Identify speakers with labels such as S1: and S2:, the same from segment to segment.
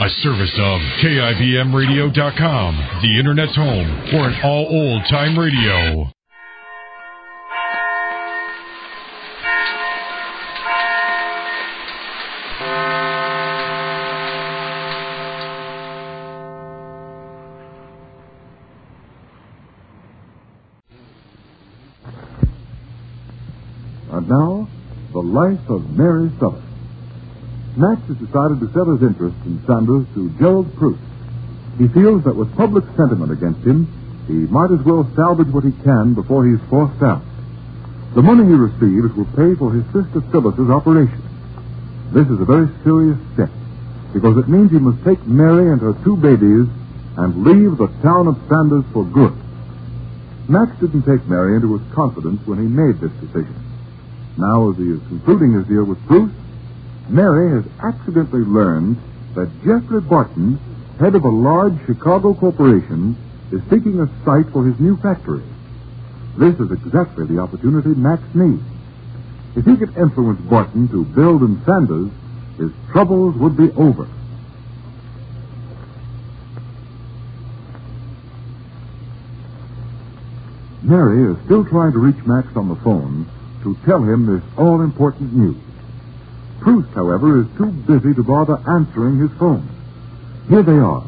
S1: A service of KIBMradio.com, the Internet's home for an all old-time radio.
S2: And now, the life of Mary Sothern. Max has decided to sell his interest in Sanders to Gerald Proust. He feels that with public sentiment against him, he might as well salvage what he can before he's forced out. The money he receives will pay for his sister Phyllis's operation. This is a very serious step, because it means he must take Mary and her 2 babies and leave the town of Sanders for good. Max didn't take Mary into his confidence when he made this decision. Now, as he is concluding his deal with Proust, Mary has accidentally learned that Jeffrey Barton, head of a large Chicago corporation, is seeking a site for his new factory. This is exactly the opportunity Max needs. If he could influence Barton to build in Sanders, his troubles would be over. Mary is still trying to reach Max on the phone to tell him this all-important news. Proust, however, is too busy to bother answering his phone. Here they are,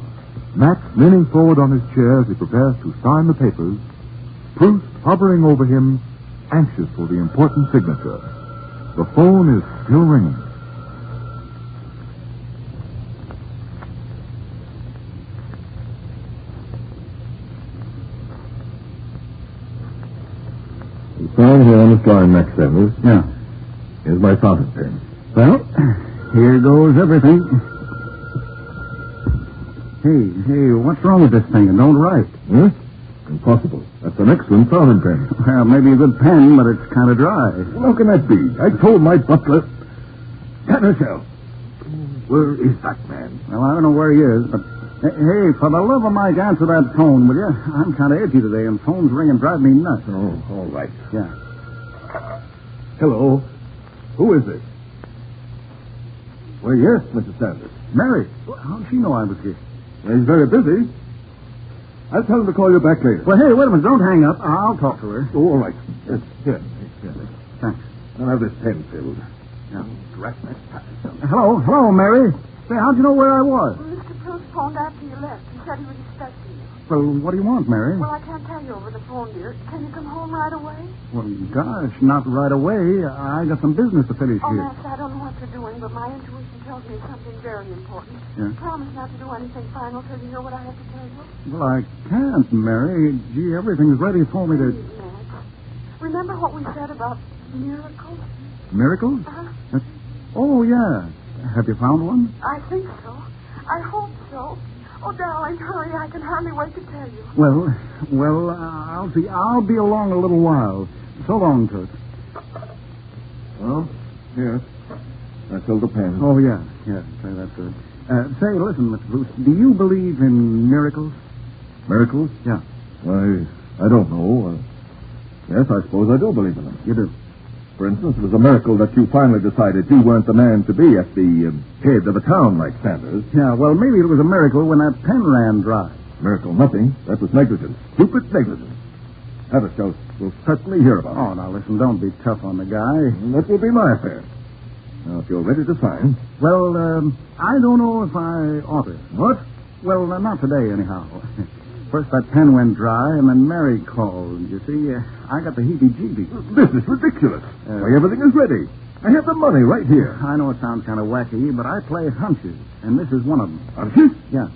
S2: Max leaning forward on his chair as he prepares to sign the papers, Proust hovering over him, anxious for the important signature. The phone is still ringing. You signed here on this line, Max Sanders?
S3: Yeah.
S2: Here's my fountain pen.
S3: Well, here goes everything. Hey, what's wrong with this thing? It don't write.
S2: Huh? Impossible. That's an excellent fountain pen.
S3: Well, maybe a good pen, but it's kind of dry.
S2: Well, how can that be? I told my butler... Tannershell. Where is that man?
S3: Well, I don't know where he is, but... Hey, for the love of Mike, answer that phone, will you? I'm kind of edgy today, and phones ring and drive me nuts.
S2: Oh, all right.
S3: Yeah.
S2: Hello. Who is this? Well, yes, Mr. Sanders.
S3: Mary. How'd she know I was here?
S2: He's very busy. I'll tell him to call you back later.
S3: Well, hey, wait a minute. Don't hang up. I'll talk to her.
S2: Oh, all right. Yes, here.
S3: Thanks.
S2: I'll have this pen filled.
S3: Yeah.
S2: Dragnet.
S3: Hello, Mary. Say, how'd you know where I was?
S4: Well, Mr. Proust phoned after you left. He said he was expecting you.
S3: Well, what do you want, Mary?
S4: Well, I can't tell you over the phone, dear. Can you come home right away?
S3: Well, gosh, not right away. I got some business to finish
S4: Oh,
S3: here.
S4: Max, I don't know what you're doing, but my intuition tells me something very important.
S3: Yeah?
S4: Promise not to do anything final till you hear what I have to tell you.
S3: Well, I can't, Mary. Gee, everything's ready for me to...
S4: Please, Max. Remember what we said about miracles?
S3: Miracles?
S4: Uh-huh.
S3: Oh, yeah. Have you found one?
S4: I think so. I hope so. Oh, darling, hurry. I can hardly wait to tell you.
S3: Well, I'll see. I'll be along a little while. So long, Toots.
S2: Well, here. I filled the pen.
S3: Oh, yeah. Say that's good. Say, listen, Mr. Bruce, do you believe in miracles?
S2: Miracles?
S3: Yeah.
S2: I don't know. Yes, I suppose I do believe in them.
S3: You do?
S2: For instance, it was a miracle that you finally decided you weren't the man to be at the head of a town like Sanders.
S3: Yeah, well, maybe it was a miracle when that pen ran dry.
S2: Miracle nothing. That was negligence. Stupid negligence. Haverstow will certainly hear about it.
S3: Oh, now, listen, don't be tough on the guy.
S2: That will be my affair. Now, if you're ready to sign...
S3: Well, I don't know if I ought to.
S2: What?
S3: Well, not today, anyhow. First that pen went dry, and then Mary called. You see, I got the heebie-jeebies.
S2: This is ridiculous. Why, everything is ready. I have the money right here.
S3: I know it sounds kind of wacky, but I play hunches, and this is one of them.
S2: Hunches?
S3: Yeah.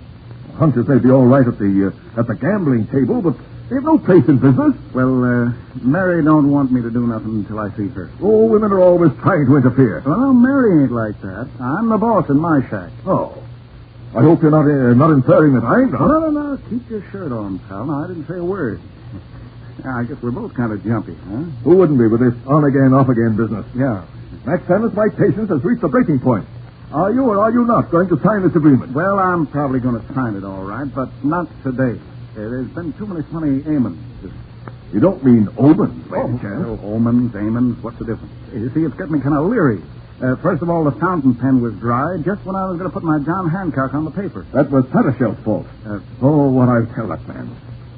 S2: Hunches may be all right at the gambling table, but they have no place in business.
S3: Well, Mary don't want me to do nothing until I see her.
S2: Oh, women are always trying to interfere.
S3: Well, Mary ain't like that. I'm the boss in my shack.
S2: Oh. I hope you're not inferring that I'm not.
S3: No. Keep your shirt on, pal. No, I didn't say a word. I guess we're both kind of jumpy, huh?
S2: Who wouldn't be with this on-again, off-again business?
S3: Yeah.
S2: Max Sanders, my patience has reached the breaking point. Are you or are you not going to sign this agreement?
S3: Well, I'm probably going to sign it all right, but not today. There's been too many funny amens.
S2: You don't mean omens, by any chance?
S3: Well, omens, amens, what's the difference? You see, it's getting me kind of leery. First of all, the fountain pen was dry just when I was going to put my John Hancock on the paper.
S2: That was Pettershell's fault. What I'll tell that man.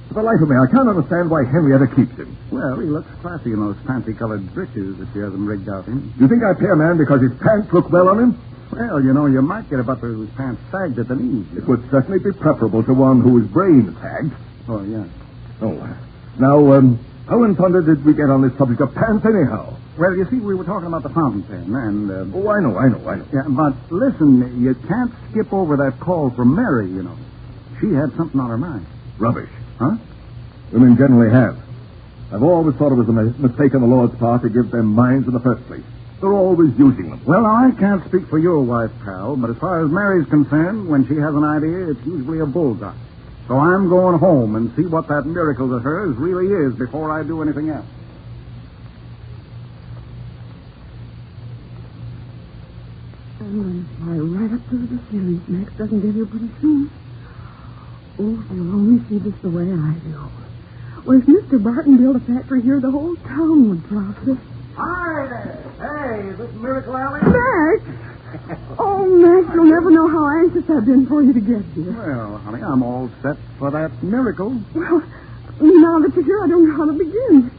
S2: For the life of me, I can't understand why Henrietta keeps him.
S3: Well, he looks classy in those fancy-colored breeches that she has him rigged out in.
S2: You think I pay a man because his pants look well on him?
S3: Well, you might get a butler whose pants sagged at the knees.
S2: It would certainly be preferable to one whose brain sagged.
S3: Oh, yeah.
S2: Oh, now, how in thunder did we get on this subject of pants anyhow?
S3: Well, you see, we were talking about the fountain pen, and...
S2: Oh, I know.
S3: Yeah, but listen, you can't skip over that call from Mary, you know. She had something on her mind.
S2: Rubbish.
S3: Huh?
S2: Women generally have. I've always thought it was a mistake on the Lord's part to give them minds in the first place. They're always using them.
S3: Well, I can't speak for your wife, pal, but as far as Mary's concerned, when she has an idea, it's usually a bullseye. So I'm going home and see what that miracle of hers really is before I do anything else.
S4: I'm going to fly right up to the ceiling. Max doesn't get here pretty soon. Oh, if you'll only see this the way I do. Well, if Mr. Barton built a factory here, the whole town would profit.
S3: Hi there. Hey, is this Miracle Alley?
S4: Max! Oh, Max, you'll never know how anxious I've been for you to get here.
S3: Well, honey, I'm all set for that miracle.
S4: Well, now that you're here, I don't know how to begin.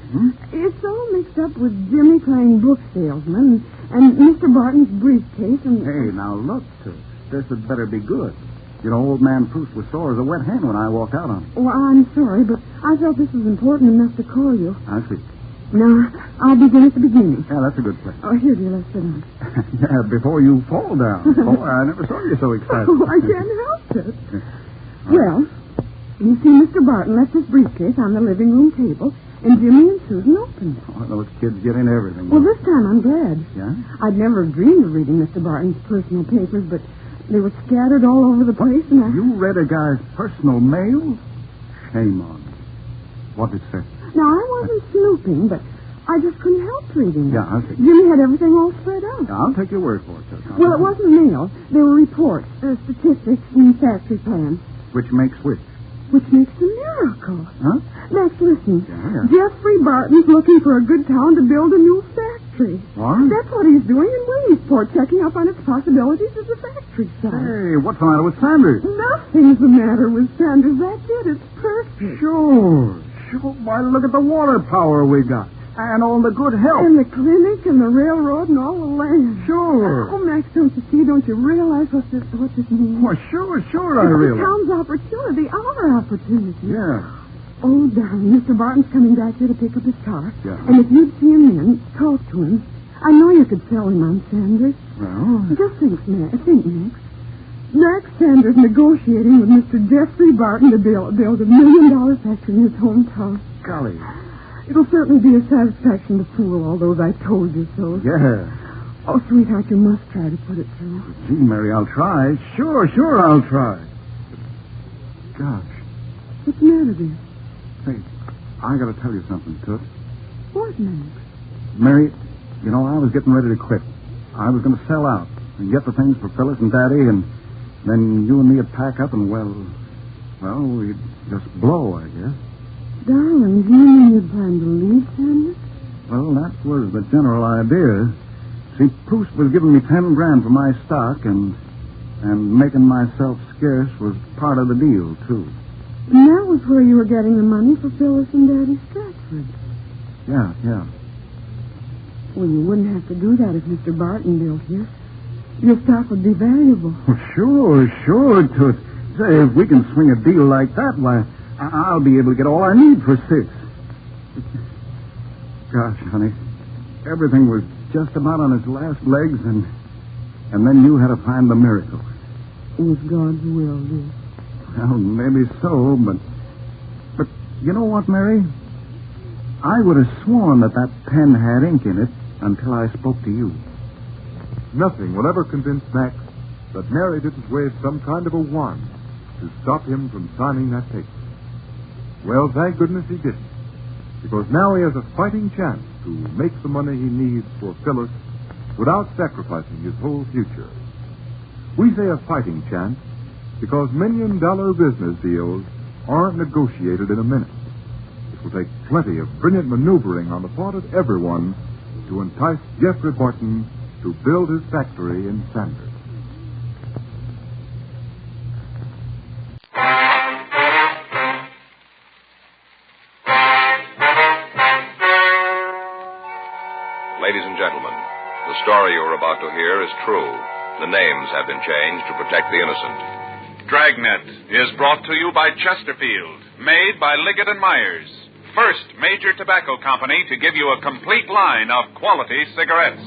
S4: It's all mixed up with Jimmy playing book salesman and Mr. Barton's briefcase and...
S3: Hey, now look, this had better be good. You know, old man Proust was sore as a wet hen when I walked out on him.
S4: Well, I'm sorry, but I felt this was important enough to call you.
S3: I see.
S4: Now, I'll begin at the beginning.
S3: Yeah, that's a good place.
S4: Oh, here, dear, let's sit down.
S3: Yeah, before you fall down. Boy, I never saw you so excited.
S4: Oh, I can't help it. Well, you see, Mr. Barton left his briefcase on the living room table, and Jimmy and Susan opened it.
S3: Oh, those kids get into everything.
S4: Well, this time I'm glad.
S3: Yeah?
S4: I'd never dreamed of reading Mr. Barton's personal papers, but they were scattered all over the place, and
S3: You read a guy's personal mail? Shame on you. What did it say?
S4: Now, I wasn't snooping, but I just couldn't help reading it.
S3: Yeah, I see.
S4: Jimmy had everything all spread out.
S3: Yeah, I'll take your word for it, sir.
S4: Well, it wasn't mail. They were reports, statistics, and factory plans.
S3: Which makes which?
S4: Which makes a miracle.
S3: Huh?
S4: Max, listen.
S3: Yeah.
S4: Jeffrey Barton's looking for a good town to build a new factory.
S3: What?
S4: That's what he's doing in Williamsport, checking up on its possibilities as a factory site.
S3: Hey, what's the matter with Sanders?
S4: Nothing's the matter with Sanders. That's it. It's perfect.
S3: Sure. Why, look at the water power we got. And all the good help.
S4: And the clinic and the railroad and all the land.
S3: Sure.
S4: Oh, Max, don't you see? Don't you realize what this means?
S3: Well, sure, I realize.
S4: The town's opportunity, our opportunity.
S3: Yeah.
S4: Oh, darling, Mr. Barton's coming back here to pick up his car.
S3: Yeah.
S4: And if you'd see him in, talk to him. I know you could sell him on Sanders.
S3: Well...
S4: Just think, Max. Max Sanders negotiating with Mr. Jeffrey Barton to build $1 million factory in his hometown.
S3: Golly.
S4: It'll certainly be a satisfaction to fool all those I told you so.
S3: Yeah.
S4: Oh, sweetheart, you must try to put it through.
S3: Gee, Mary, I'll try. Sure, I'll try. Gosh.
S4: What's the matter, dear?
S3: Hey, I gotta tell you something, Toot.
S4: What, Max?
S3: Mary, you know, I was getting ready to quit. I was gonna sell out and get the things for Phyllis and Daddy, and then you and me would pack up and, well, we'd just blow, I guess.
S4: Darling, do you mean you're planning to leave Sanders?
S3: Well, that was the general idea. See, Proust was giving me $10,000 for my stock, and making myself scarce was part of the deal, too.
S4: And that was where you were getting the money for Phyllis and Daddy Stratford.
S3: Yeah.
S4: Well, you wouldn't have to do that if Mr. Barton built here. Your stock would be valuable.
S3: Well, sure, Toot. Say, if we can swing a deal like that, why, I'll be able to get all I need for 6. Gosh, honey, everything was just about on its last legs, and then you had to find the miracle.
S4: It was God's will, dear.
S3: Well, maybe so, but you know what, Mary? I would have sworn that pen had ink in it until I spoke to you.
S2: Nothing will ever convince Max that Mary didn't wave some kind of a wand to stop him from signing that paper. Well, thank goodness he didn't, because now he has a fighting chance to make the money he needs for Phyllis without sacrificing his whole future. We say a fighting chance because $1 million business deals aren't negotiated in a minute. It will take plenty of brilliant maneuvering on the part of everyone to entice Jeffrey Barton to build his factory in Sanders.
S5: Ladies and gentlemen, the story you're about to hear is true. The names have been changed to protect the innocent.
S6: Dragnet is brought to you by Chesterfield, made by Liggett & Myers, first major tobacco company to give you a complete line of quality cigarettes.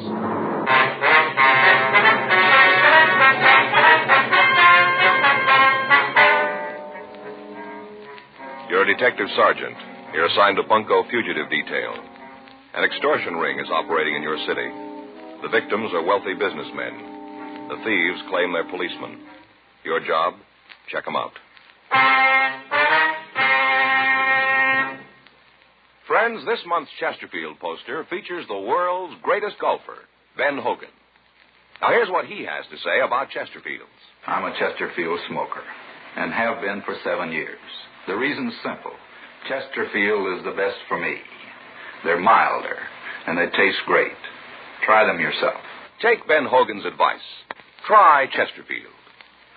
S5: You're a detective sergeant. You're assigned to Bunko Fugitive Detail. An extortion ring is operating in your city. The victims are wealthy businessmen. The thieves claim they're policemen. Your job, check them out. Friends, this month's Chesterfield poster features the world's greatest golfer, Ben Hogan. Now, here's what he has to say about Chesterfields.
S7: I'm a Chesterfield smoker and have been for 7 years. The reason's simple. Chesterfield is the best for me. They're milder, and they taste great. Try them yourself.
S5: Take Ben Hogan's advice. Try Chesterfield,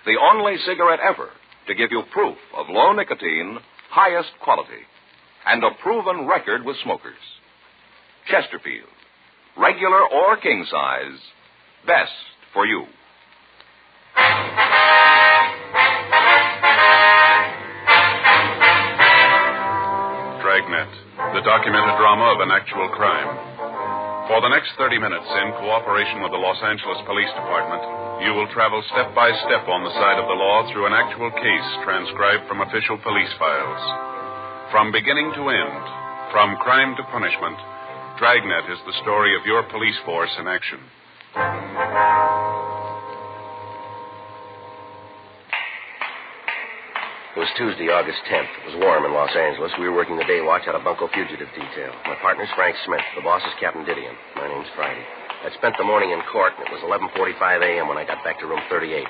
S5: the only cigarette ever to give you proof of low nicotine, highest quality, and a proven record with smokers. Chesterfield, regular or king size, best for you.
S6: Dragnet, the documented drama of an actual crime. For the next 30 minutes, in cooperation with the Los Angeles Police Department, you will travel step by step on the side of the law through an actual case transcribed from official police files. From beginning to end, from crime to punishment, Dragnet is the story of your police force in action.
S8: It was Tuesday, August 10th. It was warm in Los Angeles. We were working the day watch out of Bunko Fugitive Detail. My partner's Frank Smith. The boss is Captain Didion. My name's Friday. I'd spent the morning in court, and it was 11:45 a.m. when I got back to room 38,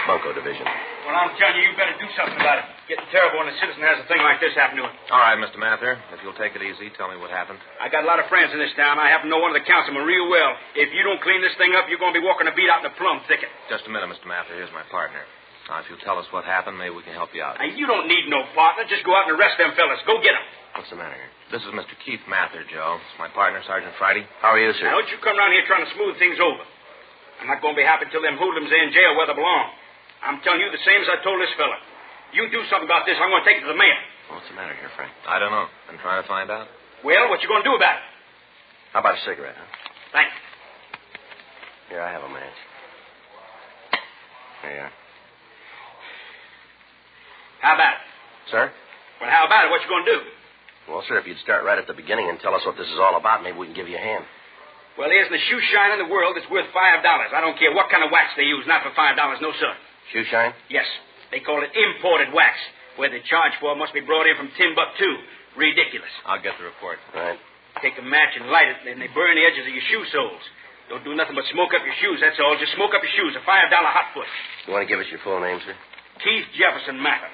S8: Bunko Division.
S9: Well, I'm telling you, you better do something about it. Getting terrible when a citizen has a thing like this happen to him.
S10: All right, Mr. Mather. If you'll take it easy, tell me what happened.
S9: I got a lot of friends in this town. I happen to know one of the councilmen real well. If you don't clean this thing up, you're going to be walking a beat out in the plum thicket.
S10: Just a minute, Mr. Mather. Here's my partner. Now, if you'll tell us what happened, maybe we can help you out.
S9: Now, you don't need no partner. Just go out and arrest them fellas. Go get them.
S10: What's the matter here? This is Mr. Keith Mather, Joe. It's my partner, Sergeant Friday. How are you, sir?
S9: Now, don't you come around here trying to smooth things over. I'm not going to be happy till them hoodlums are in jail where they belong. I'm telling you the same as I told this fella. You do something about this, I'm going to take it to the mayor.
S8: What's the matter here, Frank?
S10: I don't know. I'm trying to find out.
S9: Well, what you going to do about it?
S8: How about a cigarette, huh?
S9: Thanks.
S8: Here, I have a match. There you are.
S9: How about it?
S8: Sir?
S9: Well, how about it? What you going to do?
S8: Well, sir, if you'd start right at the beginning and tell us what this is all about, maybe we can give you a hand.
S9: Well, there isn't a shoe shine in the world that's worth $5. I don't care what kind of wax they use, not for $5, no, sir.
S8: Shoe shine?
S9: Yes. They call it imported wax. Where they charge for it must be brought in from Timbuktu. Ridiculous.
S10: I'll get the report.
S8: Right.
S9: Take a match and light it, then they burn the edges of your shoe soles. Don't do nothing but smoke up your shoes, that's all. Just smoke up your shoes, a $5 hot foot.
S8: You want to give us your full name, sir?
S9: Keith Jefferson Mather.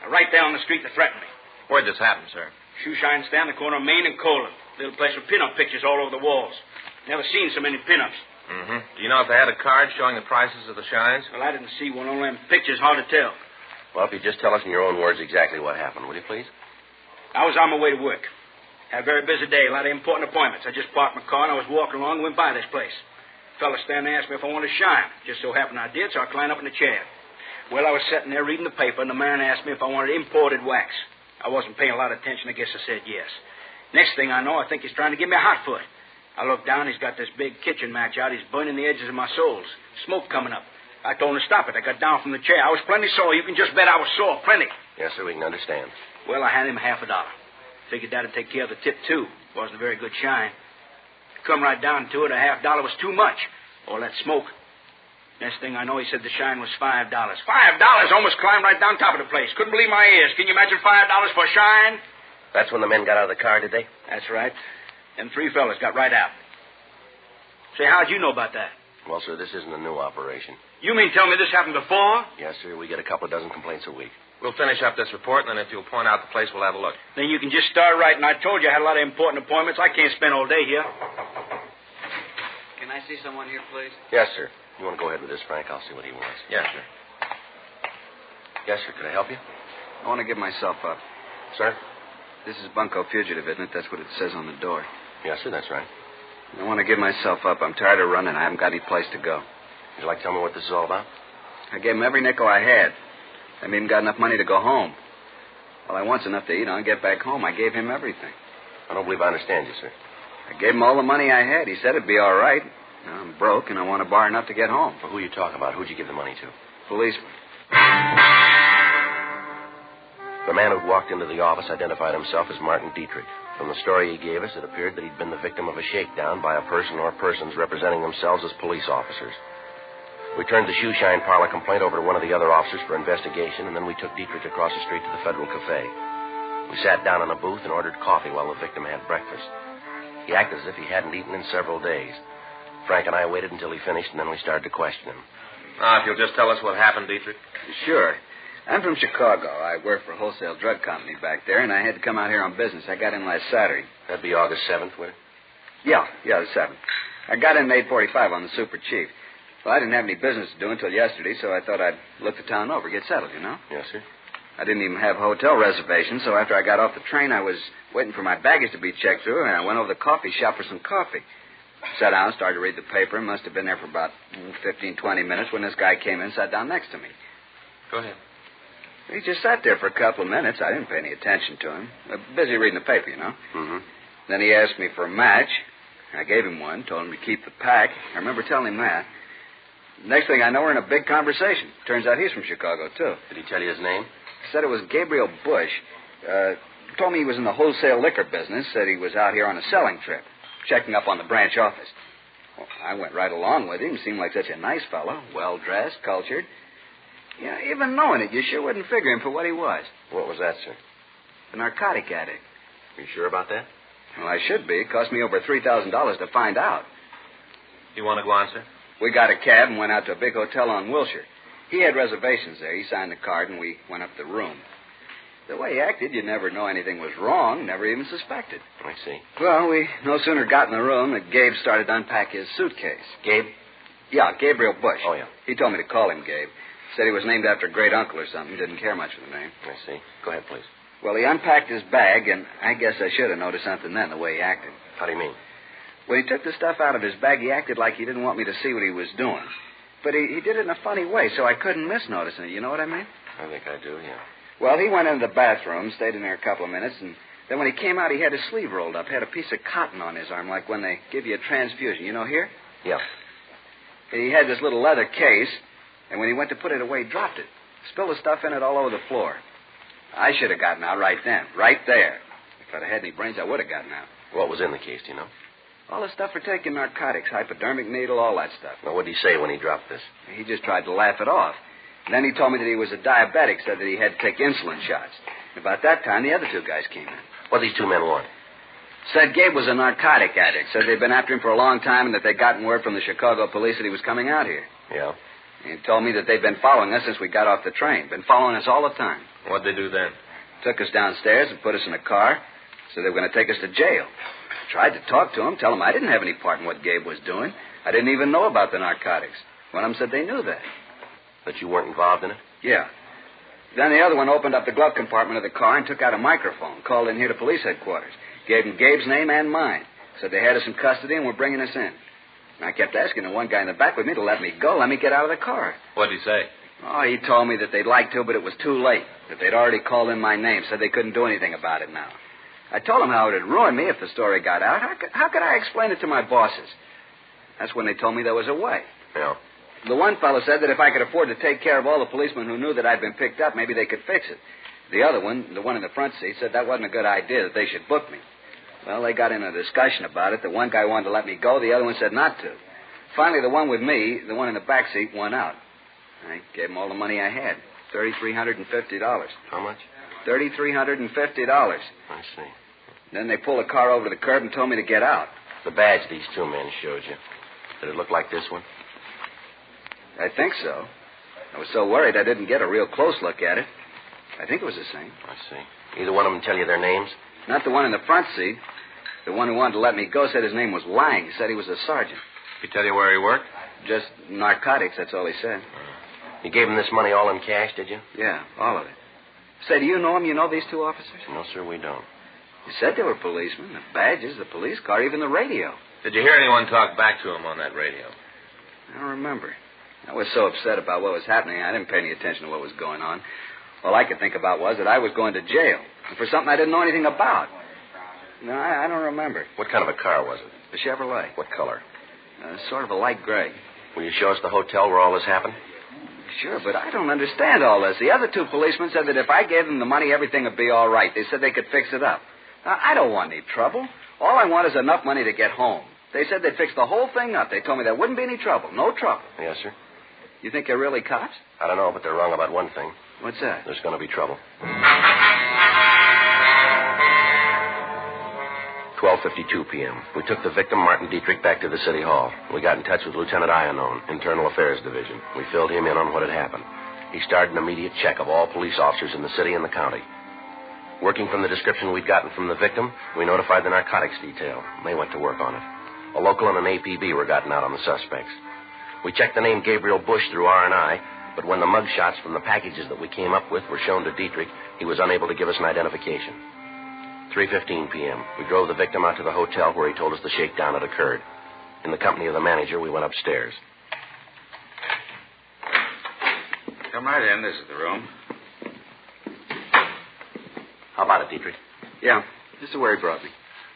S9: Right there on the street that threatened me.
S10: Where'd this happen, sir?
S9: Shoe shine stand, the corner of Main and Colon. Little place with pin-up pictures all over the walls. Never seen so many pin-ups.
S10: Mm-hmm. Do you know if they had a card showing the prices of the shines?
S9: Well, I didn't see one. Only them pictures, hard to tell.
S8: Well, if you just tell us in your own words exactly what happened, will you please?
S9: I was on my way to work. Had a very busy day, a lot of important appointments. I just parked my car and I was walking along and went by this place. A fella standing there asked me if I wanted to shine. Just so happened I did, so I climbed up in the chair. Well, I was sitting there reading the paper, and the man asked me if I wanted imported wax. I wasn't paying a lot of attention. I guess I said yes. Next thing I know, I think he's trying to give me a hot foot. I looked down. He's got this big kitchen match out. He's burning the edges of my soles. Smoke coming up. I told him to stop it. I got down from the chair. I was plenty sore. You can just bet I was sore. Plenty.
S8: Yes, sir, we can understand.
S9: Well, I handed him $50. Figured that'd take care of the tip, too. Wasn't a very good shine. Come right down to it, $50 was too much. All that smoke. Next thing I know, he said the shine was $5. $5 almost climbed right down top of the place. Couldn't believe my ears. Can you imagine $5 for a shine?
S8: That's when the men got out of the car, did they?
S9: That's right. Them three fellas got right out. Say, how'd you know about that?
S8: Well, sir, this isn't a new operation.
S9: You mean tell me this happened before?
S8: Yes, sir. We get a couple of dozen complaints a week.
S10: We'll finish up this report, and then if you'll point out the place, we'll have a look.
S9: Then you can just start writing. I told you I had a lot of important appointments. I can't spend all day here. Can I
S11: I see someone here, please?
S8: Yes, sir. You want to go ahead with this, Frank? I'll see what he wants.
S10: Yes, sir.
S8: Yes, sir. Could I help you?
S12: I want to give myself up.
S8: Sir?
S12: This is Bunko Fugitive, isn't it? That's what it says on the door.
S8: Yes, sir. That's right.
S12: I want to give myself up. I'm tired of running. I haven't got any place to go.
S8: Would you like to tell me what this is all about?
S12: I gave him every nickel I had. I haven't even got enough money to go home. All I want's enough to eat. I'll get back home. I gave him everything.
S8: I don't believe I understand you, sir.
S12: I gave him all the money I had. He said it'd be all right. Now, I'm broke, and I want to borrow enough to get home.
S8: Well, who are you talking about? Who'd you give the money to?
S12: Policeman.
S8: The man who'd walked into the office identified himself as Martin Dietrich. From the story he gave us, it appeared that he'd been the victim of a shakedown by a person or persons representing themselves as police officers. We turned the shoeshine parlor complaint over to one of the other officers for investigation, and then we took Dietrich across the street to the Federal Cafe. We sat down in a booth and ordered coffee while the victim had breakfast. He acted as if he hadn't eaten in several days. Frank and I waited until he finished, and then we started to question him.
S10: If you'll just tell us what happened, Dietrich.
S12: Sure. I'm from Chicago. I work for a wholesale drug company back there, and I had to come out here on business. I got in last Saturday.
S8: That'd be August 7th, would it?
S12: Yeah, the 7th. I got in at 8:45 on the Super Chief. Well, I didn't have any business to do until yesterday, so I thought I'd look the town over, get settled, you know?
S8: Yes, sir.
S12: I didn't even have a hotel reservation, so after I got off the train, I was waiting for my baggage to be checked through, and I went over to the coffee shop for some coffee. Sat down, started to read the paper, and must have been there for about 15, 20 minutes when this guy came in and sat down next to me.
S10: Go ahead.
S12: He just sat there for a couple of minutes. I didn't pay any attention to him. Busy reading the paper, you know.
S8: Mm-hmm.
S12: Then he asked me for a match. I gave him one, told him to keep the pack. I remember telling him that. Next thing I know, we're in a big conversation. Turns out he's from Chicago, too.
S8: Did he tell you his name?
S12: Said it was Gabriel Bush. Told me he was in the wholesale liquor business. Said he was out here on a selling trip, checking up on the branch office. Well, I went right along with him. Seemed like such a nice fellow, well-dressed, cultured. Yeah, even knowing it, you sure wouldn't figure him for what he was.
S8: What was that, sir?
S12: A narcotic addict.
S8: You sure about that?
S12: Well, I should be. It cost me over $3,000 to find out.
S10: You want to go on, sir?
S12: We got a cab and went out to a big hotel on Wilshire. He had reservations there. He signed the card, and we went up to the room. The way he acted, you'd never know anything was wrong, never even suspected.
S8: I see.
S12: Well, we no sooner got in the room than Gabe started to unpack his suitcase.
S8: Gabe?
S12: Yeah, Gabriel Bush.
S8: Oh, yeah.
S12: He told me to call him Gabe. Said he was named after a great uncle or something. Didn't care much for the name.
S8: I see. Go ahead, please.
S12: Well, he unpacked his bag, and I guess I should have noticed something then, the way he acted.
S8: How do you mean?
S12: When he took the stuff out of his bag, he acted like he didn't want me to see what he was doing. But he did it in a funny way, so I couldn't miss noticing it. You know what I mean?
S8: I think I do, yeah.
S12: Well, he went into the bathroom, stayed in there a couple of minutes, and then when he came out, he had his sleeve rolled up, had a piece of cotton on his arm, like when they give you a transfusion. You know, here?
S8: Yeah.
S12: He had this little leather case, and when he went to put it away, dropped it. Spilled the stuff in it all over the floor. I should have gotten out right then, right there. If I'd had any brains, I would have gotten out.
S8: What was in the case, do you know?
S12: All the stuff for taking narcotics, hypodermic needle, all that stuff.
S8: Well, what did he say when he dropped this?
S12: He just tried to laugh it off. And then he told me that he was a diabetic, said that he had to take insulin shots. About that time, the other two guys came in.
S8: What did these two men want?
S12: Said Gabe was a narcotic addict. Said they'd been after him for a long time and that they'd gotten word from the Chicago police that he was coming out here.
S8: Yeah?
S12: He told me that they'd been following us since we got off the train. Been following us all the time.
S10: What'd they do then?
S12: Took us downstairs and put us in a car. Said they were going to take us to jail. Tried to talk to him, tell him I didn't have any part in what Gabe was doing. I didn't even know about the narcotics. One of them said they knew that.
S8: That you weren't involved in it?
S12: Yeah. Then the other one opened up the glove compartment of the car and took out a microphone, called in here to police headquarters. Gave them Gabe's name and mine. Said they had us in custody and were bringing us in. And I kept asking the one guy in the back with me to let me go, let me get out of the car.
S10: What'd he say?
S12: Oh, he told me that they'd like to, but it was too late. That they'd already called in my name, said they couldn't do anything about it now. I told him how it would ruin me if the story got out. How could I explain it to my bosses? That's when they told me there was a way.
S8: Yeah.
S12: The one fellow said that if I could afford to take care of all the policemen who knew that I'd been picked up, maybe they could fix it. The other one, the one in the front seat, said that wasn't a good idea, that they should book me. Well, they got in a discussion about it. The one guy wanted to let me go. The other one said not to. Finally, the one with me, the one in the back seat, won out. I gave him all the money I had, $3,350.
S8: How much?
S12: $3,350.
S8: I see.
S12: Then they pulled the car over to the curb and told me to get out.
S8: The badge these two men showed you, did it look like this one?
S12: I think so. I was so worried I didn't get a real close look at it. I think it was the same.
S8: I see. Either one of them tell you their names?
S12: Not the one in the front seat. The one who wanted to let me go said his name was Lang. He said he was a sergeant.
S10: He tell you where he worked?
S12: Just narcotics, that's all he said.
S8: You gave him this money all in cash, did you?
S12: Yeah, all of it. Say, do you know him? You know these two officers?
S8: No, sir, we don't.
S12: You said they were policemen. The badges, the police car, even the radio.
S10: Did you hear anyone talk back to him on that radio?
S12: I don't remember. I was so upset about what was happening, I didn't pay any attention to what was going on. All I could think about was that I was going to jail for something I didn't know anything about. No, I don't remember.
S8: What kind of a car was it?
S12: A Chevrolet.
S8: What color?
S12: Sort of a light gray.
S8: Will you show us the hotel where all this happened?
S12: Sure, but I don't understand all this. The other two policemen said that if I gave them the money, everything would be all right. They said they could fix it up. Now, I don't want any trouble. All I want is enough money to get home. They said they'd fix the whole thing up. They told me there wouldn't be any trouble. No trouble.
S8: Yes, sir.
S12: You think they're really cops?
S8: I don't know, but they're wrong about one thing.
S12: What's that?
S8: There's going to be trouble. 12:52 p.m. We took the victim, Martin Dietrich, back to the city hall. We got in touch with Lieutenant Iannone, Internal Affairs Division. We filled him in on what had happened. He started an immediate check of all police officers in the city and the county. Working from the description we'd gotten from the victim, we notified the narcotics detail. They went to work on it. A local and an APB were gotten out on the suspects. We checked the name Gabriel Bush through R&I, but when the mug shots from the packages that we came up with were shown to Dietrich, he was unable to give us an identification. 3:15 p.m. We drove the victim out to the hotel where he told us the shakedown had occurred. In the company of the manager, we went upstairs.
S7: Come right in. This is the room.
S8: How about it, Dietrich?
S12: Yeah, this is where he brought me.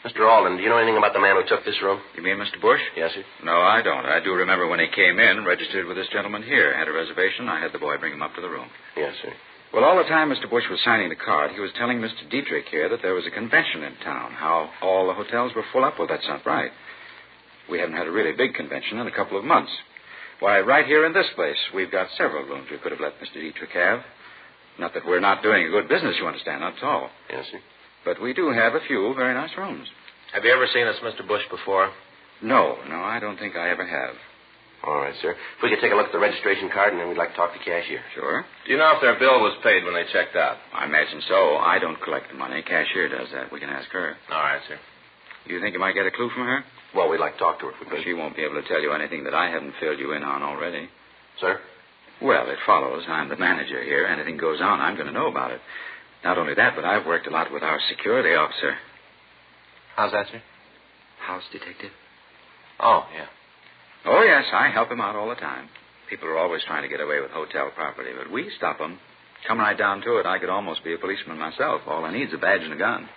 S8: Mr. Alden, do you know anything about the man who took this room?
S7: You mean Mr. Bush?
S8: Yes, sir.
S7: No, I don't. I do remember when he came in, registered with this gentleman here, had a reservation. I had the boy bring him up to the room.
S8: Yes, sir.
S7: Well, all the time Mr. Bush was signing the card, he was telling Mr. Dietrich here that there was a convention in town, how all the hotels were full up. Well, that's not right. We haven't had a really big convention in a couple of months. Why, right here in this place, we've got several rooms we could have let Mr. Dietrich have. Not that we're not doing a good business, you understand, not at all.
S8: Yes, sir.
S7: But we do have a few very nice rooms.
S10: Have you ever seen this Mr. Bush before?
S7: No, I don't think I ever have.
S8: All right, sir. If we could take a look at the registration card, and then we'd like to talk to the cashier.
S7: Sure.
S10: Do you know if their bill was paid when they checked out?
S7: I imagine so. I don't collect the money. Cashier does that. We can ask her.
S10: All right, sir.
S7: You think you might get a clue from her?
S8: Well, we'd like to talk to her if we could.
S7: She won't be able to tell you anything that I haven't filled you in on already.
S8: Sir?
S7: Well, it follows. I'm the manager here. Anything goes on, I'm going to know about it. Not only that, but I've worked a lot with our security officer.
S10: How's that, sir?
S7: House detective.
S10: Oh, yeah.
S7: Oh, yes, I help him out all the time. People are always trying to get away with hotel property, but we stop them. Come right down to it, I could almost be a policeman myself. All I need is a badge and a gun.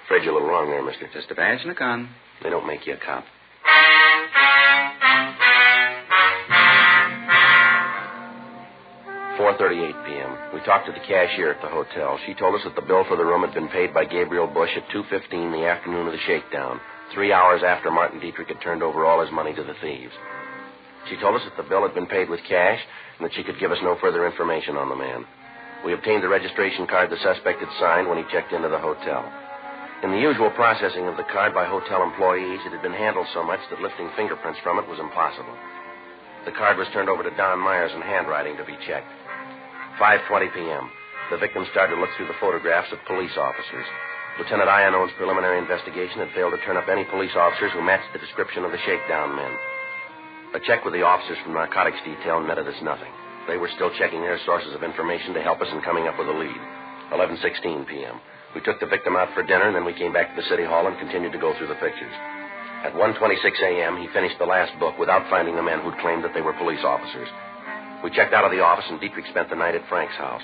S8: Afraid you're a little wrong there, mister.
S7: Just a badge and a gun.
S8: They don't make you a cop. 4:38 p.m. We talked to the cashier at the hotel. She told us that the bill for the room had been paid by Gabriel Bush at 2:15 the afternoon of the shakedown, 3 hours after Martin Dietrich had turned over all his money to the thieves. She told us that the bill had been paid with cash and that she could give us no further information on the man. We obtained the registration card the suspect had signed when he checked into the hotel. In the usual processing of the card by hotel employees, it had been handled so much that lifting fingerprints from it was impossible. The card was turned over to Don Myers in handwriting to be checked. 5:20 p.m. The victim started to look through the photographs of police officers. Lieutenant Iannone's preliminary investigation had failed to turn up any police officers who matched the description of the shakedown men. A check with the officers from narcotics detail netted us nothing. They were still checking their sources of information to help us in coming up with a lead. 11:16 p.m. We took the victim out for dinner, and then we came back to the city hall and continued to go through the pictures. At 1:26 a.m., he finished the last book without finding the men who'd claimed that they were police officers. We checked out of the office, and Dietrich spent the night at Frank's house.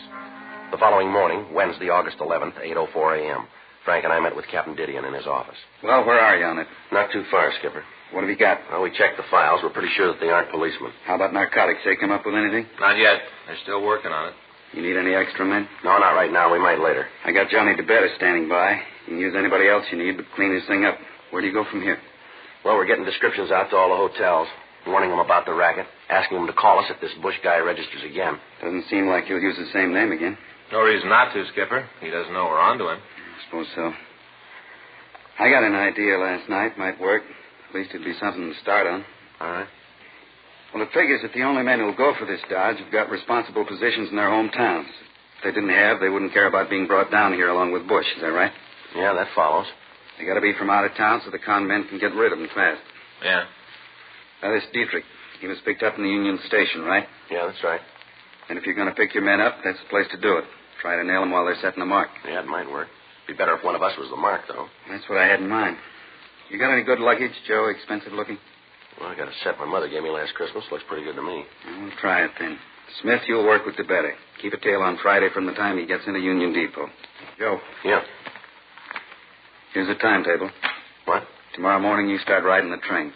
S8: The following morning, Wednesday, August 11th, 8:04 a.m., Frank and I met with Captain Didion in his office.
S12: Well, where are you on it?
S8: Not too far, Skipper.
S12: What have you got?
S8: Well, we checked the files. We're pretty sure that they aren't policemen.
S12: How about narcotics? They come up with anything?
S10: Not yet. They're still working on it.
S12: You need any extra men?
S8: No, not right now. We might later.
S12: I got Johnny DeBetta standing by. You can use anybody else you need, but clean this thing up. Where do you go from here?
S8: Well, we're getting descriptions out to all the hotels, warning them about the racket, asking them to call us if this Bush guy registers again.
S12: Doesn't seem like you'll use the same name again.
S10: No reason not to, Skipper. He doesn't know we're onto him.
S12: I suppose so. I got an idea last night. Might work. At least it'd be something to start on.
S8: All right.
S12: Well, it figures that the only men who'll go for this dodge have got responsible positions in their hometowns. If they didn't have, they wouldn't care about being brought down here along with Bush. Is that right?
S8: Yeah, that follows.
S12: They got to be from out of town so the con men can get rid of them fast.
S10: Yeah.
S12: This Dietrich, he was picked up in the Union Station, right?
S8: Yeah, that's right.
S12: And if you're going to pick your men up, that's the place to do it. Try to nail them while they're setting the mark.
S8: Yeah, it might work. Be better if one of us was the mark, though.
S12: That's what I had in mind. You got any good luggage, Joe? Expensive looking?
S8: Well, I got a set my mother gave me last Christmas. Looks pretty good to me.
S12: We'll try it then. Smith, you'll work with DeBetta. Keep a tail on Friday from the time he gets into Union Depot. Joe.
S8: Yeah.
S12: Here's a timetable.
S8: What?
S12: Tomorrow morning you start riding the train.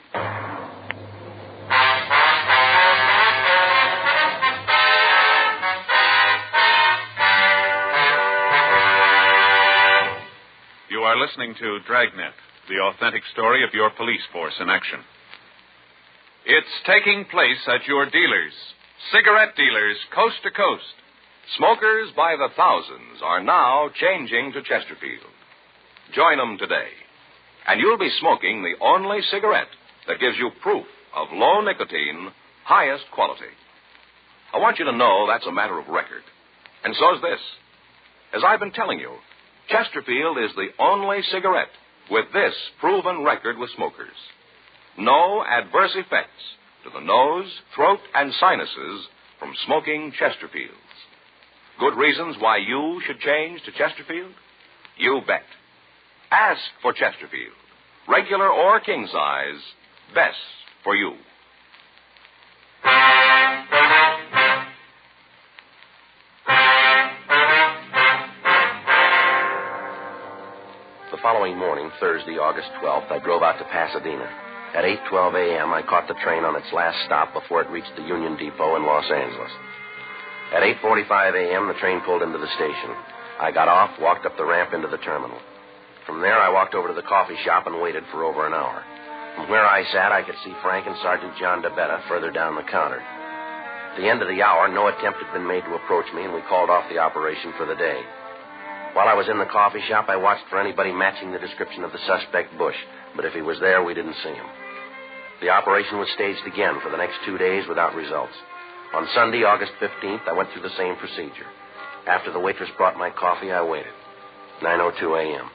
S6: You are listening to Dragnet, the authentic story of your police force in action. It's taking place at your dealers, cigarette dealers coast to coast.
S5: Smokers by the thousands are now changing to Chesterfield. Join them today, and you'll be smoking the only cigarette that gives you proof of low nicotine, highest quality. I want you to know that's a matter of record. And so's this. As I've been telling you, Chesterfield is the only cigarette with this proven record with smokers. No adverse effects to the nose, throat, and sinuses from smoking Chesterfields. Good reasons why you should change to Chesterfield? You bet. Ask for Chesterfield. Regular or king size, best for you.
S8: The following morning, Thursday, August 12th, I drove out to Pasadena. At 8:12 a.m., I caught the train on its last stop before it reached the Union Depot in Los Angeles. At 8:45 a.m., the train pulled into the station. I got off, walked up the ramp into the terminal. From there, I walked over to the coffee shop and waited for over an hour. From where I sat, I could see Frank and Sergeant John DeBetta further down the counter. At the end of the hour, no attempt had been made to approach me, and we called off the operation for the day. While I was in the coffee shop, I watched for anybody matching the description of the suspect, Bush, but if he was there, we didn't see him. The operation was staged again for the next 2 days without results. On Sunday, August 15th, I went through the same procedure. After the waitress brought my coffee, I waited. 9:02 a.m.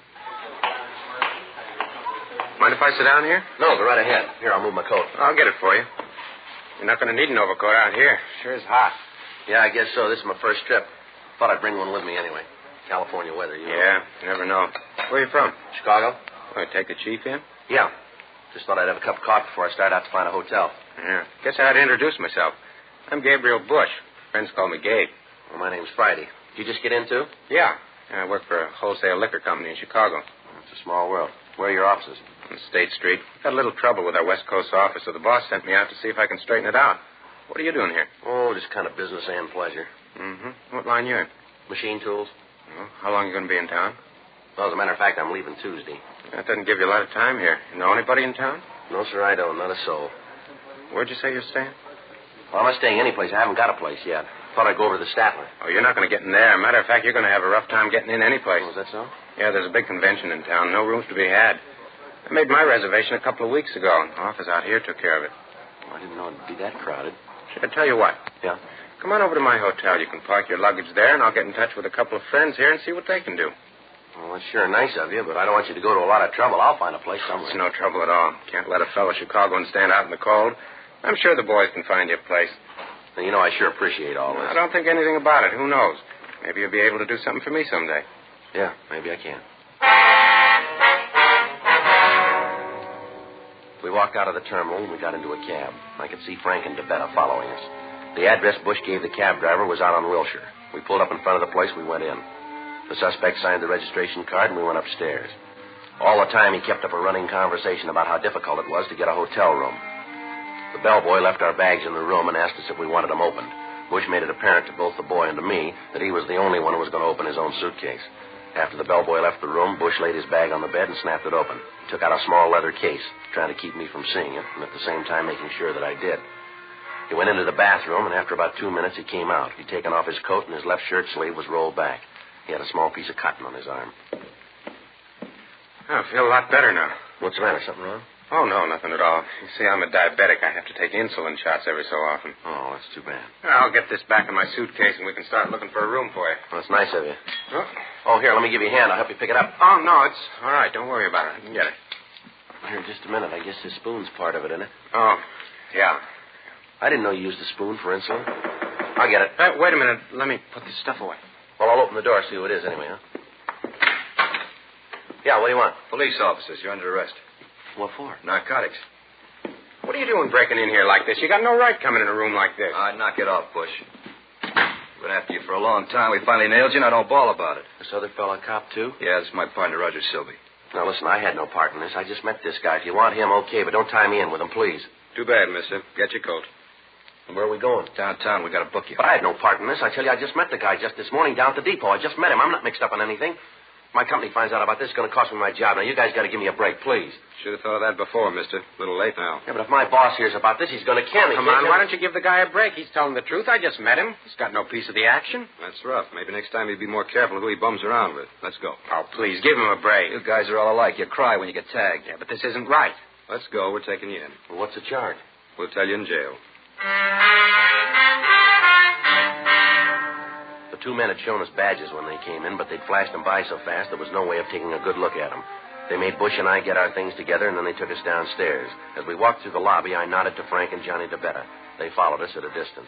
S10: Mind if I sit down here?
S8: No, go right ahead. Here, I'll move my coat.
S10: I'll get it for you. You're not going to need an overcoat out here. Sure is hot.
S8: Yeah, I guess so. This is my first trip. Thought I'd bring one with me anyway. California weather, you know.
S10: Yeah, you never know. Where are you from?
S8: Chicago?
S10: Oh, you take the chief in?
S8: Yeah. Just thought I'd have a cup of coffee before I start out to find a hotel.
S10: Yeah. Guess I had to introduce myself. I'm Gabriel Bush. Friends call me Gabe.
S8: Well, my name's Friday. Did you just get in, too?
S10: Yeah. I work for a wholesale liquor company in Chicago.
S8: It's a small world. Where are your offices?
S10: On State Street. Got a little trouble with our West Coast office, so the boss sent me out to see if I can straighten it out. What are you doing here?
S8: Oh, just kind of business and pleasure.
S10: Mm-hmm. What line you in?
S8: Machine tools.
S10: Well, how long are you going to be in town?
S8: Well, as a matter of fact, I'm leaving Tuesday.
S10: That doesn't give you a lot of time here. You know anybody in town?
S8: No, sir, I don't. Not a soul.
S10: Where'd you say you're staying?
S8: Well, I'm not staying any place. I haven't got a place yet. Thought I'd go over to the Statler.
S10: Oh, you're not going to get in there. Matter of fact, you're going to have a rough time getting in any place.
S8: Oh, is that so?
S10: Yeah, there's a big convention in town. No rooms to be had. I made my reservation a couple of weeks ago, and the office out here took care of it.
S8: Oh, I didn't know it'd be that crowded.
S10: Should I tell you what?
S8: Yeah?
S10: Come on over to my hotel. You can park your luggage there, and I'll get in touch with a couple of friends here and see what they can do.
S8: Well, that's sure nice of you, but I don't want you to go to a lot of trouble. I'll find a place somewhere.
S10: It's no trouble at all. Can't let a fellow Chicagoan stand out in the cold. I'm sure the boys can find you a place.
S8: And you know, I sure appreciate all this.
S10: I don't think anything about it. Who knows? Maybe you'll be able to do something for me someday.
S8: Yeah, maybe I can. We walked out of the terminal and we got into a cab. I could see Frank and DeBetta following us. The address Bush gave the cab driver was out on Wilshire. We pulled up in front of the place. We went in. The suspect signed the registration card, and we went upstairs. All the time, he kept up a running conversation about how difficult it was to get a hotel room. The bellboy left our bags in the room and asked us if we wanted them opened. Bush made it apparent to both the boy and to me that he was the only one who was going to open his own suitcase. After the bellboy left the room, Bush laid his bag on the bed and snapped it open. He took out a small leather case, trying to keep me from seeing it, and at the same time making sure that I did. He went into the bathroom, and after about 2 minutes, he came out. He'd taken off his coat, and his left shirt sleeve was rolled back. He had a small piece of cotton on his arm.
S10: I feel a lot better now.
S8: What's the matter? Something wrong?
S10: Oh, no, nothing at all. You see, I'm a diabetic. I have to take insulin shots every so often.
S8: Oh, that's too bad.
S10: I'll get this back in my suitcase, and we can start looking for a room for you.
S8: Well, that's nice of you.
S10: Oh,
S8: Oh, here, let me give you a hand. I'll help you pick it up.
S10: oh no, it's all right. Don't worry about it. I can get it.
S8: Here, just a minute. I guess this spoon's part of it, isn't it?
S10: Oh, Yeah.
S8: I didn't know you used a spoon for insulin. I'll get it.
S10: Wait a minute. Let me put this stuff away.
S8: Well, I'll open the door, see who it is anyway, huh? Yeah, what do you want?
S12: Police officers, you're under arrest.
S8: What for?
S12: Narcotics.
S10: What are you doing breaking in here like this? You got no right coming in a room like this.
S12: Knock it off, Bush. Been after you for a long time. We finally nailed you, and I don't bawl about it.
S8: This other fella a cop, too?
S12: Yeah, this is my partner, Roger Silby.
S8: Now, listen, I had no part in this. I just met this guy. If you want him, okay, but don't tie me in with him, please.
S12: Too bad, mister. Get your coat.
S8: And where are we going?
S12: Downtown. We got to book you.
S8: But I had no part in this. I tell you, I just met the guy just this morning down at the depot. I just met him. I'm not mixed up in anything. If my company finds out about this, it's going to cost me my job. Now, you guys got to give me a break, please.
S12: Should have thought of that before, mister. A little late now.
S8: Yeah, but if my boss hears about this, he's going to kill me.
S10: Come on, why don't you give the guy a break? He's telling the truth. I just met him. He's got no piece of the action.
S12: That's rough. Maybe next time he'd be more careful who he bums around with. Let's go.
S10: Oh, please, give him a break.
S12: You guys are all alike. You cry when you get tagged.
S10: Yeah, but this isn't right.
S12: Let's go. We're taking you in.
S8: Well, what's the charge?
S12: We'll tell you in jail.
S8: The two men had shown us badges when they came in, but they'd flashed them by so fast there was no way of taking a good look at them. They made Bush and I get our things together, and then they took us downstairs. As we walked through the lobby, I nodded to Frank and Johnny DeBetta. They followed us at a distance.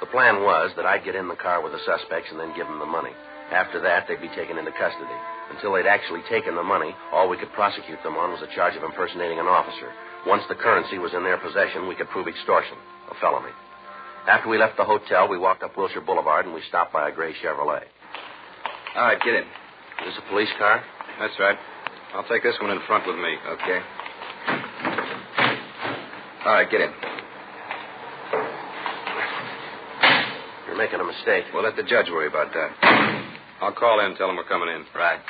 S8: The plan was that I'd get in the car with the suspects and then give them the money. After that, they'd be taken into custody. Until they'd actually taken the money, all we could prosecute them on was a charge of impersonating an officer. Once the currency was in their possession, we could prove extortion, a felony. After we left the hotel, we walked up Wilshire Boulevard, and we stopped by a gray Chevrolet.
S12: All right, get in.
S8: Is this a police car?
S12: That's right. I'll take this one in front with me. Okay. All right, get in.
S8: You're making a mistake.
S12: We'll let the judge worry about that. I'll call in and tell him we're coming in.
S8: Right.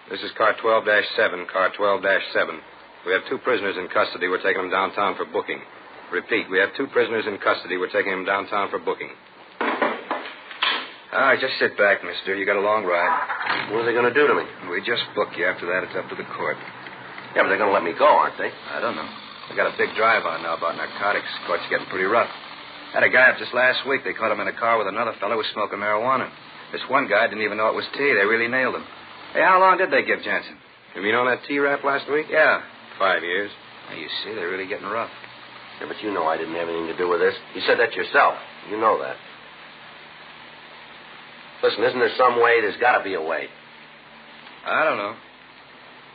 S12: This is car 12-7, car 12-7. We have 2 prisoners in custody. We're taking them downtown for booking. Repeat, we have 2 prisoners in custody. We're taking them downtown for booking. All right, just sit back, mister. You got a long ride.
S8: What are they going to do to me?
S12: We just book you. After that, it's up to the court.
S8: Yeah, but they're going to let me go, aren't they?
S12: I don't know. They got a big drive on now about narcotics. Court's getting pretty rough. Had a guy up just last week. They caught him in a car with another fellow who was smoking marijuana. This one guy didn't even know it was tea. They really nailed him. Hey, how long did they give Jensen? You mean on that tea rap last week? Yeah. 5 years. Now, you see, they're really getting rough.
S8: Yeah, but you know I didn't have anything to do with this. You said that yourself. You know that. Listen, isn't there some way? There's got to be a way.
S12: I don't know.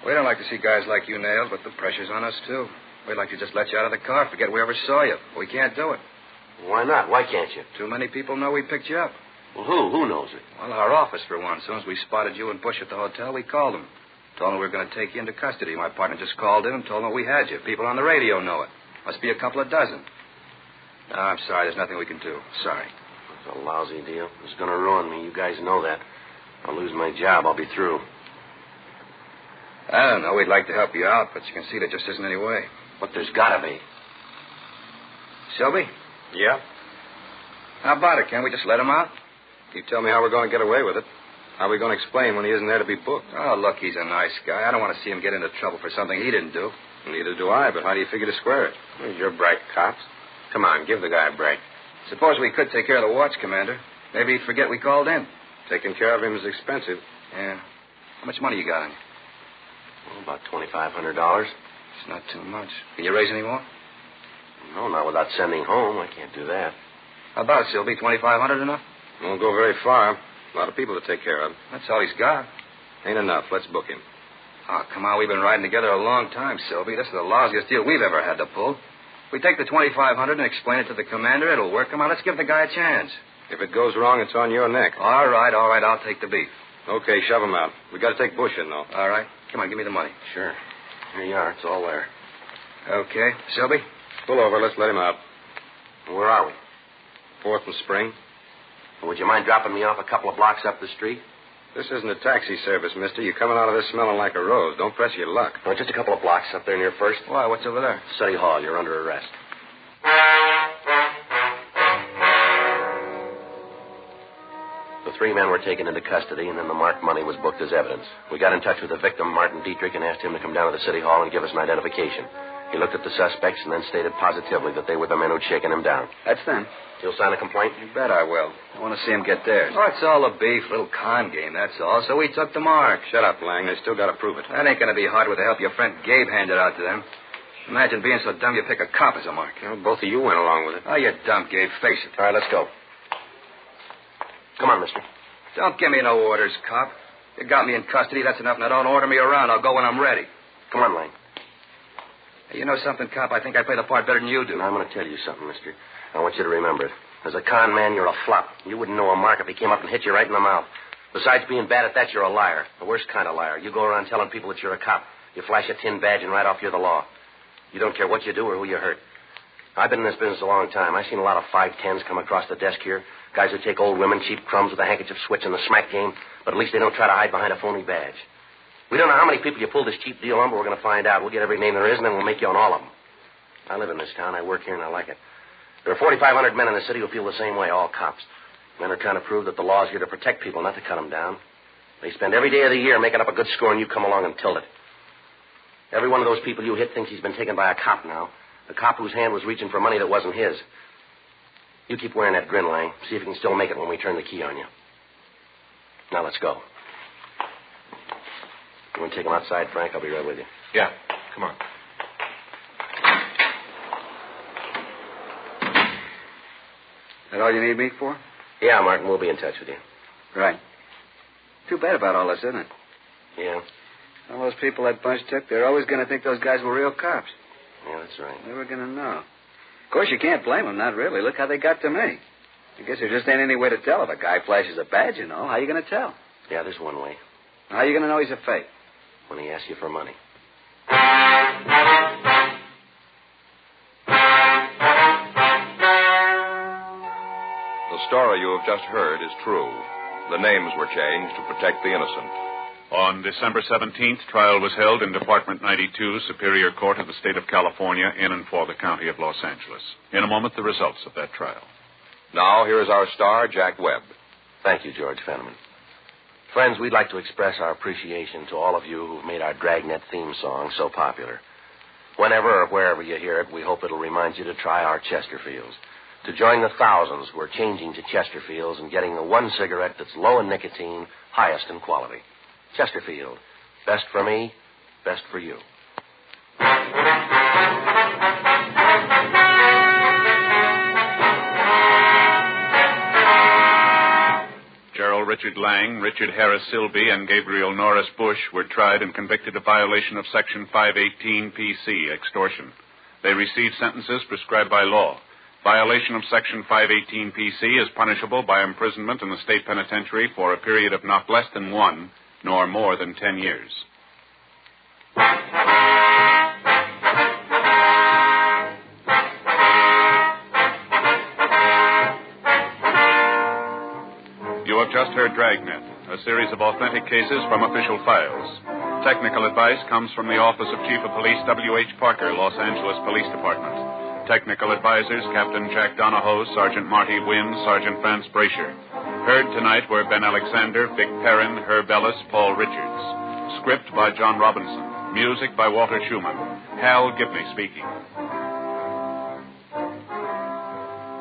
S12: We don't like to see guys like you nailed, but the pressure's on us, too. We'd like to just let you out of the car, forget we ever saw you. We can't do it.
S8: Why not? Why can't you?
S12: Too many people know we picked you up.
S8: Well, who? Who knows it?
S12: Well, our office, for one. As soon as we spotted you and Bush at the hotel, we called them. Told them we were going to take you into custody. My partner just called in and told them we had you. People on the radio know it. Must be a couple of dozen. No, I'm sorry. There's nothing we can do. Sorry.
S8: It's a lousy deal. It's going to ruin me. You guys know that. I'll lose my job. I'll be through.
S12: I don't know. We'd like to help you out, but you can see there just isn't any way.
S8: But there's got to be.
S12: Shelby?
S10: Yeah?
S12: How about it? Can't we just let him out? You tell me how we're going to get away with it. How are we going to explain when he isn't there to be booked? Oh, look, he's a nice guy. I don't want to see him get into trouble for something he didn't do. Neither do I, but how do you figure to square it?
S10: Well, you're bright cops. Come on, give the guy a break.
S12: Suppose we could take care of the watch, Commander. Maybe he'd forget we called in. Taking care of him is expensive. Yeah. How much money you got on you?
S8: Well, about $2,500.
S12: It's not too much. Can you raise any more?
S8: No, not without sending home. I can't do that.
S12: How about it, Sylvie? $2,500 enough? Won't go very far. A lot of people to take care of. That's all he's got. Ain't enough. Let's book him. Oh, come on. We've been riding together a long time, Sylvie. This is the lousiest deal we've ever had to pull. If we take the $2,500 and explain it to the commander, it'll work. Come on, let's give the guy a chance. If it goes wrong, it's on your neck. All right. I'll take the beef. Okay, shove him out. We got to take Bush in, though. All right. Come on, give me the money.
S8: Sure. Here you are. It's all there.
S12: Okay. Sylvie? Pull over. Let's let him out.
S8: Where are we?
S12: 4th and Spring.
S8: Would you mind dropping me off a couple of blocks up the street?
S12: This isn't a taxi service, mister. You're coming out of this smelling like a rose. Don't press your luck.
S8: No, just a couple of blocks up there near First.
S12: Why? What's over there?
S8: City Hall. You're under arrest. The 3 men were taken into custody, and then the marked money was booked as evidence. We got in touch with the victim, Martin Dietrich, and asked him to come down to the City Hall and give us an identification. He looked at the suspects and then stated positively that they were the men who'd shaken him down.
S12: That's them.
S8: You'll sign a complaint?
S12: You bet I will. I want to see him get theirs. Oh, it's all a beef, little con game, that's all. So we took the mark. Shut up, Lang. They still got to prove it. That ain't going to be hard with the help your friend Gabe handed out to them. Imagine being so dumb you pick a cop as a mark.
S10: You know, both of you went along with it.
S12: Oh, you're dumb, Gabe. Face it.
S8: All right, let's go. Come on, mister.
S12: Don't give me no orders, cop. You got me in custody. That's enough. Now, don't order me around. I'll go when I'm ready.
S8: Come on, Lang.
S12: Hey, you know something, cop? I think I play the part better than you do.
S8: Now, I'm going to tell you something, mister. I want you to remember it. As a con man, you're a flop. You wouldn't know a mark if he came up and hit you right in the mouth. Besides being bad at that, you're a liar. The worst kind of liar. You go around telling people that you're a cop. You flash a tin badge and right off you're the law. You don't care what you do or who you hurt. I've been in this business a long time. I've seen a lot of 5'10s come across the desk here. Guys who take old women, cheap crumbs with a handkerchief switch in the smack game, but at least they don't try to hide behind a phony badge. We don't know how many people you pulled this cheap deal on, but we're going to find out. We'll get every name there is, and then we'll make you on all of them. I live in this town. I work here, and I like it. There are 4,500 men in the city who feel the same way, all cops. Men are trying to prove that the law is here to protect people, not to cut them down. They spend every day of the year making up a good score, and you come along and tilt it. Every one of those people you hit thinks he's been taken by a cop now. A cop whose hand was reaching for money that wasn't his. You keep wearing that grin, Lang. See if you can still make it when we turn the key on you. Now, let's go. You want to take him outside, Frank? I'll be right with you.
S5: Yeah, come on.
S12: That all you need me for?
S8: Yeah, Martin, we'll be in touch with you.
S12: Right. Too bad about all this, isn't it?
S8: Yeah.
S12: All those people that bunch took, they're always going to think those guys were real cops.
S8: Yeah, that's right.
S12: They were going to know. Of course, you can't blame them, not really. Look how they got to me. I guess there just ain't any way to tell if a guy flashes a badge, you know. How you going to tell?
S8: Yeah, there's one way.
S12: How you going to know he's a fake?
S8: When he asks you for money.
S5: The story you have just heard is true. The names were changed to protect the innocent.
S6: On December 17th, trial was held in Department 92, Superior Court of the State of California, in and for the County of Los Angeles. In a moment, the results of that trial.
S5: Now, here is our star, Jack Webb.
S8: Thank you, George Fenneman. Friends, we'd like to express our appreciation to all of you who've made our Dragnet theme song so popular. Whenever or wherever you hear it, we hope it'll remind you to try our Chesterfields. To join the thousands who are changing to Chesterfields and getting the one cigarette that's low in nicotine, highest in quality. Chesterfield. Best for me, best for you.
S6: Gerald Richard Lang, Richard Harris Silby, and Gabriel Norris Bush were tried and convicted of violation of Section 518 PC, extortion. They received sentences prescribed by law. Violation of Section 518 PC is punishable by imprisonment in the state penitentiary for a period of not less than 1, nor more than 10 years. You have just heard Dragnet, a series of authentic cases from official files. Technical advice comes from the Office of Chief of Police W.H. Parker, Los Angeles Police Department. Technical advisors, Captain Jack Donahoe, Sergeant Marty Wynn, Sergeant Vance Brasher. Heard tonight were Ben Alexander, Vic Perrin, Herb Ellis, Paul Richards. Script by John Robinson. Music by Walter Schumann. Hal Gibney speaking.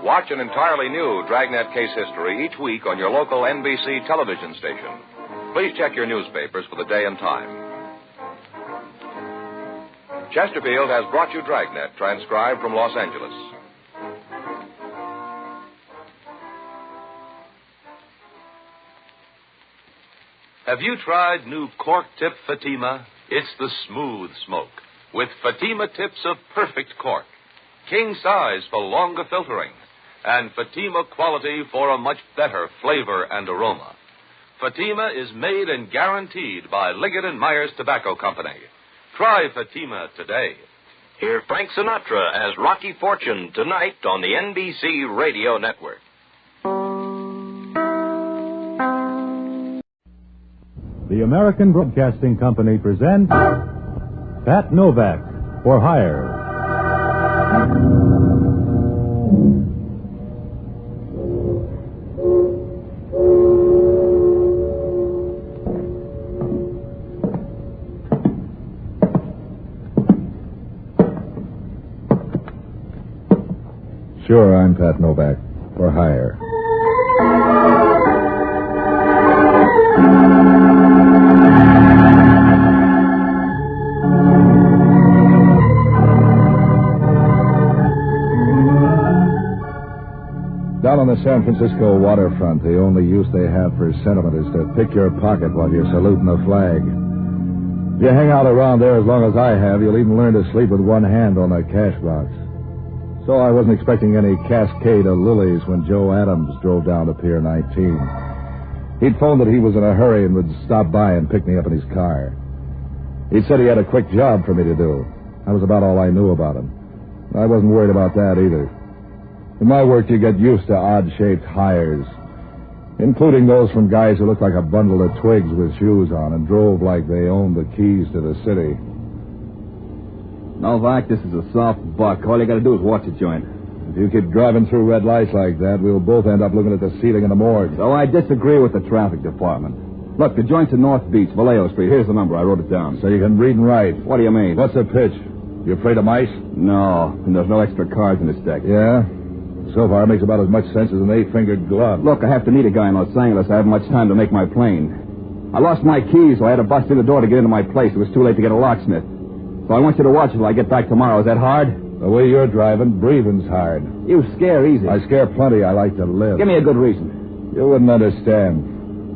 S5: Watch an entirely new Dragnet case history each week on your local NBC television station. Please check your newspapers for the day and time. Chesterfield has brought you Dragnet, transcribed from Los Angeles.
S11: Have you tried new cork tip Fatima? It's the smooth smoke, with Fatima tips of perfect cork, king size for longer filtering, and Fatima quality for a much better flavor and aroma. Fatima is made and guaranteed by Liggett & Myers Tobacco Company. Try Fatima today.
S13: Hear Frank Sinatra as Rocky Fortune tonight on the NBC Radio Network.
S14: The American Broadcasting Company presents Pat Novak For Hire.
S2: Sure, I'm Pat Novak. For hire.
S15: San Francisco waterfront, the only use they have for sentiment is to pick your pocket while you're saluting the flag. If you hang out around there as long as I have, you'll even learn to sleep with one hand on the cash box. So I wasn't expecting any cascade of lilies when Joe Adams drove down to Pier 19. He'd phoned that he was in a hurry and would stop by and pick me up in his car. He'd said he had a quick job for me to do. That was about all I knew about him. I wasn't worried about that either. In my work, you get used to odd-shaped hires, including those from guys who looked like a bundle of twigs with shoes on and drove like they owned the keys to the city.
S16: Novak, this is a soft buck. All you got to do is watch the joint.
S15: If you keep driving through red lights like that, we'll both end up looking at the ceiling in the morgue.
S16: So I disagree with the traffic department. Look, the joint's in North Beach, Vallejo Street. Here's the number. I wrote it down.
S15: So you can read and write.
S16: What do you mean?
S15: What's the pitch? You afraid of mice?
S16: No, and there's no extra cards in this deck.
S15: Yeah? So far, it makes about as much sense as an 8-fingered glove.
S16: Look, I have to meet a guy in Los Angeles. I haven't much time to make my plane. I lost my keys, so I had to bust in the door to get into my place. It was too late to get a locksmith. So I want you to watch till I get back tomorrow. Is that hard?
S15: The way you're driving, breathing's hard.
S16: You scare easy.
S15: I scare plenty. I like to live.
S16: Give me a good reason.
S15: You wouldn't understand.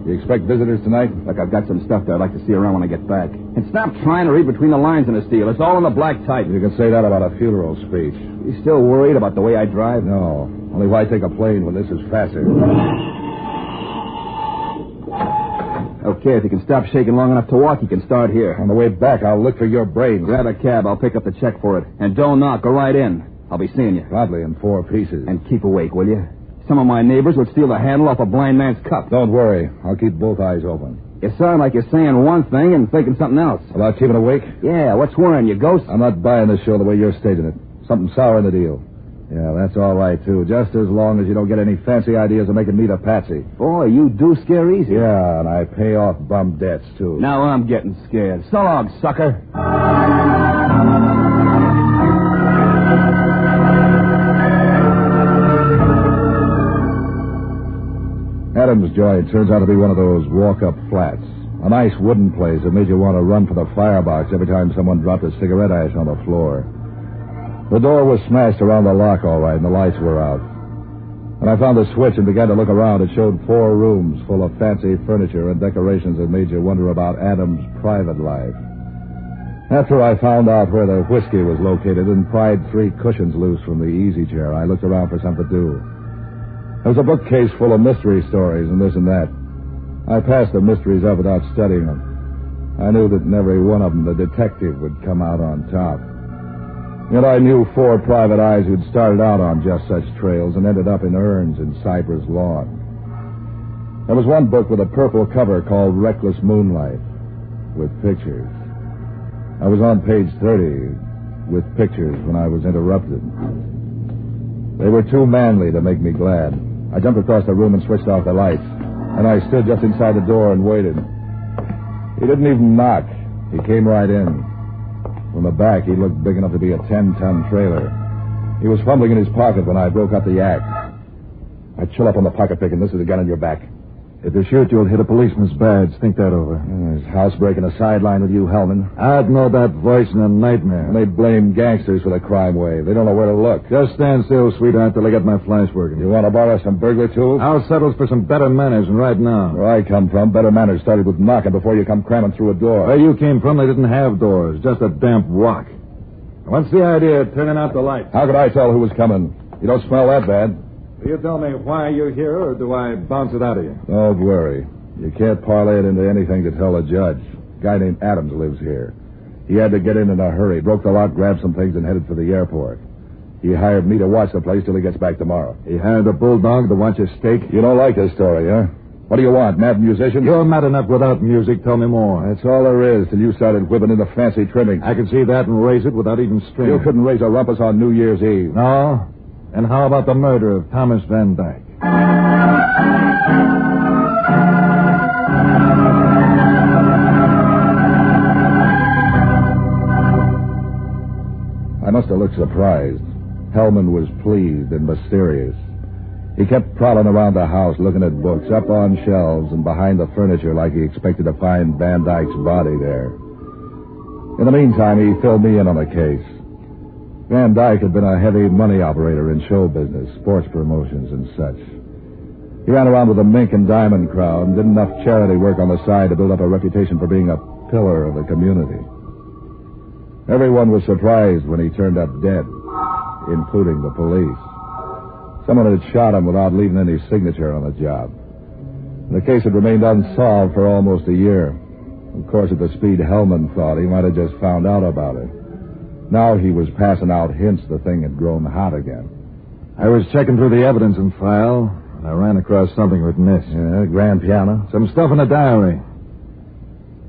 S15: You expect visitors tonight?
S16: Look, I've got some stuff that I'd like to see around when I get back. And stop trying to read between the lines in this deal. It's all in the black type.
S15: You can say that about a funeral speech.
S16: You still worried about the way I drive?
S15: No. Only why take a plane when this is faster?
S16: Okay, if you can stop shaking long enough to walk, you can start here.
S15: On the way back, I'll look for your brains.
S16: Grab a cab. I'll pick up the check for it. And don't knock. Go right in. I'll be seeing you.
S15: Probably in 4 pieces.
S16: And keep awake, will you? Some of my neighbors would steal the handle off a blind man's cup.
S15: Don't worry. I'll keep both eyes open.
S16: You sound like you're saying one thing and thinking something else.
S15: About keeping awake?
S16: Yeah, what's worrying you, ghost?
S15: I'm not buying this show the way you're staging it. Something sour in the deal. Yeah, that's all right, too. Just as long as you don't get any fancy ideas of making me the patsy.
S16: Boy, you do scare easy.
S15: Yeah, and I pay off bum debts, too.
S16: Now I'm getting scared. So long, sucker.
S15: Adams' joint turns out to be one of those walk-up flats. A nice wooden place that made you want to run for the firebox every time someone dropped a cigarette ash on the floor. The door was smashed around the lock all right, and the lights were out. When I found the switch and began to look around, it showed 4 rooms full of fancy furniture and decorations that made you wonder about Adams' private life. After I found out where the whiskey was located and pried 3 cushions loose from the easy chair, I looked around for something to do. There was a bookcase full of mystery stories and this and that. I passed the mysteries up without studying them. I knew that in every one of them the detective would come out on top. Yet I knew 4 private eyes who'd started out on just such trails and ended up in urns in Cypress Lawn. There was one book with a purple cover called Reckless Moonlight, with pictures. I was on page 30 with pictures when I was interrupted. They were too manly to make me glad. I jumped across the room and switched off the lights, and I stood just inside the door and waited. He didn't even knock. He came right in. From the back, he looked big enough to be a 10-ton trailer. He was fumbling in his pocket when I broke up the act. I chill up on the pocket pick, and this is a gun in your back. If you shoot, you'll hit a policeman's badge. Think that over. There's housebreaking a sideline with you, Hellman. I'd know that voice in a nightmare. And they blame gangsters for the crime wave. They don't know where to look. Just stand still, sweetheart, till I get my flash working. You want to borrow some burglar tools? I'll settle for some better manners, and right now. Where I come from, better manners started with knocking before you come cramming through a door. Where you came from, they didn't have doors. Just a damp rock. What's the idea of turning out the lights? How could I tell who was coming? You don't smell that bad. Will you tell me why you're here, or do I bounce it out of you? Don't worry. You can't parlay it into anything to tell a judge. A guy named Adams lives here. He had to get in a hurry, broke the lock, grabbed some things, and headed for the airport. He hired me to watch the place till he gets back tomorrow. He hired a bulldog to watch his steak? You don't like this story, huh? What do you want, mad musicians? You're mad enough without music. Tell me more. That's all there is till you started whipping into fancy trimmings. I can see that and raise it without even string. You couldn't raise a rumpus on New Year's Eve. No? And how about the murder of Thomas Van Dyke? I must have looked surprised. Hellman was pleased and mysterious. He kept prowling around the house, looking at books, up on shelves and behind the furniture like he expected to find Van Dyke's body there. In the meantime, he filled me in on the case. Van Dyke had been a heavy money operator in show business, sports promotions and such. He ran around with the mink and diamond crowd and did enough charity work on the side to build up a reputation for being a pillar of the community. Everyone was surprised when he turned up dead, including the police. Someone had shot him without leaving any signature on the job. The case had remained unsolved for almost a year. Of course, at the speed Hellman thought, he might have just found out about it. Now he was passing out hints the thing had grown hot again.
S17: I was checking through the evidence and file. I ran across something we'd missed.
S15: Yeah, grand piano?
S17: Some stuff in a diary.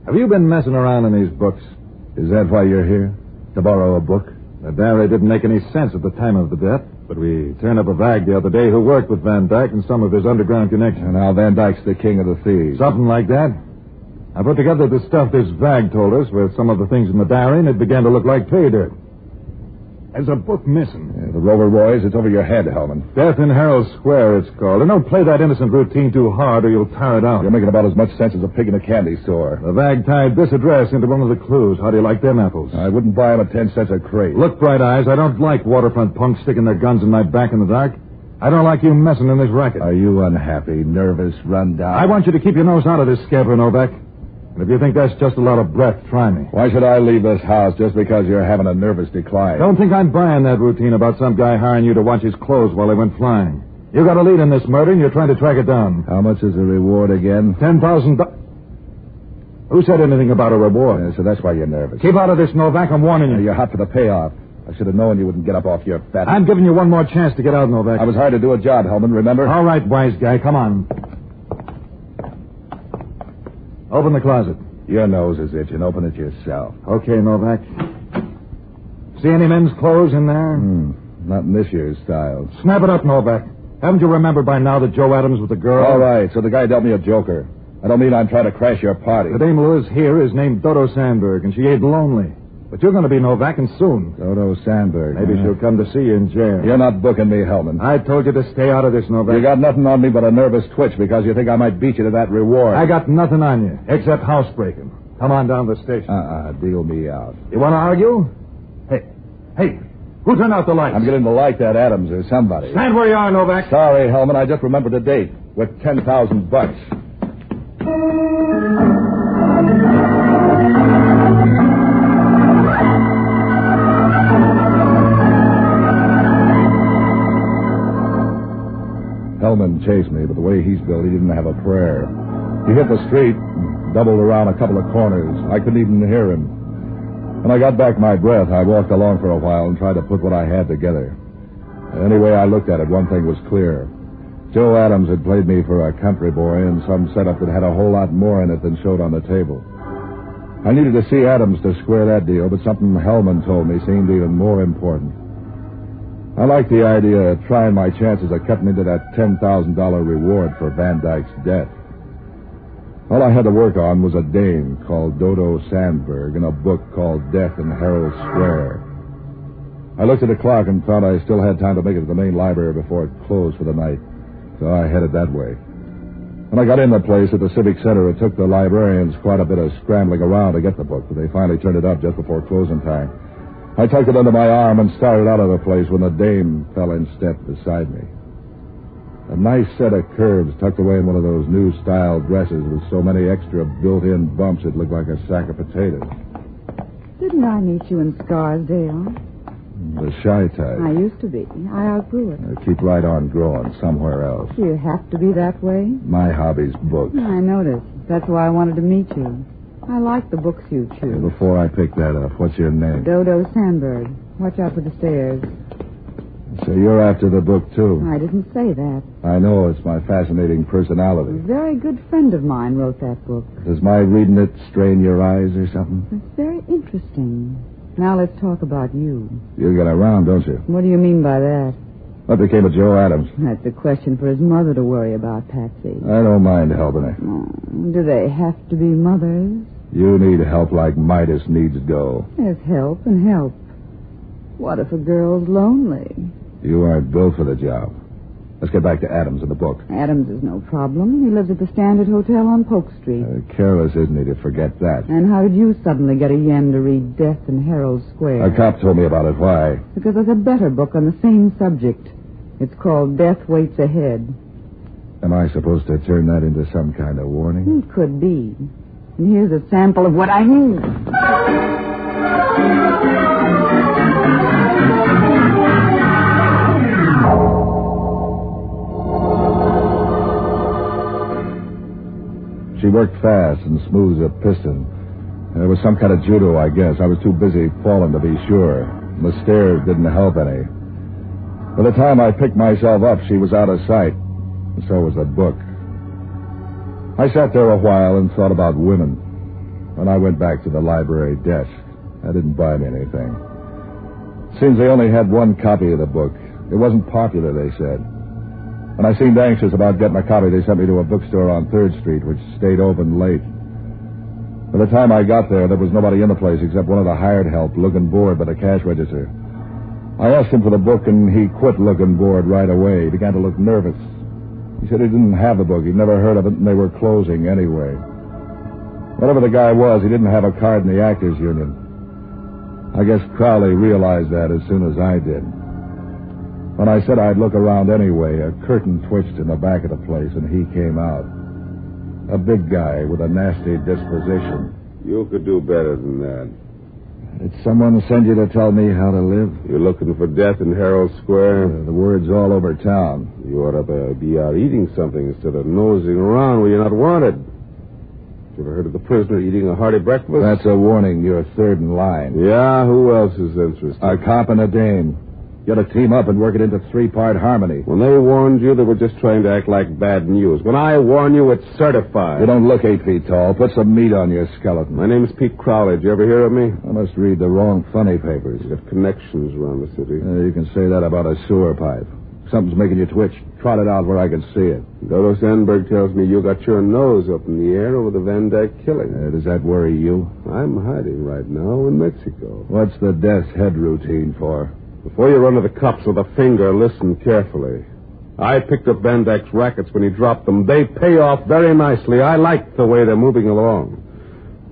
S17: Have you been messing around in these books?
S15: Is that why you're here? To borrow a book?
S17: The diary didn't make any sense at the time of the death, but we turned up a vag the other day who worked with Van Dyke and some of his underground connections.
S15: And now Van Dyke's the king of the thieves.
S17: Something like that. I put together the stuff this vag told us with some of the things in the diary, and it began to look like pay dirt. There's a book missing.
S15: Yeah, the Rover Boys, it's over your head, Hellman.
S17: Death in Herald Square, it's called. And don't play that innocent routine too hard or you'll tire it out.
S15: You're making about as much sense as a pig in a candy store.
S17: The vag tied this address into one of the clues. How do you like them apples?
S15: I wouldn't buy them at 10 cents a crate.
S17: Look, Bright Eyes, I don't like waterfront punks sticking their guns in my back in the dark. I don't like you messing in this racket.
S15: Are you unhappy, nervous, run down?
S17: I want you to keep your nose out of this scamper, Novak. And if you think that's just a lot of breath, try me.
S15: Why should I leave this house just because you're having a nervous decline?
S17: Don't think I'm buying that routine about some guy hiring you to watch his clothes while they went flying. You got a lead in this murder, and you're trying to track it down.
S15: How much is the reward again?
S17: $10,000. Who said anything about a reward?
S15: Yeah, so that's why you're nervous.
S17: Keep out of this, Novak. I'm warning you.
S15: You're hot for the payoff. I should have known you wouldn't get up off your fat...
S17: I'm giving you one more chance to get out, Novak.
S15: I was hired to do a job, Hellman, remember?
S17: All right, wise guy. Come on. Open the closet.
S15: Your nose is itching. Open it yourself.
S17: Okay, Novak. See any men's clothes in there?
S15: Not in this year's style.
S17: Snap it up, Novak. Haven't you remembered by now that Joe Adams was the girl?
S15: All right, so the guy dealt me a joker. I don't mean I'm trying to crash your party.
S17: The dame Liz here is named Dodo Sandberg, and she ain't lonely. But you're going to be Novak, and soon.
S15: Dodo Sandberg.
S17: Maybe she'll come to see you in jail.
S15: You're not booking me, Hellman.
S17: I told you to stay out of this, Novak.
S15: You got nothing on me but a nervous twitch because you think I might beat you to that reward.
S17: I got nothing on you, except housebreaking. Come on down to the station.
S15: Deal me out.
S17: You want to argue? Hey, who turned out the lights?
S15: I'm getting to like that Adams or somebody.
S17: Stand where you are, Novak.
S15: Sorry, Hellman, I just remembered the date. With $10,000. Hellman chased me, but the way he's built, he didn't have a prayer. He hit the street, doubled around a couple of corners. I couldn't even hear him. When I got back my breath, I walked along for a while and tried to put what I had together. Anyway I looked at it, one thing was clear. Joe Adams had played me for a country boy in some setup that had a whole lot more in it than showed on the table. I needed to see Adams to square that deal, but something Hellman told me seemed even more important. I liked the idea of trying my chances of cutting into that $10,000 reward for Van Dyke's death. All I had to work on was a dame called Dodo Sandberg and a book called Death in Herald Square. I looked at the clock and found I still had time to make it to the main library before it closed for the night, so I headed that way. When I got in the place at the Civic Center, it took the librarians quite a bit of scrambling around to get the book, but they finally turned it up just before closing time. I tucked it under my arm and started out of the place when the dame fell in step beside me. A nice set of curves tucked away in one of those new-style dresses with so many extra built-in bumps it looked like a sack of potatoes.
S4: Didn't I meet you in Scarsdale?
S15: The shy type.
S4: I used to be. I outgrew it.
S15: Keep right on growing somewhere else.
S4: Do you have to be that way?
S15: My hobby's books.
S4: I noticed. That's why I wanted to meet you. I like the books you choose.
S15: Before I pick that up, what's your name?
S4: Dodo Sandberg. Watch out for the stairs.
S15: So you're after the book, too?
S4: I didn't say that.
S15: I know. It's my fascinating personality.
S4: A very good friend of mine wrote that book.
S15: Does my reading it strain your eyes or something?
S4: It's very interesting. Now let's talk about you.
S15: You get around, don't you?
S4: What do you mean by that?
S15: What became of Joe Adams?
S4: That's a question for his mother to worry about, Patsy.
S15: I don't mind helping her.
S4: Oh, do they have to be mothers?
S15: You need help like Midas needs dough.
S4: There's help and help. What if a girl's lonely?
S15: You aren't built for the job. Let's get back to Adams and the book.
S4: Adams is no problem. He lives at the Standard Hotel on Polk Street.
S15: Careless, isn't he, to forget that?
S4: And how did you suddenly get a yen to read Death in Herald Square?
S15: A cop told me about it. Why?
S4: Because there's a better book on the same subject. It's called Death Waits Ahead.
S15: Am I supposed to turn that into some kind of warning?
S4: It could be. And here's a sample of what I mean.
S15: She worked fast and smooth as a piston. There was some kind of judo, I guess. I was too busy falling to be sure. The stairs didn't help any. By the time I picked myself up, she was out of sight. And so was the book. I sat there a while and thought about women. When I went back to the library desk, I didn't buy me anything. Seems they only had one copy of the book. It wasn't popular, they said. When I seemed anxious about getting a copy, they sent me to a bookstore on 3rd Street, which stayed open late. By the time I got there was nobody in the place except one of the hired help looking bored by the cash register. I asked him for the book, and he quit looking bored right away. He began to look nervous. He said he didn't have the book. He'd never heard of it, and they were closing anyway. Whatever the guy was, he didn't have a card in the Actors Union. I guess Crowley realized that as soon as I did. When I said I'd look around anyway, a curtain twitched in the back of the place, and he came out. A big guy with a nasty disposition.
S18: You could do better than that.
S15: Did someone send you to tell me how to live?
S18: You're looking for death in Herald Square?
S15: The word's all over town.
S18: You ought to be out eating something instead of nosing around where you're not wanted. You ever heard of the prisoner eating a hearty breakfast?
S15: That's a warning. You're third in line.
S18: Yeah? Who else is interested?
S15: A cop and a dame. You ought to team up and work it into 3-part harmony.
S18: When they warned you, they were just trying to act like bad news. When I warn you, it's certified.
S15: You don't look 8 feet tall. Put some meat on your skeleton.
S18: My name's Pete Crowley. Did you ever hear of me?
S15: I must read the wrong funny papers.
S18: You got connections around the city.
S15: You can say that about a sewer pipe. Something's making you twitch. Trot it out where I can see it.
S18: Dodo Sandberg tells me you got your nose up in the air over the Van Dyke killing.
S15: Does that worry you?
S18: I'm hiding right now in Mexico.
S15: What's the death's head routine for?
S18: Before you run to the cops with a finger, listen carefully. I picked up Van Dyke's rackets when he dropped them. They pay off very nicely. I like the way they're moving along.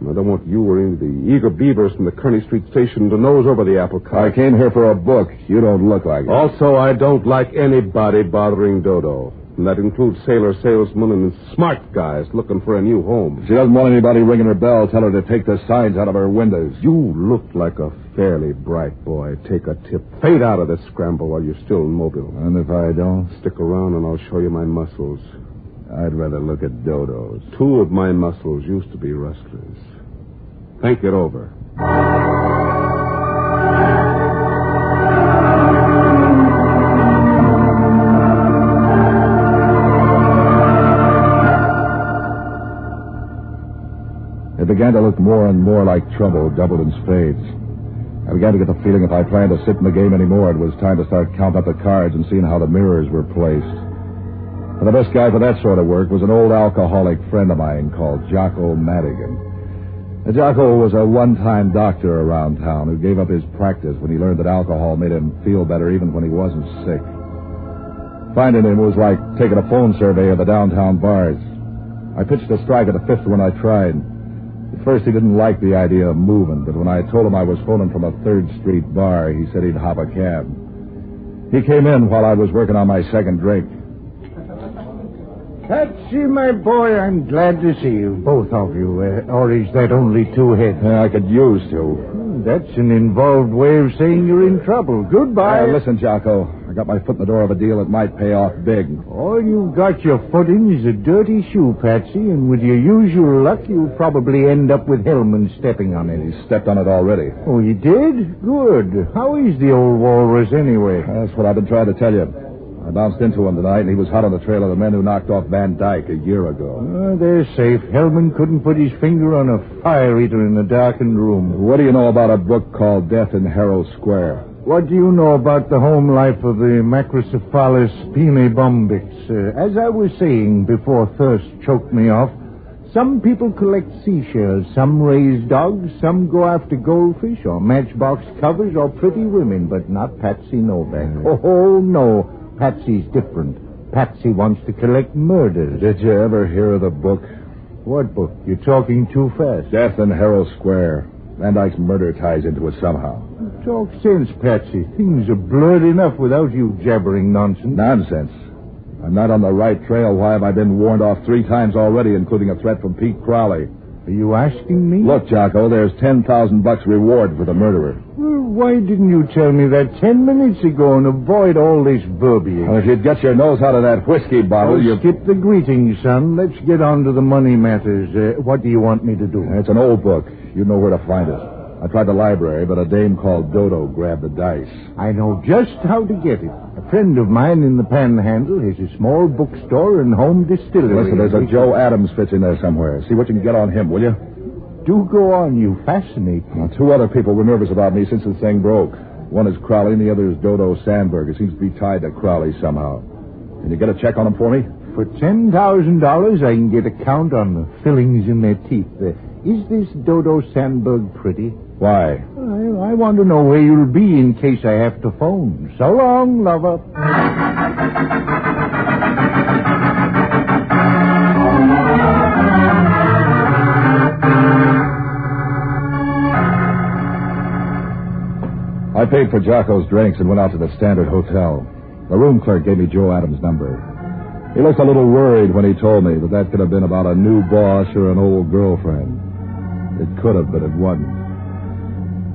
S18: I don't want you or any of the eager beavers from the Kearney Street station to nose over the apple cart.
S15: I came here for a book. You don't look like it.
S18: Also, I don't like anybody bothering Dodo. And that includes sailor salesmen and smart guys looking for a new home.
S15: If she doesn't want anybody ringing her bell, tell her to take the signs out of her windows.
S18: You look like a fairly bright boy. Take a tip. Fade out of this scramble while you're still in Mobile.
S15: And if I don't?
S18: Stick around and I'll show you my muscles.
S15: I'd rather look at Dodo's.
S18: 2 of my muscles used to be rustlers. Think it over.
S15: It began to look more and more like trouble, doubled in spades. I began to get the feeling if I planned to sit in the game anymore, it was time to start counting up the cards and seeing how the mirrors were placed. And the best guy for that sort of work was an old alcoholic friend of mine called Jocko Madigan. Jocko was a one-time doctor around town who gave up his practice when he learned that alcohol made him feel better even when he wasn't sick. Finding him was like taking a phone survey of the downtown bars. I pitched a strike at the 5th one I tried. At first, he didn't like the idea of moving, but when I told him I was phoning from a 3rd Street bar, he said he'd hop a cab. He came in while I was working on my second drink.
S19: Patsy, my boy, I'm glad to see you, both of you. Or is that only 2 heads?
S15: I could use 2.
S19: That's an involved way of saying you're in trouble. Goodbye.
S15: Listen, Jocko, I got my foot in the door of a deal that might pay off big.
S19: All you've got your foot in is a dirty shoe, Patsy, and with your usual luck, you'll probably end up with Hellman stepping on it.
S15: He stepped on it already.
S19: Oh, he did? Good. How is the old walrus anyway?
S15: That's what I've been trying to tell you. I bounced into him tonight, and he was hot on the trail of the men who knocked off Van Dyke a year ago.
S19: They're safe. Hellman couldn't put his finger on a fire eater in a darkened room.
S15: What do you know about a book called Death in Herald Square?
S19: What do you know about the home life of the Macrocephalus pinebombix? As I was saying before thirst choked me off, some people collect seashells, some raise dogs, some go after goldfish or matchbox covers or pretty women, but not Patsy Novak. Oh, no. Patsy's different. Patsy wants to collect murders.
S15: Did you ever hear of the book?
S19: What book? You're talking too fast.
S15: Death in Herald Square. Van Dyke's murder ties into it somehow.
S19: Talk sense, Patsy. Things are blurred enough without you jabbering nonsense.
S15: Nonsense? I'm not on the right trail. Why have I been warned off 3 times already, including a threat from Pete Crowley?
S19: Are you asking me?
S15: Look, Jocko, there's $10,000 reward for the murderer.
S19: Well, why didn't you tell me that 10 minutes ago and avoid all this verbiage?
S15: Well, if you'd get your nose out of that whiskey bottle, you...
S19: Skip the greetings, son. Let's get on to the money matters. What do you want me to do?
S15: It's an old book. You know where to find it. I tried the library, but a dame called Dodo grabbed the dice.
S19: I know just how to get it. A friend of mine in the Panhandle has a small bookstore and home distillery.
S15: Listen, there's a Joe Adams fits in there somewhere. See what you can get on him, will you?
S19: Do go on. You fascinate me.
S15: Well, 2 other people were nervous about me since the thing broke. One is Crowley and the other is Dodo Sandberg. It seems to be tied to Crowley somehow. Can you get a check on him for me?
S19: For $10,000, I can get a count on the fillings in their teeth. Is this Dodo Sandberg pretty?
S15: Why?
S19: I want to know where you'll be in case I have to phone. So long, lover.
S15: I paid for Jocko's drinks and went out to the Standard Hotel. The room clerk gave me Joe Adams' number. He looked a little worried when he told me that could have been about a new boss or an old girlfriend. It could have, but it wasn't.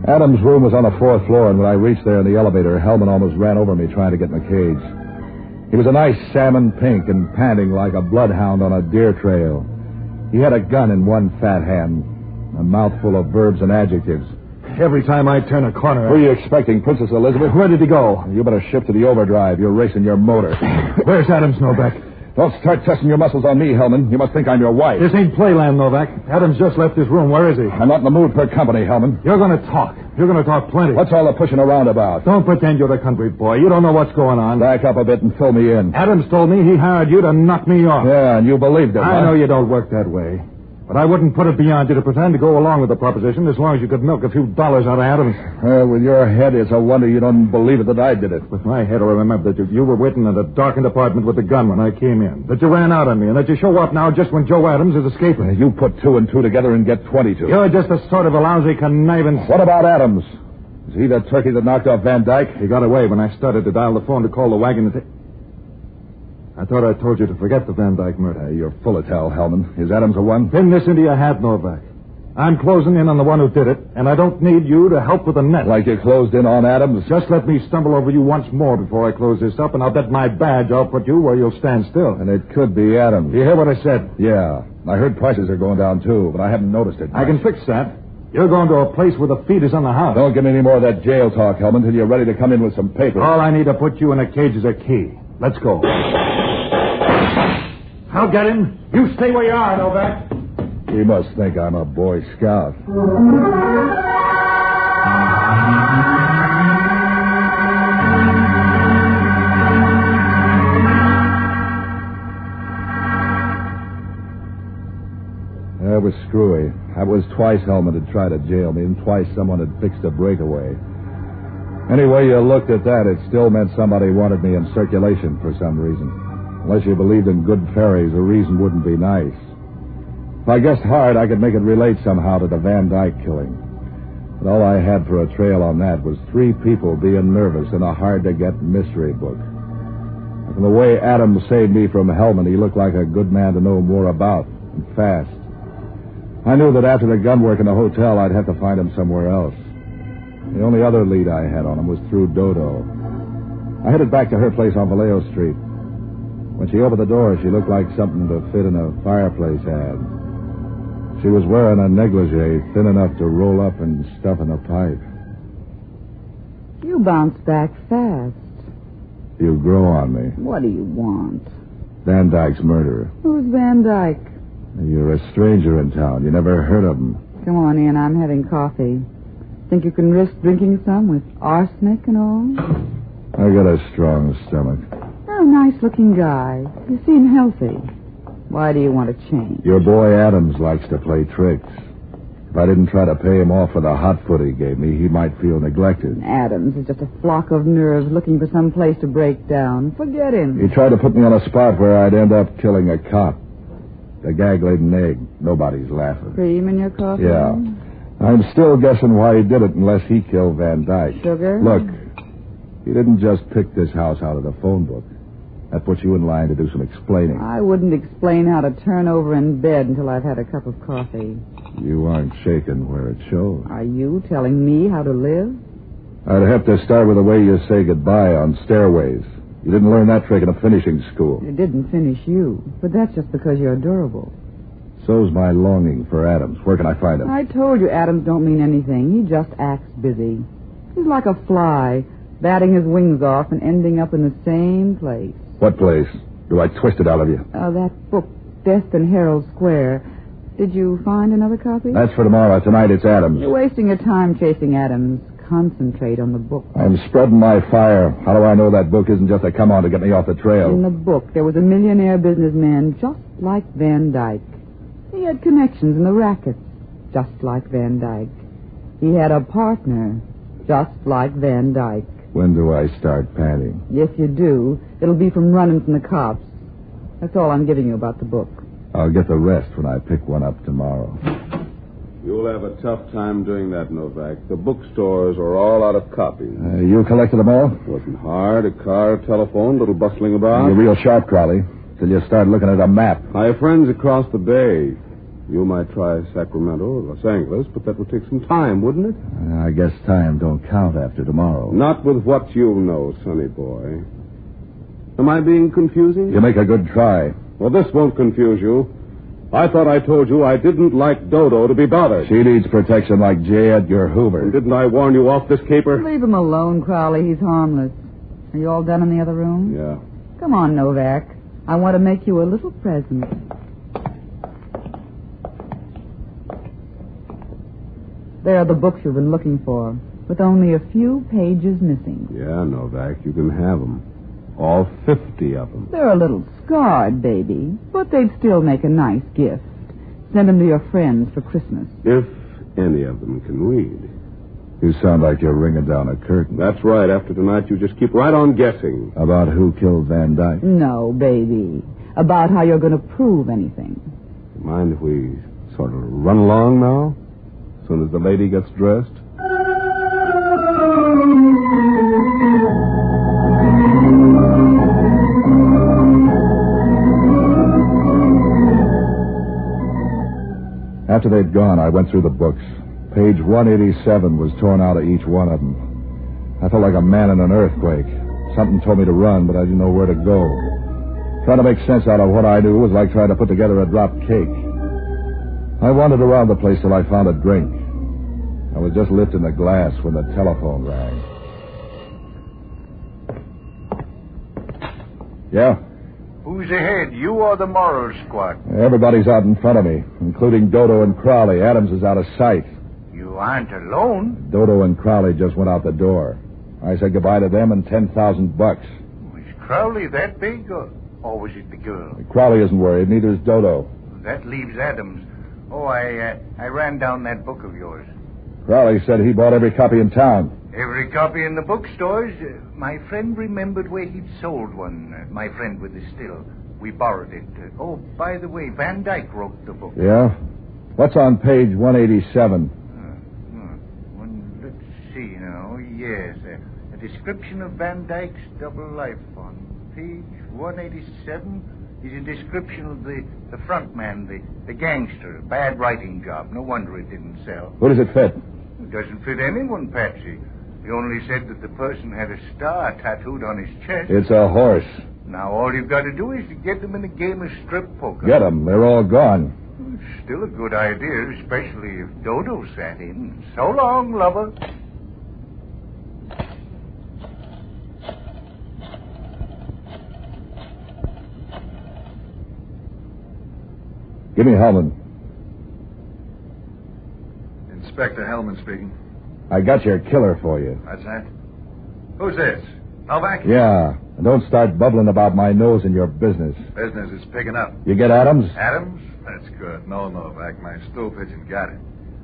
S15: Adams' room was on the 4th floor, and when I reached there in the elevator, Hellman almost ran over me trying to get in the cage. He was a nice salmon pink and panting like a bloodhound on a deer trail. He had a gun in one fat hand, a mouthful of verbs and adjectives.
S17: Every time I turn a corner...
S15: Who are you expecting, Princess Elizabeth?
S17: Where did he go?
S15: You better shift to the overdrive. You're racing your motor.
S17: Where's Adams, Novak?
S15: Don't start testing your muscles on me, Hellman. You must think I'm your wife.
S17: This ain't playland, Novak. Adams just left his room. Where is he?
S15: I'm not in the mood for company, Hellman.
S17: You're going to talk. You're going to talk plenty.
S15: What's all the pushing around about?
S17: Don't pretend you're the country boy. You don't know what's going on.
S15: Back up a bit and fill me in.
S17: Adams told me he hired you to knock me off.
S15: Yeah, and you believed it,
S17: I know you don't work that way. But I wouldn't put it beyond you to pretend to go along with the proposition as long as you could milk a few dollars out of Adams.
S15: Well, with your head, it's a wonder you don't believe it that I did it.
S17: With my head, I remember that you were waiting in a darkened apartment with a gun when I came in. That you ran out on me, and that you show up now just when Joe Adams is escaping.
S15: You put 2 and 2 together and get 22.
S17: You're just a sort of a lousy conniving...
S15: What about Adams? Is he the turkey that knocked off Van Dyke?
S17: He got away when I started to dial the phone to call the wagon and... I thought I told you to forget the Van Dyke murder.
S15: You're full of tell, Hellman. Is Adams the one?
S17: Pin this into your hat, Novak. I'm closing in on the one who did it, and I don't need you to help with the net.
S15: Like you closed in on Adams?
S17: Just let me stumble over you once more before I close this up, and I'll bet my badge I'll put you where you'll stand still.
S15: And it could be Adams.
S17: You hear what I said?
S15: Yeah. I heard prices are going down, too, but I haven't noticed it.
S17: I can fix that. You're going to a place where the feet is on the house.
S15: Don't give me any more of that jail talk, Hellman, till you're ready to come in with some papers.
S17: All I need to put you in a cage is a key. Let's go. I'll get him. You stay where you are, Novak.
S15: He must think I'm a Boy Scout. That was screwy. That was twice Hellman had tried to jail me, and twice someone had fixed a breakaway. Any way you looked at that, it still meant somebody wanted me in circulation for some reason. Unless you believed in good fairies, a reason wouldn't be nice. If I guessed hard, I could make it relate somehow to the Van Dyke killing. But all I had for a trail on that was 3 people being nervous in a hard-to-get mystery book. And from the way Adams saved me from Hellman, he looked like a good man to know more about, and fast. I knew that after the gun work in the hotel, I'd have to find him somewhere else. The only other lead I had on him was through Dodo. I headed back to her place on Vallejo Street. When she opened the door, she looked like something to fit in a fireplace ad. She was wearing a negligee thin enough to roll up and stuff in a pipe.
S4: You bounced back fast.
S15: You grow on me.
S4: What do you want?
S15: Van Dyke's murderer.
S4: Who's Van Dyke?
S15: You're a stranger in town. You never heard of him.
S4: Come on in. I'm having coffee. Think you can risk drinking some with arsenic and all?
S15: I got a strong stomach.
S4: Oh, nice-looking guy. You seem healthy. Why do you want to change?
S15: Your boy Adams likes to play tricks. If I didn't try to pay him off for the hot foot he gave me, he might feel neglected.
S4: Adams is just a flock of nerves looking for some place to break down. Forget him.
S15: He tried to put me on a spot where I'd end up killing a cop. The gag laid an egg. Nobody's laughing.
S4: Cream in your coffee?
S15: Yeah. I'm still guessing why he did it unless he killed Van Dyke.
S4: Sugar?
S15: Look, he didn't just pick this house out of the phone book. That puts you in line to do some explaining.
S20: I wouldn't explain how to turn over in bed until I've had a cup of coffee.
S15: You aren't shaken where it shows.
S20: Are you telling me how to live?
S15: I'd have to start with the way you say goodbye on stairways. You didn't learn that trick in a finishing school.
S20: It didn't finish you, but that's just because you're durable.
S15: So's my longing for Adams. Where can I find him?
S20: I told you Adams don't mean anything. He just acts busy. He's like a fly, batting his wings off and ending up in the same place.
S15: What place? Do I twist it out of you?
S20: That book, Death in Herald Square. Did you find another copy?
S15: That's for tomorrow. Tonight it's Adams.
S20: You're wasting your time chasing Adams. Concentrate on the book.
S15: I'm spreading my fire. How do I know that book isn't just a come-on to get me off the trail?
S20: In the book, there was a millionaire businessman just like Van Dyke. He had connections in the rackets, just like Van Dyke. He had a partner, just like Van Dyke.
S15: When do I start panting?
S20: Yes, you do. It'll be from running from the cops. That's all I'm giving you about the book.
S15: I'll get the rest when I pick one up tomorrow.
S18: You'll have a tough time doing that, Novak. The bookstores are all out of copies.
S15: You collected them all?
S18: Wasn't hard. A car, telephone, little bustling about.
S15: You're real sharp, Crowley. Till you start looking at a map.
S18: I have friends across the bay. You might try Sacramento or Los Angeles, but that would take some time, wouldn't it?
S15: I guess time don't count after tomorrow.
S18: Not with what you know, sonny boy. Am I being confusing?
S15: You make a good try.
S18: Well, this won't confuse you. I thought I told you I didn't like Dodo to be bothered.
S15: She needs protection like J. Edgar Hoover.
S18: And didn't I warn you off this caper?
S20: Leave him alone, Crowley. He's harmless. Are you all done in the other room?
S18: Yeah.
S20: Come on, Novak. I want to make you a little present. There are the books you've been looking for, with only a few pages missing.
S18: Yeah, Novak, you can have them. All 50 of them.
S20: They're a little scarred, baby, but they'd still make a nice gift. Send them to your friends for Christmas.
S18: If any of them can read.
S15: You sound like you're ringing down a curtain.
S18: That's right. After tonight, you just keep right on guessing.
S15: About who killed Van Dyke?
S20: No, baby. About how you're going to prove anything.
S18: Mind if we sort of run along now? As soon as the lady gets dressed?
S15: After they'd gone, I went through the books. Page 187 was torn out of each one of them. I felt like a man in an earthquake. Something told me to run, but I didn't know where to go. Trying to make sense out of what I knew was like trying to put together a drop cake. I wandered around the place till I found a drink. I was just lifting the glass when the telephone rang. Yeah?
S21: Who's ahead, you or the moral squad?
S15: Everybody's out in front of me, including Dodo and Crowley. Adams is out of sight.
S21: You aren't alone.
S15: Dodo and Crowley just went out the door. I said goodbye to them and $10,000.
S21: Was Crowley that big, or was it the girl?
S15: Crowley isn't worried. Neither is Dodo.
S21: That leaves Adams. Oh, I ran down that book of yours.
S15: Crowley said he bought every copy in town.
S21: Every copy in the bookstores. My friend remembered where he'd sold one. My friend with the still. We borrowed it. Oh, by the way, Van Dyke wrote the book.
S15: Yeah? What's on page 187?
S21: Let's see now. Yes, a description of Van Dyke's double life. On page 187 is a description of the front man, the gangster. Bad writing job. No wonder it didn't sell.
S15: Who does it fit?
S21: It doesn't fit anyone, Patsy. He only said that the person had a star tattooed on his chest.
S15: It's a horse.
S21: Now all you've got to do is to get them in a game of strip poker.
S15: Get them. They're all gone.
S21: It's still a good idea, especially if Dodo sat in. So long, lover.
S15: Give me Hellman.
S22: Inspector Hellman speaking.
S15: I got your killer for you.
S22: That's that. Who's this? Novak?
S15: Yeah. And don't start bubbling about my nose in your business.
S22: Business is picking up.
S15: You get Adams?
S22: Adams? That's good. No, Novak. My stool pigeon got it.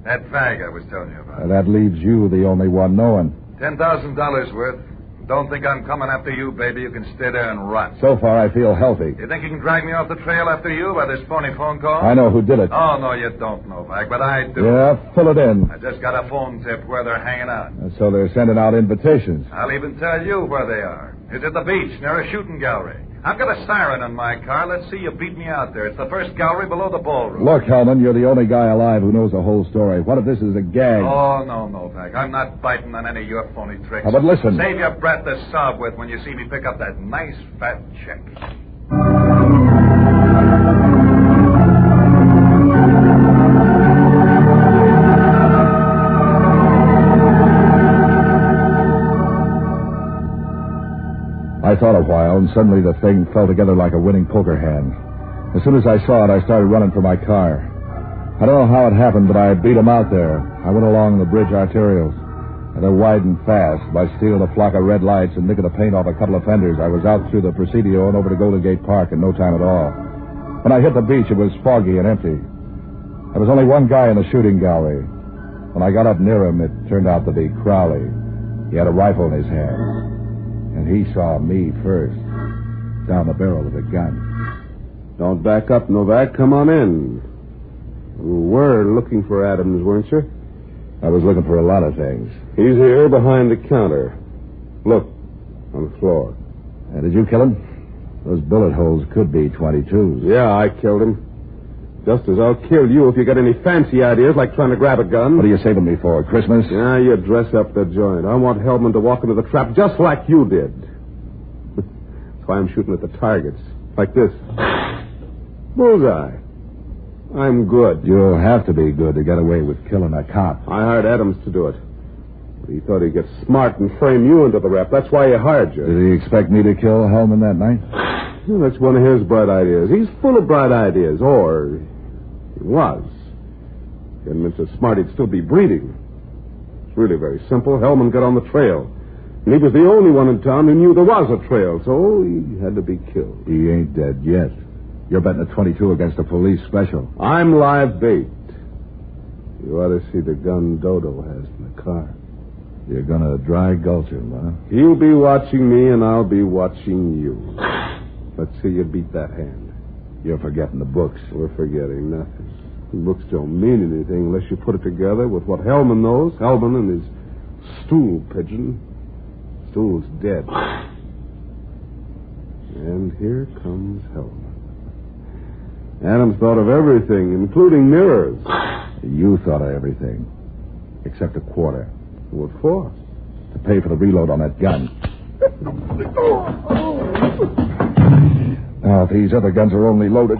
S22: That fag I was telling you about.
S15: That leaves you the only one knowing.
S22: $10,000 worth. Don't think I'm coming after you, baby. You can stay there and run.
S15: So far, I feel healthy.
S22: You think you can drag me off the trail after you by this phony phone call?
S15: I know who did it.
S22: Oh, no, you don't, Novak, but I do.
S15: Yeah, fill it in.
S22: I just got a phone tip where they're hanging out.
S15: So they're sending out invitations.
S22: I'll even tell you where they are. It's at the beach near a shooting gallery. I've got a siren in my car. Let's see you beat me out there. It's the first gallery below the ballroom.
S15: Look, Hellman, you're the only guy alive who knows the whole story. What if this is a gag?
S22: Oh, no, Novak. I'm not biting on any of your phony tricks.
S15: Oh, but listen.
S22: Save your breath to sob with when you see me pick up that nice fat check. I thought a while, and suddenly the thing fell together like a winning poker hand. As soon as I saw it, I started running for my car. I don't know how it happened, but I beat them out there. I went along the bridge arterials, and they're widened fast. By stealing a flock of red lights and nicking the paint off a couple of fenders, I was out through the Presidio and over to Golden Gate Park in no time at all. When I hit the beach, it was foggy and empty. There was only one guy in the shooting gallery. When I got up near him, it turned out to be Crowley. He had a rifle in his hand. And he saw me first, down the barrel of the gun.
S18: Don't back up, Novak. Come on in. You were looking for Adams, weren't you?
S15: I was looking for a lot of things.
S18: He's here behind the counter. Look, on the floor.
S15: Did you kill him? Those bullet holes could be 22s.
S18: Yeah, I killed him. Just as I'll kill you if you got any fancy ideas like trying to grab a gun.
S15: What are you saving me for, Christmas?
S18: Yeah, you dress up the joint. I want Hellman to walk into the trap just like you did. That's why I'm shooting at the targets. Like this. Bullseye. I'm good.
S15: You'll have to be good to get away with killing a cop.
S18: I hired Adams to do it. But he thought he'd get smart and frame you into the rap. That's why he hired you.
S15: Did he expect me to kill Hellman that night?
S18: Well, that's one of his bright ideas. He's full of bright ideas. Or he was. If he hadn't been so smart, he'd still be breeding. It's really very simple. Hellman got on the trail. And he was the only one in town who knew there was a trail, so he had to be killed.
S15: He ain't dead yet. You're betting a 22 against a police special.
S18: I'm live bait. You ought to see the gun Dodo has in the car.
S15: You're gonna dry gulch him, huh?
S18: He'll be watching me, and I'll be watching you. Let's see you beat that hand.
S15: You're forgetting the books.
S18: We're forgetting nothing. The books don't mean anything unless you put it together with what Hellman knows. Hellman and his stool pigeon. Stool's dead. And here comes Hellman. Adams thought of everything, including mirrors.
S15: You thought of everything. Except a quarter.
S18: What for?
S15: To pay for the reload on that gun. Now, if these other guns are only loaded.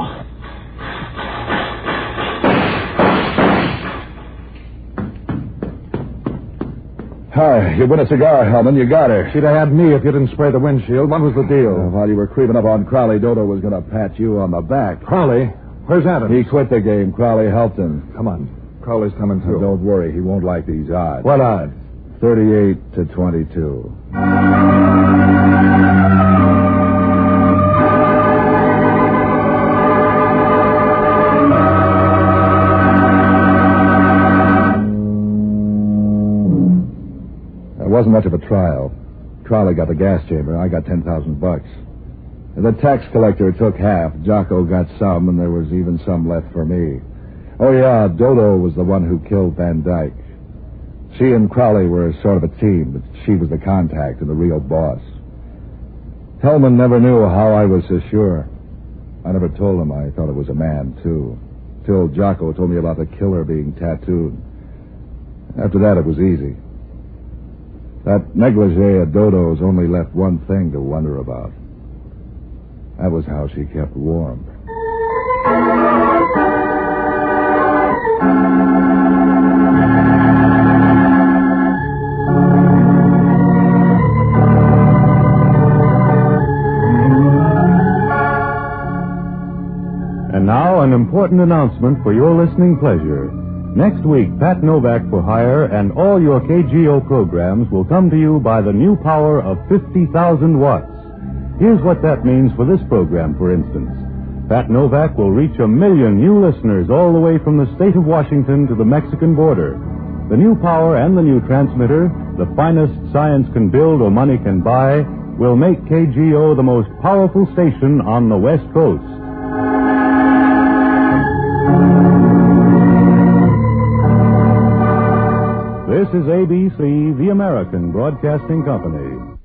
S15: Hi, you win a cigar, Hellman. You got her.
S17: She'd have had me if you didn't spray the windshield. What was the deal?
S15: While you were creeping up on Crowley, Dodo was going to pat you on the back.
S17: Crowley? Where's Adams?
S15: He quit the game. Crowley helped him.
S17: Come on. Crowley's coming through.
S15: Don't worry. He won't like these odds.
S17: What odds?
S15: 38 to 22. It wasn't much of a trial. Crowley got the gas chamber. I got $10,000. The tax collector took half. Jocko got some, and there was even some left for me. Oh, yeah, Dodo was the one who killed Van Dyke. She and Crowley were sort of a team, but she was the contact and the real boss. Hellman never knew how I was so sure. I never told him I thought it was a man, too. Till Jocko told me about the killer being tattooed. After that, it was easy. That negligee of Dodo's only left one thing to wonder about. That was how she kept warm.
S14: And now, an important announcement for your listening pleasure. Next week, Pat Novak For Hire and all your KGO programs will come to you by the new power of 50,000 watts. Here's what that means for this program, for instance. Pat Novak will reach 1 million new listeners all the way from the state of Washington to the Mexican border. The new power and the new transmitter, the finest science can build or money can buy, will make KGO the most powerful station on the West Coast. This is ABC, the American Broadcasting Company.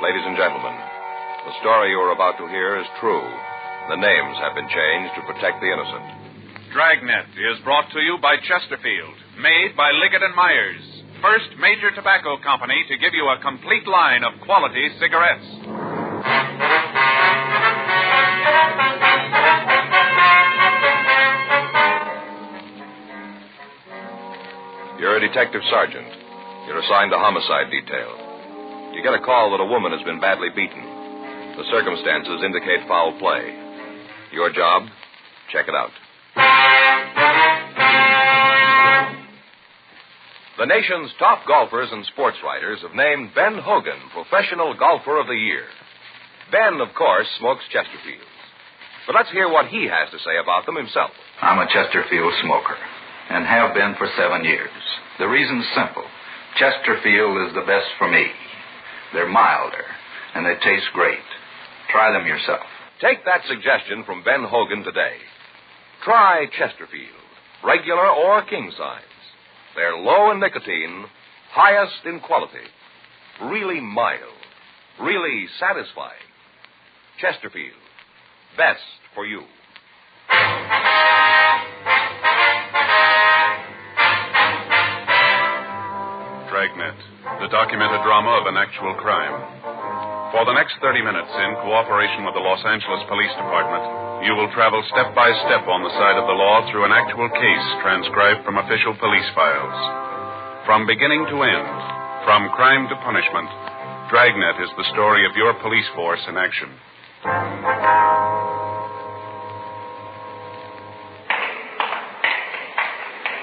S5: Ladies and gentlemen, the story you are about to hear is true. The names have been changed to protect the innocent.
S6: Dragnet is brought to you by Chesterfield, made by Liggett & Myers, first major tobacco company to give you a complete line of quality cigarettes.
S5: You're a detective sergeant. You're assigned to homicide detail. You get a call that a woman has been badly beaten. The circumstances indicate foul play. Your job? Check it out. The nation's top golfers and sports writers have named Ben Hogan Professional Golfer of the Year. Ben, of course, smokes Chesterfields. But let's hear what he has to say about them himself.
S7: I'm a Chesterfield smoker and have been for 7 years. The reason's simple. Chesterfield is the best for me. They're milder, and they taste great. Try them yourself.
S5: Take that suggestion from Ben Hogan today. Try Chesterfield, regular or king size. They're low in nicotine, highest in quality, really mild, really satisfying. Chesterfield, best for you.
S6: Dragnet, the documented drama of an actual crime. For the next 30 minutes, in cooperation with the Los Angeles Police Department, you will travel step by step on the side of the law through an actual case transcribed from official police files. From beginning to end, from crime to punishment, Dragnet is the story of your police force in action.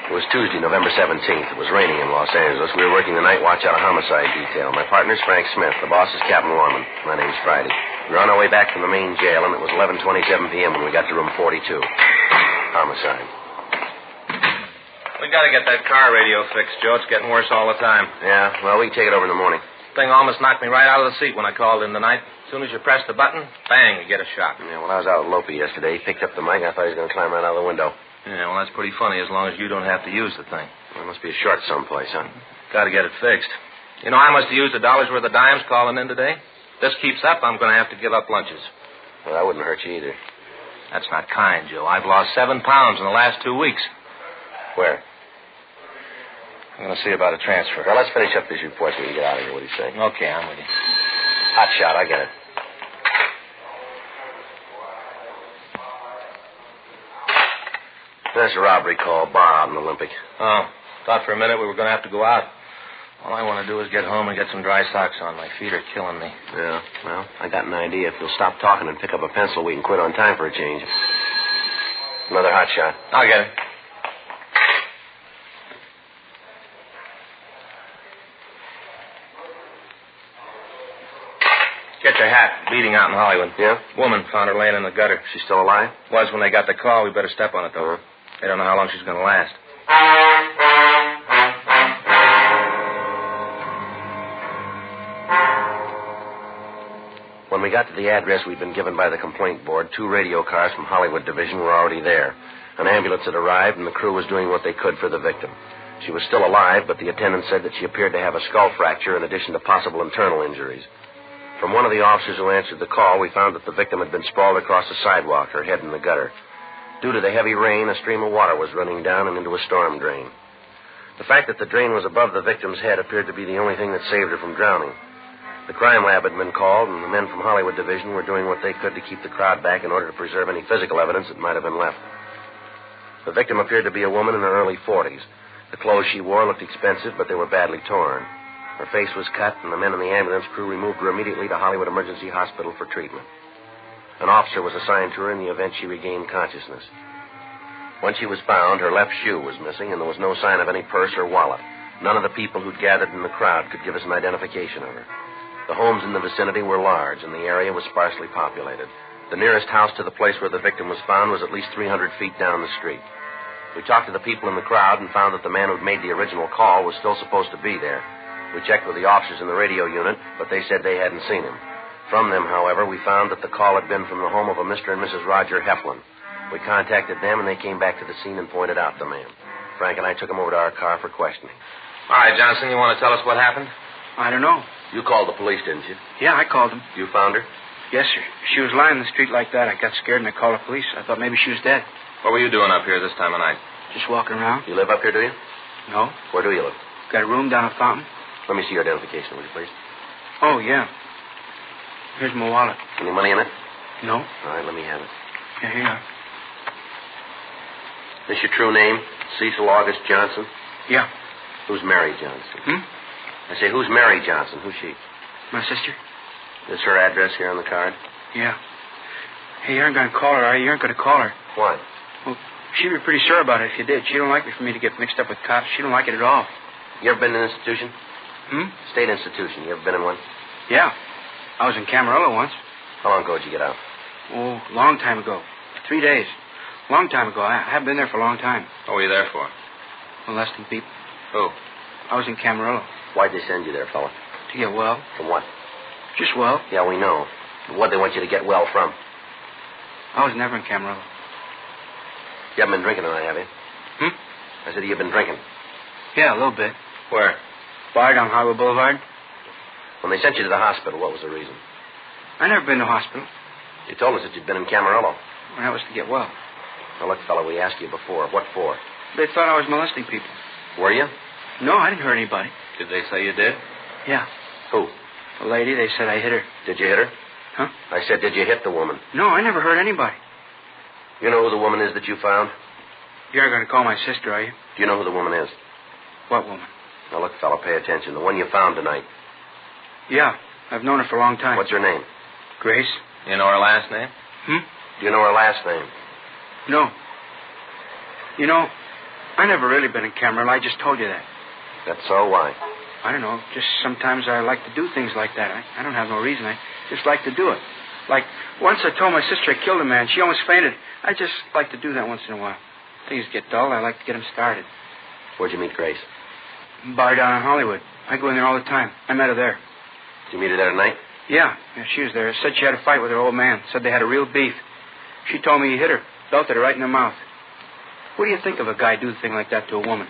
S8: It was Tuesday, November 17th. It was raining in Los Angeles. We were working the night watch out of homicide detail. My partner's Frank Smith. The boss is Captain Warman. My name's Friday. We were on our way back from the main jail, and it was 11:27 p.m. when we got to room 42. Homicide.
S10: We gotta get that car radio fixed, Joe. It's getting worse all the time.
S8: Yeah, well, we can take it over in the morning.
S10: Thing almost knocked me right out of the seat when I called in tonight. As soon as you press the button, bang, you get a shock.
S8: Yeah, when I was out with Lopi yesterday, he picked up the mic, and I thought he was going to climb right out of the window.
S10: Yeah, well, that's pretty funny as long as you don't have to use the thing.
S8: Well, it must be a short someplace, huh?
S10: Gotta get it fixed. You know, I must have used $1 worth of dimes calling in today. If this keeps up, I'm going to have to give up lunches.
S8: Well, that wouldn't hurt you either.
S10: That's not kind, Joe. I've lost 7 pounds in the last 2 weeks.
S8: Where?
S10: I'm going to see about a transfer.
S8: Well, let's finish up this report so we can get out of here. What do you say?
S10: Okay, I'm with you.
S8: Hot shot, I get it. There's a robbery call, bar out in Olympic.
S10: Oh, thought for a minute we were going to have to go out. All I want to do is get home and get some dry socks on. My feet are killing me.
S8: Yeah, well, I got an idea. If you'll stop talking and pick up a pencil, we can quit on time for a change. Another hot shot.
S10: I'll get it. Get your hat. Beating out in Hollywood.
S8: Yeah?
S10: Woman found her laying in the gutter.
S8: She's still alive?
S10: Was when they got the call. We better step on it, though. They don't know how long she's going to last.
S8: When we got to the address we'd been given by the complaint board, 2 radio cars from Hollywood Division were already there. An ambulance had arrived, and the crew was doing what they could for the victim. She was still alive, but the attendant said that she appeared to have a skull fracture in addition to possible internal injuries. From one of the officers who answered the call, we found that the victim had been sprawled across the sidewalk, her head in the gutter. Due to the heavy rain, a stream of water was running down and into a storm drain. The fact that the drain was above the victim's head appeared to be the only thing that saved her from drowning. The crime lab had been called, and the men from Hollywood Division were doing what they could to keep the crowd back in order to preserve any physical evidence that might have been left. The victim appeared to be a woman in her early 40s. The clothes she wore looked expensive, but they were badly torn. Her face was cut, and the men in the ambulance crew removed her immediately to Hollywood Emergency Hospital for treatment. An officer was assigned to her in the event she regained consciousness. When she was found, her left shoe was missing, and there was no sign of any purse or wallet. None of the people who'd gathered in the crowd could give us an identification of her. The homes in the vicinity were large, and the area was sparsely populated. The nearest house to the place where the victim was found was at least 300 feet down the street. We talked to the people in the crowd and found that the man who'd made the original call was still supposed to be there. We checked with the officers in the radio unit, but they said they hadn't seen him. From them, however, we found that the call had been from the home of a Mr. and Mrs. Roger Heflin. We contacted them, and they came back to the scene and pointed out the man. Frank and I took him over to our car for questioning.
S10: All right, Johnson, you want to tell us what happened?
S9: I don't know.
S8: You called the police, didn't you?
S9: Yeah, I called them.
S8: You found her?
S9: Yes, sir. She was lying in the street like that. I got scared and I called the police. I thought maybe she was dead.
S10: What were you doing up here this time of night?
S9: Just walking around.
S8: You live up here, do you?
S9: No.
S8: Where do you live?
S9: Got a room down at Fountain.
S8: Let me see your identification, will you, please?
S9: Oh, yeah. Here's my wallet.
S8: Any money in it?
S9: No.
S8: All right, let me have it.
S9: Yeah, here you are.
S8: This your true name? Cecil August Johnson?
S9: Yeah.
S8: Who's Mary Johnson?
S9: Hmm?
S8: I say, who's Mary Johnson? Who's she?
S9: My sister.
S8: Is her address here on the card?
S9: Yeah. Hey, you aren't going to call her, are you? You aren't going to call her.
S8: Why?
S9: Well, she'd be pretty sure about it if you did. She don't like it for me to get mixed up with cops. She don't like it at all.
S8: You ever been in an institution?
S9: Hmm?
S8: State institution. You ever been in one?
S9: Yeah. I was in Camarillo once.
S8: How long ago did you get out?
S9: Oh, long time ago. 3 days. Long time ago. I haven't been there for a long time.
S10: What were you there for?
S9: Molesting people.
S10: Who?
S9: I was in Camarillo.
S8: Why'd they send you there, fella?
S9: To get well.
S8: From what?
S9: Just well.
S8: Yeah, we know. What'd they want you to get well from?
S9: I was never in Camarillo.
S8: You haven't been drinking tonight, have you?
S9: Hmm?
S8: I said you've been drinking.
S9: Yeah, a little bit.
S10: Where?
S9: Bar down Highway Boulevard.
S8: When they sent you to the hospital, what was the reason?
S9: I never been to hospital.
S8: You told us that you'd been in Camarillo.
S9: Well, that was to get well.
S8: Now, look, fella, we asked you before. What for?
S9: They thought I was molesting people.
S8: Were you?
S9: No, I didn't hurt anybody.
S10: Did they say you did?
S9: Yeah.
S8: Who?
S9: The lady, they said I hit her.
S8: Did you hit her?
S9: Huh?
S8: I said, did you hit the woman?
S9: No, I never hurt anybody.
S8: You know who the woman is that you found?
S9: You're going to call my sister, are you?
S8: Do you know who the woman is?
S9: What woman?
S8: Now, look, fella, pay attention. The one you found tonight.
S9: Yeah, I've known her for a long time.
S8: What's her name?
S9: Grace.
S10: You know her last name?
S9: Hmm?
S8: Do you know her last name?
S9: No. You know, I never really been in Camarillo. I just told you that.
S8: That's so? Why?
S9: I don't know. Just sometimes I like to do things like that. I don't have no reason. I just like to do it. Like, once I told my sister I killed a man. She almost fainted. I just like to do that once in a while. Things get dull. I like to get them started.
S8: Where'd you meet Grace?
S9: Bar down in Hollywood. I go in there all the time. I met her there.
S8: Did you meet her there tonight?
S9: Yeah, she was there. Said she had a fight with her old man. Said they had a real beef. She told me he hit her. Belted her right in the mouth. What do you think of a guy do a thing like that to a woman?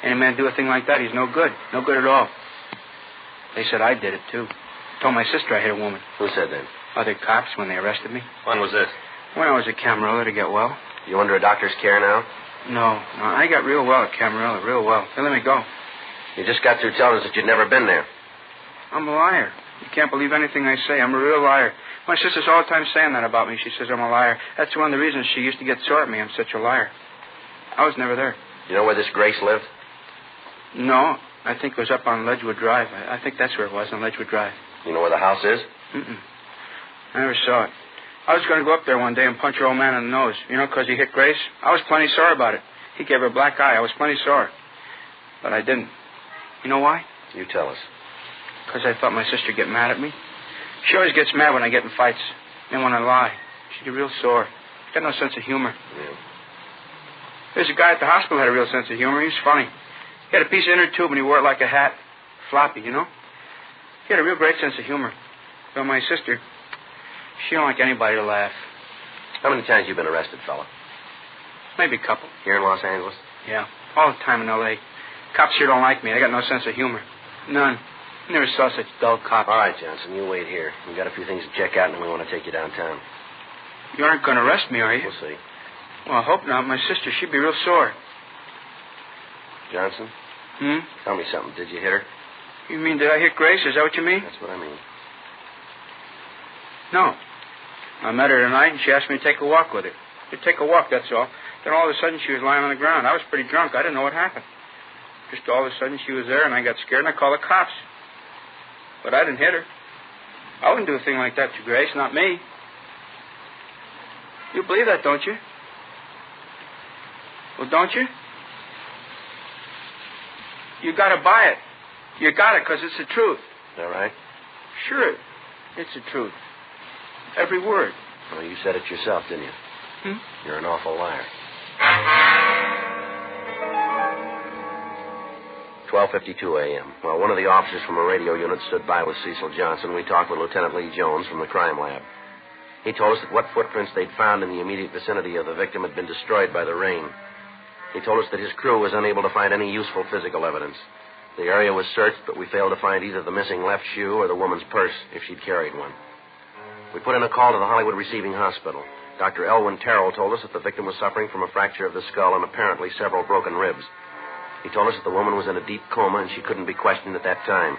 S9: Any man do a thing like that, he's no good. No good at all. They said I did it, too. Told my sister I hit a woman.
S8: Who said that?
S9: Other cops when they arrested me.
S10: When was this?
S9: When I was at Camarillo to get well.
S8: You under a doctor's care now?
S9: No, I got real well at Camarillo, real well. They let me go.
S8: You just got through telling us that you'd never been there.
S9: I'm a liar. You can't believe anything I say. I'm a real liar. My sister's all the time saying that about me. She says I'm a liar. That's one of the reasons she used to get sore at me. I'm such a liar. I was never there.
S8: You know where this Grace lived?
S9: No, I think it was up on Ledgewood Drive. I think that's where it was, on Ledgewood Drive.
S8: You know where the house is?
S9: Mm-mm. I never saw it. I was going to go up there one day and punch your old man in the nose, because he hit Grace. I was plenty sore about it. He gave her a black eye. I was plenty sore. But I didn't. You know why?
S8: You tell us.
S9: Because I thought my sister'd get mad at me. She always gets mad when I get in fights. And when I lie. She'd get real sore. Got no sense of humor.
S8: Yeah.
S9: There's a guy at the hospital who had a real sense of humor. He was funny. He had a piece of inner tube and he wore it like a hat. Floppy, He had a real great sense of humor. But my sister, she don't like anybody to laugh.
S8: How many times you been arrested, fella?
S9: Maybe a couple.
S8: Here in Los Angeles?
S9: Yeah, all the time in L.A. Cops here don't like me. They got no sense of humor. None. Never saw such dull cops.
S8: All right, Johnson, you wait here. We got a few things to check out, and then we want to take you downtown.
S9: You aren't going to arrest me, are you?
S8: We'll see.
S9: Well, I hope not. My sister, she'd be real sore.
S8: Johnson? Tell me something. Did you hit her?
S9: You mean, did I hit Grace? Is that what you mean?
S8: That's what I mean.
S9: No. I met her tonight, and she asked me to take a walk with her. To take a walk, that's all. Then all of a sudden, she was lying on the ground. I was pretty drunk. I didn't know what happened. Just all of a sudden, she was there, and I got scared, and I called the cops. But I didn't hit her. I wouldn't do a thing like that to Grace, not me. You believe that, don't you? Well, don't you? You got to buy it. You got it, because it's the truth.
S8: All right.
S9: Sure, it's the truth. Every word.
S8: Well, you said it yourself, didn't you? You're an awful liar. 12:52 a.m. While one of the officers from a radio unit stood by with Cecil Johnson, we talked with Lieutenant Lee Jones from the crime lab. He told us that what footprints they'd found in the immediate vicinity of the victim had been destroyed by the rain. He told us that his crew was unable to find any useful physical evidence. The area was searched, but we failed to find either the missing left shoe or the woman's purse, if she'd carried one. We put in a call to the Hollywood Receiving Hospital. Dr. Elwyn Terrell told us that the victim was suffering from a fracture of the skull and apparently several broken ribs. He told us that the woman was in a deep coma and she couldn't be questioned at that time.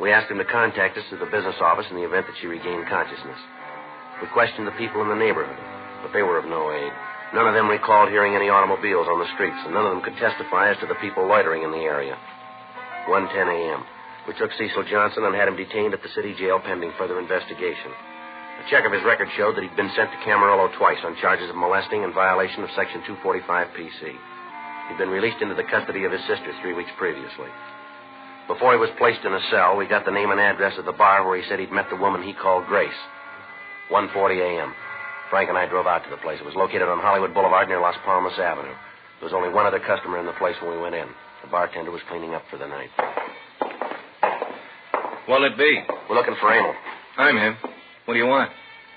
S8: We asked him to contact us through the business office in the event that she regained consciousness. We questioned the people in the neighborhood, but they were of no aid. None of them recalled hearing any automobiles on the streets, and none of them could testify as to the people loitering in the area. 1:10 a.m. We took Cecil Johnson and had him detained at the city jail pending further investigation. A check of his record showed that he'd been sent to Camarillo twice on charges of molesting and violation of Section 245 PC. He'd been released into the custody of his sister 3 weeks previously. Before he was placed in a cell, we got the name and address of the bar where he said he'd met the woman he called Grace. 1:40 a.m. Frank and I drove out to the place. It was located on Hollywood Boulevard near Las Palmas Avenue. There was only one other customer in the place when we went in. The bartender was cleaning up for the night.
S1: What'll it be?
S8: We're looking for Emil.
S1: I'm him. What do you want?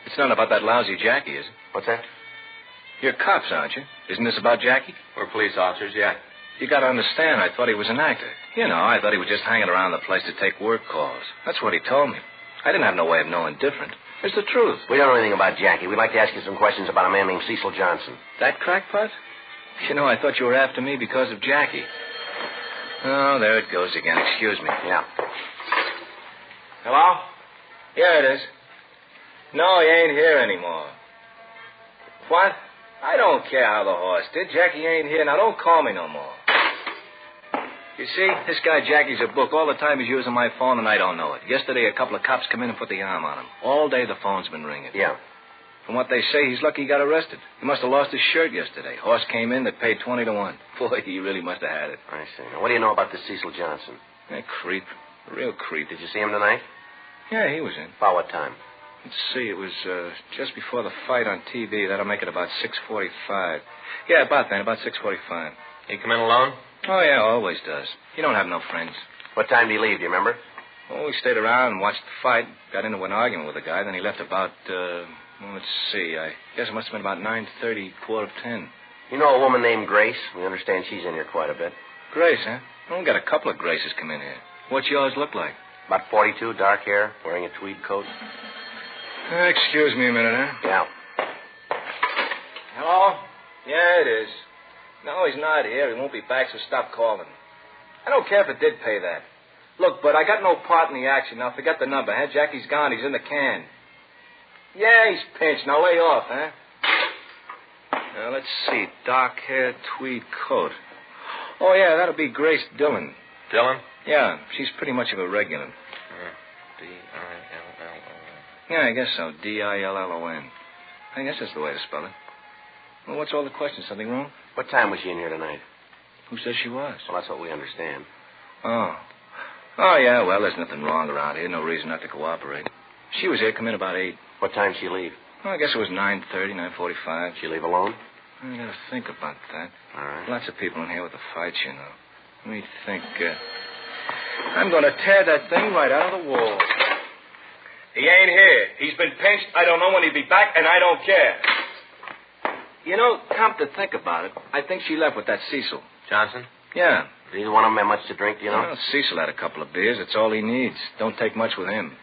S1: It's not about that lousy Jackie, is it?
S8: What's that?
S1: You're cops, aren't you? Isn't this about Jackie?
S10: We're police officers, yeah.
S1: You gotta understand, I thought he was an actor. You know, I thought he was just hanging around the place to take work calls. That's what he told me. I didn't have no way of knowing different. It's the truth.
S8: We don't know anything about Jackie. We'd like to ask you some questions about a man named Cecil Johnson.
S1: That crackpot? You know, I thought you were after me because of Jackie. Oh, there it goes again. Excuse me.
S8: Yeah.
S1: Hello? Yeah, it is. No, he ain't here anymore. What? I don't care how the horse did. Jackie ain't here. Now, don't call me no more. You see, this guy Jackie's a book. All the time he's using my phone, and I don't know it. Yesterday, a couple of cops come in and put the arm on him. All day, the phone's been ringing.
S8: Yeah.
S1: From what they say, he's lucky he got arrested. He must have lost his shirt yesterday. Horse came in, they paid 20 to 1. Boy, he really must have had it.
S8: I see. Now, what do you know about this Cecil Johnson?
S1: A creep. A real creep.
S8: Did you see him tonight?
S1: Yeah, he was in.
S8: About what time?
S1: Let's see, it was just before the fight on TV. That'll make it about 6:45. Yeah, about then, about 6:45.
S10: He come in alone?
S1: Oh, yeah, always does. He don't have no friends.
S8: What time did he leave, do you remember?
S1: Well, we stayed around and watched the fight. Got into an argument with a guy. Then he left about, let's see. I guess it must have been about 9:30, 9:45.
S8: You know a woman named Grace? We understand she's in here quite a bit.
S1: Grace, huh? Well, we got a couple of Graces come in here. What's yours look like?
S8: About 42, dark hair, wearing a tweed coat.
S1: Excuse me a minute, huh?
S8: Yeah.
S1: Hello? Yeah, it is. No, he's not here. He won't be back, so stop calling. I don't care if it did pay that. Look, Bud, I got no part in the action. Now, forget the number, huh? Jackie's gone. He's in the can. Yeah, he's pinched. Now, lay off, huh? Now, let's see. Dark hair, tweed coat. Oh, yeah, that'll be Grace Dillon.
S10: Dillon?
S1: Yeah, she's pretty much of a regular.
S10: D-I-L-L-O-N.
S1: Yeah, I guess so. D-I-L-L-O-N. I guess that's the way to spell it. Well, what's all the questions? Something wrong?
S8: What time was she in here tonight?
S1: Who says she was?
S8: Well, that's what we understand.
S1: Oh. Oh, yeah, well, there's nothing wrong around here. No reason not to cooperate. She was here, come in about 8.
S8: What time did she leave?
S1: Well, I guess it was 9:30, 9:45.
S8: She leave alone?
S1: I gotta think about that.
S8: All right.
S1: Lots of people in here with the fights, you know. Let me think. I'm gonna tear that thing right out of the wall. He ain't here. He's been pinched. I don't know when he'll be back, and I don't care. You know, come to think about it, I think she left with that Cecil.
S8: Johnson?
S1: Yeah.
S8: Did either one of them have much to drink, do you know?
S1: Well, Cecil had a couple of beers. That's all he needs. Don't take much with him.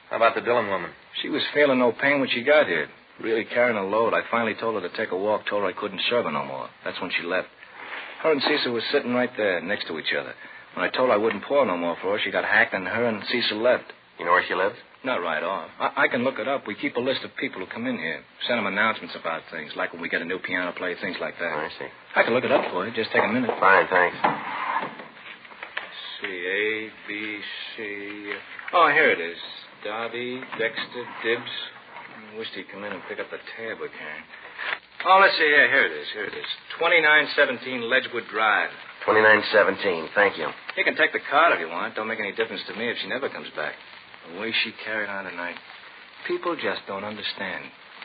S10: How about the Dillon woman?
S1: She was feeling no pain when she got here. Really carrying a load. I finally told her to take a walk, told her I couldn't serve her no more. That's when she left. Her and Cecil were sitting right there next to each other. When I told her I wouldn't pour no more for her, she got hacked, and her and Cecil left.
S8: You know where she lives?
S1: Not right off. I can look it up. We keep a list of people who come in here. Send them announcements about things, like when we get a new piano player, things like that.
S8: I see.
S1: I can look it up for you. Just take a minute.
S8: Fine, thanks.
S1: Let's see, A, B, C. Oh, here it is. Darby, Dexter, Dibbs. I wished he'd come in and pick up the tab we can. Oh, let's see. Yeah, here it is. 2917 Ledgewood Drive.
S8: 2917. Thank you.
S1: You can take the card if you want. Don't make any difference to me if she never comes back. The way she carried on tonight. People just don't understand.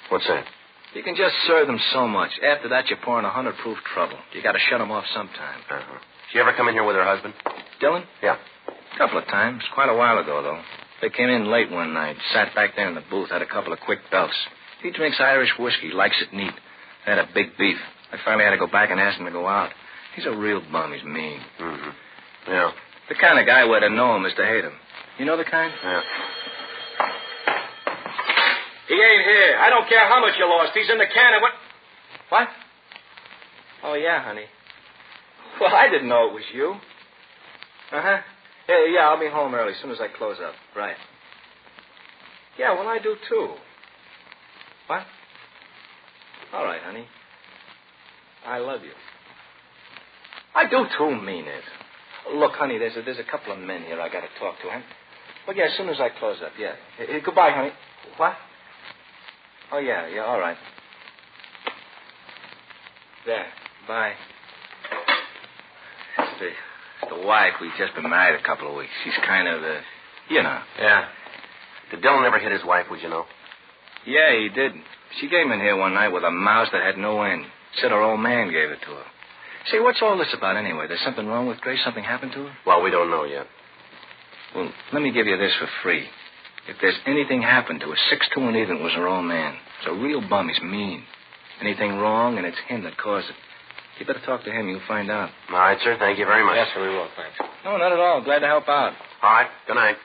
S8: What's that?
S1: You can just serve them so much. After that, you're pouring 100-proof trouble. You got to shut them off sometime.
S8: Uh-huh. She ever come in here with her husband?
S1: Dillon?
S8: Yeah.
S1: A couple of times. Quite a while ago, though. They came in late one night. Sat back there in the booth. Had a couple of quick belts. He drinks Irish whiskey. Likes it neat. They had a big beef. I finally had to go back and ask him to go out. He's a real bum. He's mean.
S8: Mm-hmm. Yeah.
S1: The kind of guy where to know him is to hate him. You know the kind?
S8: Yeah.
S9: He ain't here. I don't care how much you lost. He's in the can and
S1: What? Oh, yeah, honey. Well, I didn't know it was you. Uh-huh. Yeah, I'll be home early as soon as I close up. Right. Yeah, well, I do, too. What? All right, honey. I love you. I do, too, mean it. Look, honey, there's a couple of men here I got to talk to, huh? Well, yeah, as soon as I close up, yeah. Goodbye, honey. What? Oh, yeah, all right. There, bye. It's the wife. We've just been married a couple of weeks. She's kind of, you know.
S8: Yeah. Did Dillon ever hit his wife, would you know?
S1: Yeah, he did. She came in here one night with a mouse that had no end. Said her old man gave it to her. Say, what's all this about anyway? There's something wrong with Grace? Something happened to her?
S8: Well, we don't know yet.
S1: Well, let me give you this for free. If there's anything happened to her, 6'2" and even was her old man. He's a real bum. He's mean. Anything wrong, and it's him that caused it. You better talk to him. You'll find out.
S8: All right, sir. Thank you very much.
S1: Yes, sir, we will. Thanks. No, not at all. Glad to help out.
S8: All right. Good night.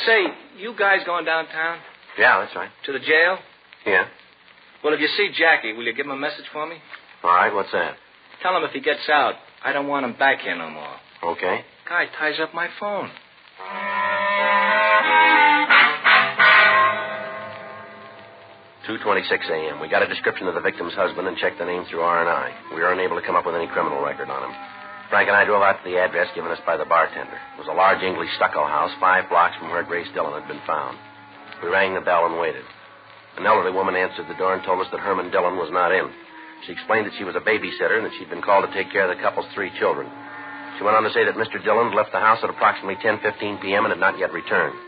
S1: Say, you guys going downtown?
S8: Yeah, that's right.
S1: To the jail?
S8: Yeah.
S1: Well, if you see Jackie, will you give him a message for me?
S8: All right. What's that?
S1: Tell him if he gets out, I don't want him back here no more.
S8: Okay.
S1: Guy ties up my phone.
S8: 2:26 a.m. We got a description of the victim's husband and checked the name through R&I. We were unable to come up with any criminal record on him. Frank and I drove out to the address given us by the bartender. It was a large English stucco house 5 blocks from where Grace Dillon had been found. We rang the bell and waited. An elderly woman answered the door and told us that Herman Dillon was not in. She explained that she was a babysitter and that she'd been called to take care of the couple's 3 children. She went on to say that Mr. Dillon had left the house at approximately 10:15 p.m. and had not yet returned.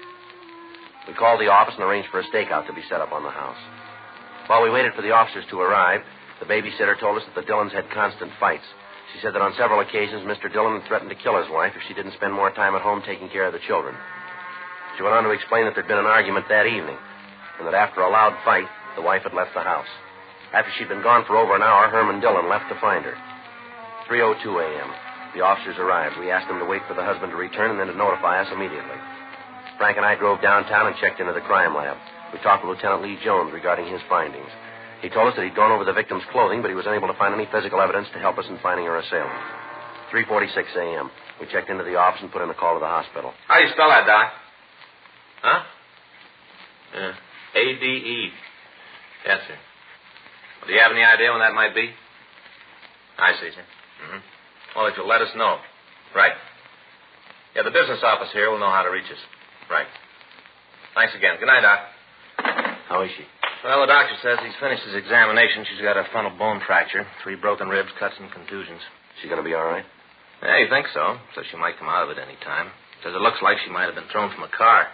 S8: We called the office and arranged for a stakeout to be set up on the house. While we waited for the officers to arrive, the babysitter told us that the Dillons had constant fights. She said that on several occasions, Mr. Dillon had threatened to kill his wife if she didn't spend more time at home taking care of the children. She went on to explain that there'd been an argument that evening, and that after a loud fight, the wife had left the house. After she'd been gone for over an hour, Herman Dillon left to find her. 3:02 a.m. The officers arrived. We asked them to wait for the husband to return and then to notify us immediately. Frank and I drove downtown and checked into the crime lab. We talked with Lieutenant Lee Jones regarding his findings. He told us that he'd gone over the victim's clothing, but he was unable to find any physical evidence to help us in finding her assailant. 3:46 a.m. We checked into the office and put in a call to the hospital.
S10: How do you spell that, Doc? Huh? A-D-E. Yes, sir. Well, do you have any idea when that might be? I see, sir. Mm-hmm. Well, if you'll let us know. Right. Yeah, the business office here will know how to reach us. Right. Thanks again. Good night, Doc.
S8: How is she?
S10: Well, the doctor says he's finished his examination. She's got a frontal bone fracture, 3 broken ribs, cuts, and contusions.
S8: She going to be all right?
S10: Yeah, you think so. So she might come out of it any time. Says it looks like she might have been thrown from a car.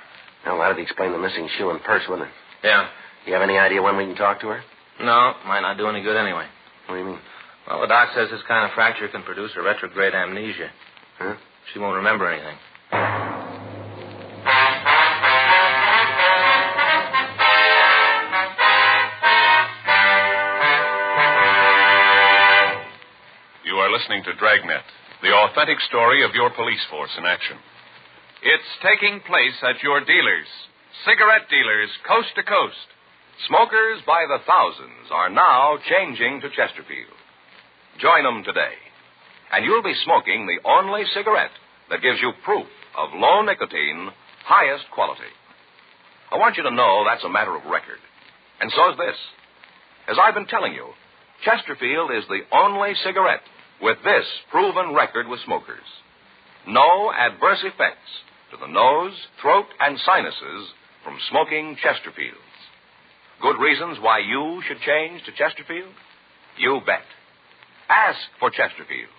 S8: Well, that'd explain the missing shoe and purse, wouldn't it?
S10: Yeah.
S8: Do you have any idea when we can talk to her?
S10: No, might not do any good anyway.
S8: What do you mean?
S10: Well, the doc says this kind of fracture can produce a retrograde amnesia.
S8: Huh?
S10: She won't remember anything.
S6: You are listening to Dragnet, the authentic story of your police force in action.
S11: It's taking place at your dealers, cigarette dealers coast to coast. Smokers by the thousands are now changing to Chesterfield. Join them today, and you'll be smoking the only cigarette that gives you proof of low nicotine, highest quality. I want you to know that's a matter of record. And so is this. As I've been telling you, Chesterfield is the only cigarette with this proven record with smokers. No adverse effects to the nose, throat, and sinuses from smoking Chesterfields. Good reasons why you should change to Chesterfield? You bet. Ask for Chesterfield.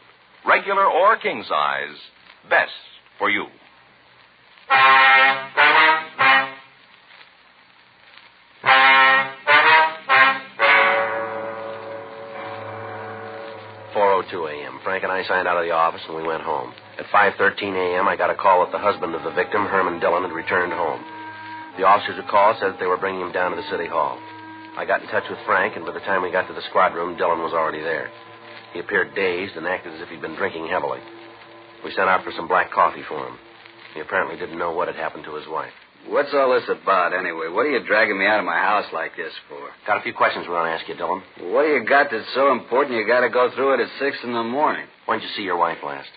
S11: Regular or king size, best for you.
S8: A.m. Frank and I signed out of the office and we went home. At 5:13 a.m., I got a call that the husband of the victim, Herman Dillon, had returned home. The officers who called said that they were bringing him down to the city hall. I got in touch with Frank, and by the time we got to the squad room, Dillon was already there. He appeared dazed and acted as if he'd been drinking heavily. We sent out for some black coffee for him. He apparently didn't know what had happened to his wife.
S7: What's all this about, anyway? What are you dragging me out of my house like this for?
S8: Got a few questions we want to ask you, Dillon.
S7: What do you got that's so important you got to go through it at 6 in the morning?
S8: When did you see your wife last?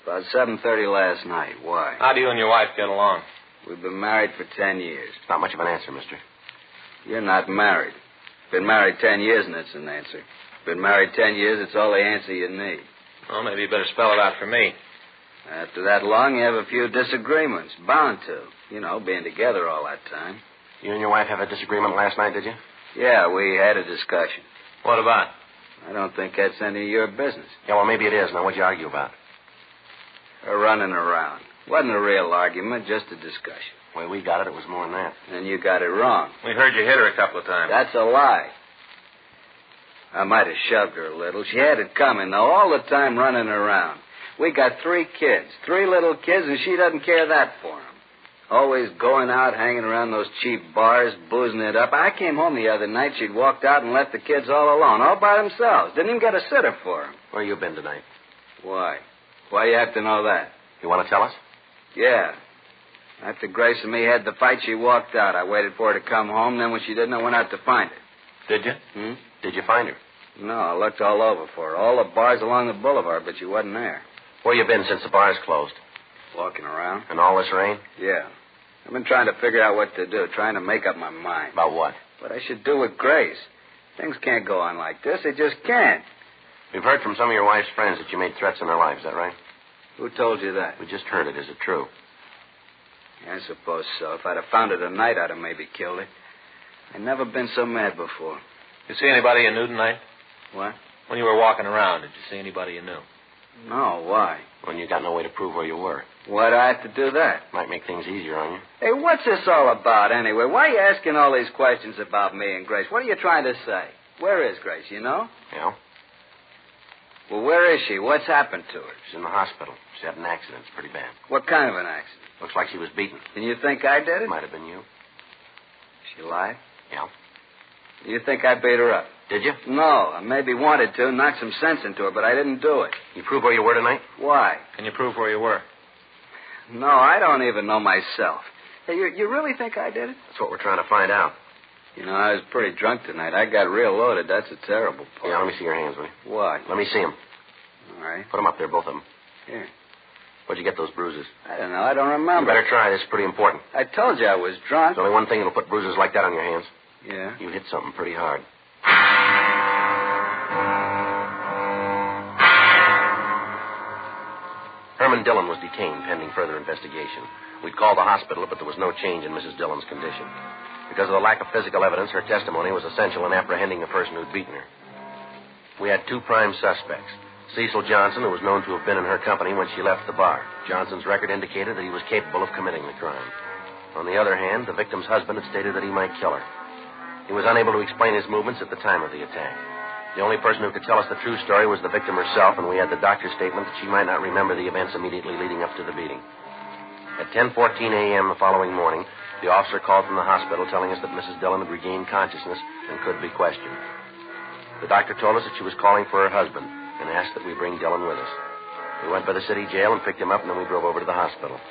S7: About 7:30 last night. Why?
S10: How do you and your wife get along?
S7: We've been married for 10 years.
S8: It's not much of an answer, mister.
S7: You're not married. Been married 10 years and it's an answer. Been married 10 years, it's all the answer you need.
S10: Well, maybe you better spell it out for me.
S7: After that long, you have a few disagreements. Bound to. You know, being together all that time.
S8: You and your wife have a disagreement last night, did you?
S7: Yeah, we had a discussion.
S10: What about?
S7: I don't think that's any of your business.
S8: Yeah, well, maybe it is. Now, what'd you argue about?
S7: Running around. Wasn't a real argument, just a discussion.
S8: The way we got it, it was more than that.
S7: And you got it wrong.
S10: We heard you hit her a couple of times.
S7: That's a lie. I might have shoved her a little. She had it coming, though, all the time running around. We got 3 kids, 3 little kids, and she doesn't care that for them. Always going out, hanging around those cheap bars, boozing it up. I came home the other night. She'd walked out and left the kids all alone, all by themselves. Didn't even get a sitter for them.
S8: Where you been tonight?
S7: Why? Why you have to know that?
S8: You want to tell us?
S7: Yeah. After Grace and me had the fight, she walked out. I waited for her to come home. Then when she didn't, I went out to find her.
S8: Did you? Did you find her?
S7: No, I looked all over for her. All the bars along the boulevard, but she wasn't there.
S8: Where you been since the bars closed?
S7: Walking around.
S8: In all this rain?
S7: Yeah. I've been trying to figure out what to do, trying to make up my mind.
S8: About what?
S7: What I should do with Grace. Things can't go on like this. They just can't.
S8: We've heard from some of your wife's friends that you made threats in their life. Is that right?
S7: Who told you that?
S8: We just heard it. Is it true?
S7: Yeah, I suppose so. If I'd have found her tonight, I'd have maybe killed her. I've never been so mad before.
S10: You see anybody you knew tonight?
S7: What?
S10: When you were walking around, did you see anybody you knew?
S7: No, why?
S8: When you got no way to prove where you were.
S7: Why'd I have to do that?
S8: Might make things easier on you.
S7: Hey, what's this all about, anyway? Why are you asking all these questions about me and Grace? What are you trying to say? Where is Grace, you know?
S8: Yeah?
S7: Well, where is she? What's happened to her?
S8: She's in the hospital. She had an accident. It's pretty bad.
S7: What kind of an accident?
S8: Looks like she was beaten.
S7: And you think I did it?
S8: Might have been you.
S7: She lied?
S8: Yeah.
S7: You think I beat her up?
S8: Did you?
S7: No, I maybe wanted to, knock some sense into her, but I didn't do it.
S8: You prove where you were tonight?
S7: Why?
S10: Can you prove where you were?
S7: No, I don't even know myself. Hey, you really think I did it?
S8: That's what we're trying to find out.
S7: You know, I was pretty drunk tonight. I got real loaded. That's a terrible part.
S8: Yeah, let me see your hands, will you?
S7: Why?
S8: Let me see them.
S7: All right.
S8: Put them up there, both of them.
S7: Here.
S8: Where'd you get those bruises?
S7: I don't know. I don't remember.
S8: You better try. This is pretty important.
S7: I told you I was drunk.
S8: There's only one thing that'll put bruises like that on your hands.
S7: Yeah?
S8: You hit something pretty hard. Herman Dillon was detained pending further investigation. We'd called the hospital, but there was no change in Mrs. Dillon's condition. Because of the lack of physical evidence, her testimony was essential in apprehending the person who'd beaten her. We had 2 prime suspects. Cecil Johnson, who was known to have been in her company when she left the bar. Johnson's record indicated that he was capable of committing the crime. On the other hand, the victim's husband had stated that he might kill her. He was unable to explain his movements at the time of the attack. The only person who could tell us the true story was the victim herself, and we had the doctor's statement that she might not remember the events immediately leading up to the beating. At 10:14 a.m. the following morning, the officer called from the hospital telling us that Mrs. Dillon had regained consciousness and could be questioned. The doctor told us that she was calling for her husband and asked that we bring Dillon with us. We went by the city jail and picked him up, and then we drove over to the hospital.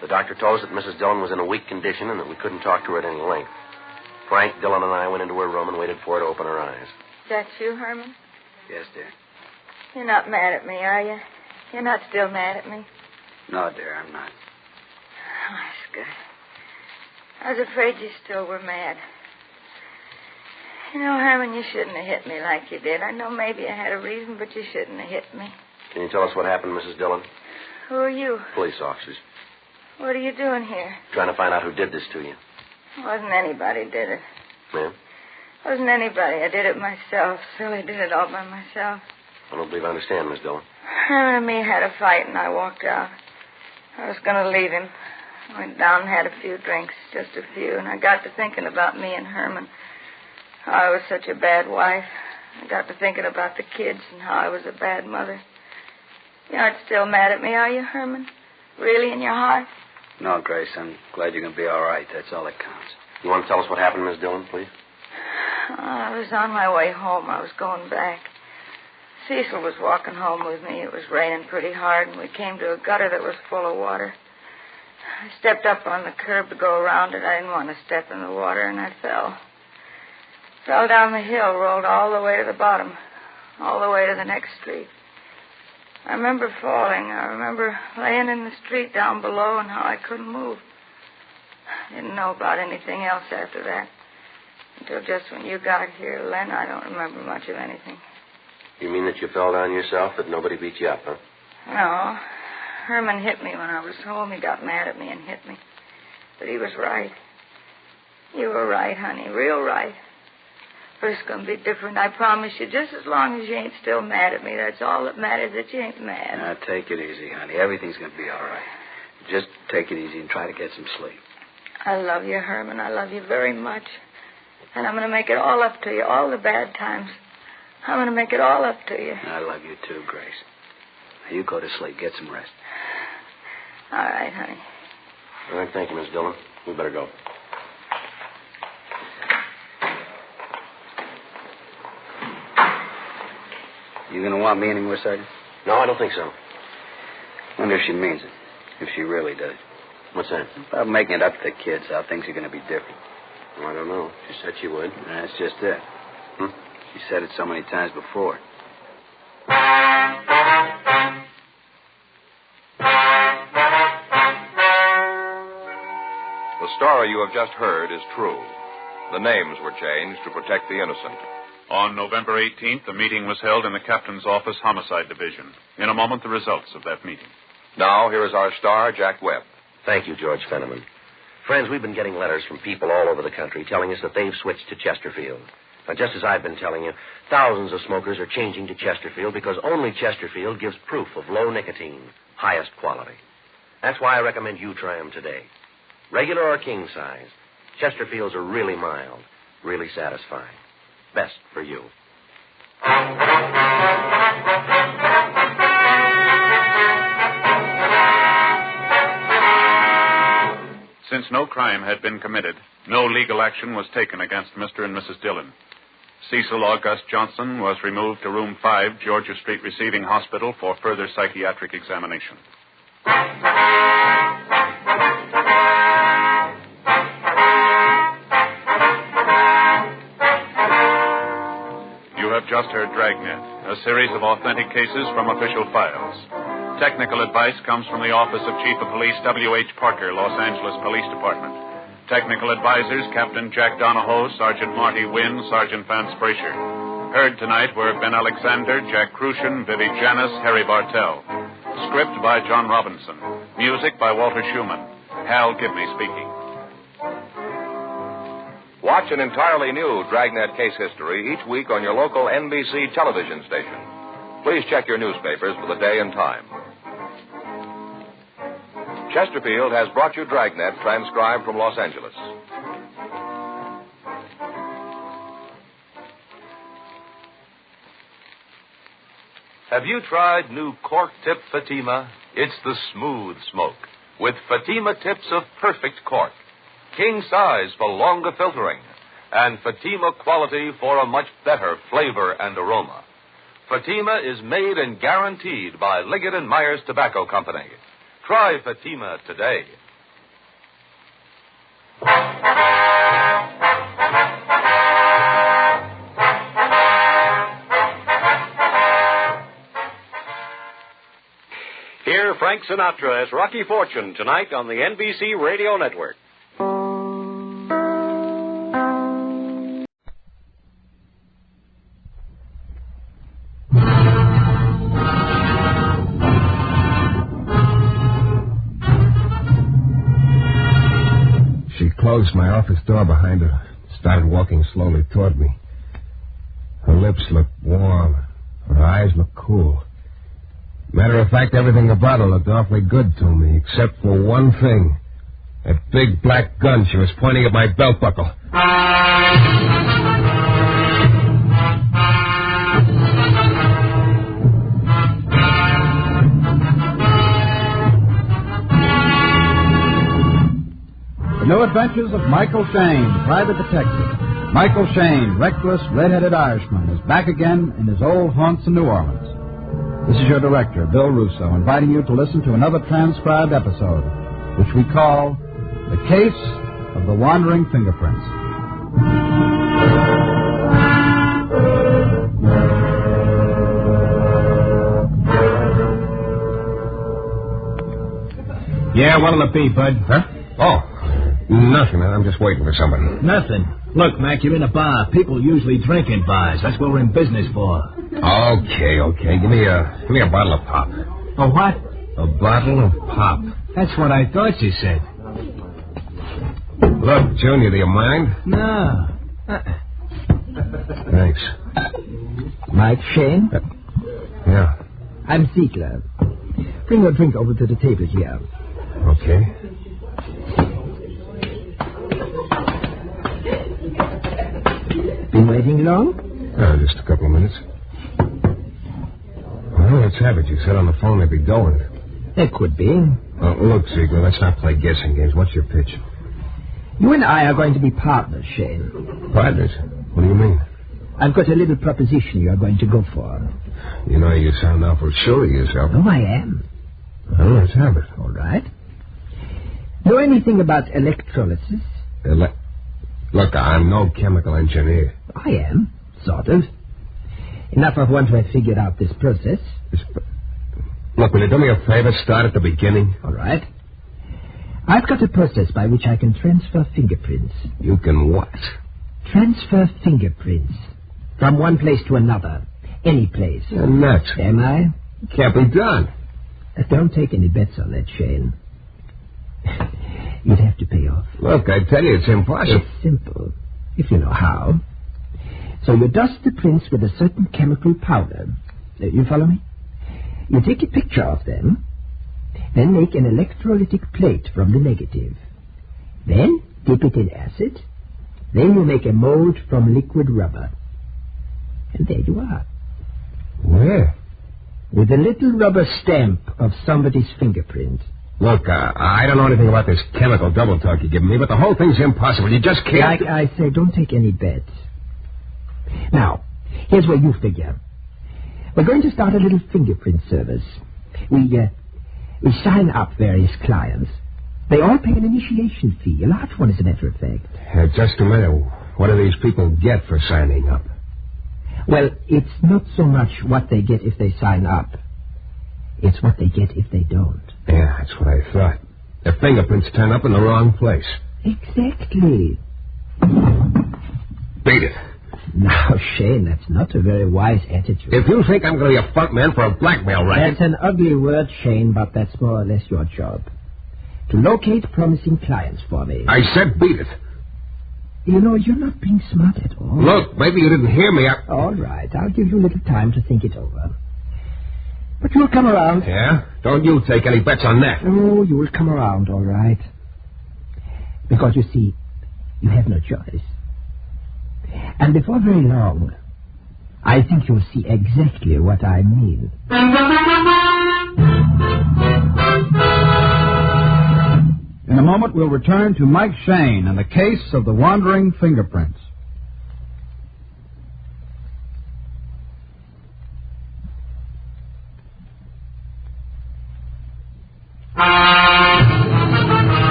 S8: The doctor told us that Mrs. Dillon was in a weak condition and that we couldn't talk to her at any length. Frank, Dillon, and I went into her room and waited for her to open her eyes.
S3: That's you, Herman?
S7: Yes, dear.
S3: You're not mad at me, are you? You're not still mad at me?
S7: No, dear, I'm not.
S3: Oh, that's good. I was afraid you still were mad. You know, Herman, you shouldn't have hit me like you did. I know maybe I had a reason, but you shouldn't have hit me.
S8: Can you tell us what happened, Mrs. Dillon?
S3: Who are you?
S8: Police officers.
S3: What are you doing here?
S8: Trying to find out who did this to you.
S3: It wasn't anybody did it.
S8: Ma'am?
S3: It wasn't anybody. I did it myself. Silly did it all by myself.
S8: I don't believe I understand, Miss Dillon.
S3: Herman and me had a fight, and I walked out. I was going to leave him. I went down and had a few drinks, just a few, and I got to thinking about me and Herman. How I was such a bad wife. I got to thinking about the kids and how I was a bad mother. You aren't still mad at me, are you, Herman? Really, in your heart?
S7: No, Grace, I'm glad you're going to be all right. That's all that counts.
S8: You want to tell us what happened, Miss Dillon, please?
S3: Oh, I was on my way home. I was going back. Cecil was walking home with me. It was raining pretty hard, and we came to a gutter that was full of water. I stepped up on the curb to go around it. I didn't want to step in the water, and I fell. Fell down the hill, rolled all the way to the bottom, all the way to the next street. I remember falling. I remember laying in the street down below and how I couldn't move. I didn't know about anything else after that. Until just when you got here, Len, I don't remember much of anything.
S8: You mean that you fell down yourself, that nobody beat you up, huh?
S3: No. Herman hit me when I was home. He got mad at me and hit me. But he was right. You were right, honey, real right. But it's going to be different, I promise you. Just as long as you ain't still mad at me, that's all that matters, that you ain't mad.
S9: Now, take it easy, honey. Everything's going to be all right. Just take it easy and try to get some sleep.
S3: I love you, Herman. I love you very much. And I'm going to make it all up to you, all the bad times. I'm going to make it all up to you.
S9: I love you too, Grace. Now, you go to sleep. Get some rest.
S3: All right, honey.
S8: All right, thank you, Miss Dillon. We better go.
S9: You going to want me anymore, Sergeant?
S8: No, I don't think so.
S9: Wonder if she means it. If she really does.
S8: What's that?
S9: About making it up to the kids, how things are going to be different.
S8: Well, I don't know. She said she would.
S9: That's just it. She said it so many times before.
S5: The story you have just heard is true. The names were changed to protect the innocent.
S6: On November 18th, a meeting was held in the captain's office, Homicide Division. In a moment, the results of that meeting.
S5: Now, here is our star, Jack Webb.
S8: Thank you, George Fenneman. Friends, we've been getting letters from people all over the country telling us that they've switched to Chesterfield. Now, just as I've been telling you, thousands of smokers are changing to Chesterfield because only Chesterfield gives proof of low nicotine, highest quality. That's why I recommend you try them today. Regular or king size, Chesterfields are really mild, really satisfying. Best for you.
S6: Since no crime had been committed, no legal action was taken against Mr. and Mrs. Dillon. Cecil August Johnson was removed to Room 5, Georgia Street Receiving Hospital for further psychiatric examination. You have just heard Dragnet, a series of authentic cases from official files. Technical advice comes from the Office of Chief of Police W.H. Parker, Los Angeles Police Department. Technical advisors, Captain Jack Donahoe, Sergeant Marty Wynn, Sergeant Vance Frazier. Heard tonight were Ben Alexander, Jack Crucian, Vivi Janis, Harry Bartell. Script by John Robinson. Music by Walter Schumann. Hal Gibney speaking.
S5: Watch an entirely new Dragnet case history each week on your local NBC television station. Please check your newspapers for the day and time. Chesterfield has brought you Dragnet, transcribed from Los Angeles.
S11: Have you tried new cork tip Fatima? It's the smooth smoke with Fatima tips of perfect cork. King size for longer filtering, and Fatima quality for a much better flavor and aroma. Fatima is made and guaranteed by Liggett & Myers Tobacco Company. Try Fatima today.
S12: Hear Frank Sinatra as Rocky Fortune tonight on the NBC Radio Network.
S13: Closed my office door behind her, started walking slowly toward me. Her lips looked warm. Her eyes looked cool. Matter of fact, everything about her looked awfully good to me, except for one thing. That big black gun she was pointing at my belt buckle.
S23: The New Adventures of Michael Shayne, Private Detective.
S2: Michael Shayne, reckless, red-headed Irishman, is back again in his old haunts in New Orleans. This is your director, Bill Russo, inviting you to listen to another transcribed episode, which we call The Case of the Wandering Fingerprints.
S13: Yeah, what'll it be, Bud? Huh? Oh, nothing. I'm just waiting for somebody.
S16: Nothing. Look, Mac, you're in a bar. People usually drink in bars. That's what we're in business for.
S13: Okay. Give me a bottle of pop.
S16: A what?
S13: A bottle of pop.
S16: That's what I thought you said.
S13: Look, Junior, do you mind?
S16: No.
S13: Thanks.
S16: Mike Shayne?
S13: Yeah.
S16: I'm Ziegler. Bring your drink over to the table here.
S13: Okay.
S16: Been waiting long?
S13: Just a couple of minutes. Well, let's have it. You said on the phone they'd be going.
S16: It could be.
S13: Look, Ziegler, let's not play guessing games. What's your pitch?
S16: You and I are going to be partners, Shayne.
S13: Partners? What do you mean?
S16: I've got a little proposition you are going to go for.
S13: You know, you sound awful sure of yourself.
S16: Oh, I am.
S13: Well, let's have it.
S16: All right. Know anything about electrolysis?
S13: Look, I'm no chemical engineer.
S16: I am, sort of. Enough of one to have figured out this process.
S13: Look, will you do me a favor? Start at the beginning.
S16: All right. I've got a process by which I can transfer fingerprints.
S13: You can what?
S16: Transfer fingerprints. From one place to another. Any place.
S13: You're nuts.
S16: Am I?
S13: Can't be done.
S16: Don't take any bets on that, Shayne. You'd have to pay off.
S13: Look, I tell you, it's impossible.
S16: It's simple, if you know how. So you dust the prints with a certain chemical powder. You follow me? You take a picture of them, then make an electrolytic plate from the negative. Then dip it in acid. Then you make a mold from liquid rubber. And there you are.
S13: Where?
S16: With a little rubber stamp of somebody's fingerprint.
S13: Look, I don't know anything about this chemical double talk you're giving me, but the whole thing's impossible. You just can't...
S16: Like I say, don't take any bets. Now, here's where you figure. We're going to start a little fingerprint service. We sign up various clients. They all pay an initiation fee, a large one, as a matter of fact.
S13: Just a minute. What do these people get for signing up?
S16: Well, it's not so much what they get if they sign up. It's what they get if they don't.
S13: Yeah, that's what I thought. Their fingerprints turn up in the wrong place.
S16: Exactly.
S13: Beat it.
S16: Now, Shayne, that's not a very wise attitude.
S13: If you think I'm going to be a front man for a blackmail racket...
S16: That's an ugly word, Shayne, but that's more or less your job. To locate promising clients for me.
S13: I said beat it.
S16: You know, you're not being smart at all.
S13: Look, maybe you didn't hear me.
S16: All right, I'll give you a little time to think it over. But you'll come around.
S13: Yeah? Don't you take any bets on that.
S16: Oh, you will come around, all right. Because, you see, you have no choice. And before very long, I think you'll see exactly what I mean.
S2: In a moment, we'll return to Mike Shayne and the case of the wandering fingerprints.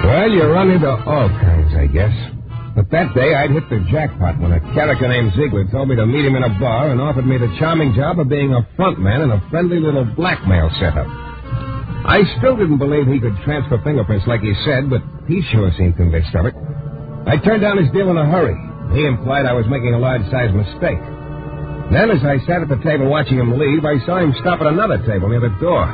S13: Well, you run into all kinds, I guess. But that day, I'd hit the jackpot when a character named Ziegler told me to meet him in a bar and offered me the charming job of being a front man in a friendly little blackmail setup. I still didn't believe he could transfer fingerprints like he said, but he sure seemed convinced of it. I turned down his deal in a hurry. He implied I was making a large-sized mistake. Then, as I sat at the table watching him leave, I saw him stop at another table near the door.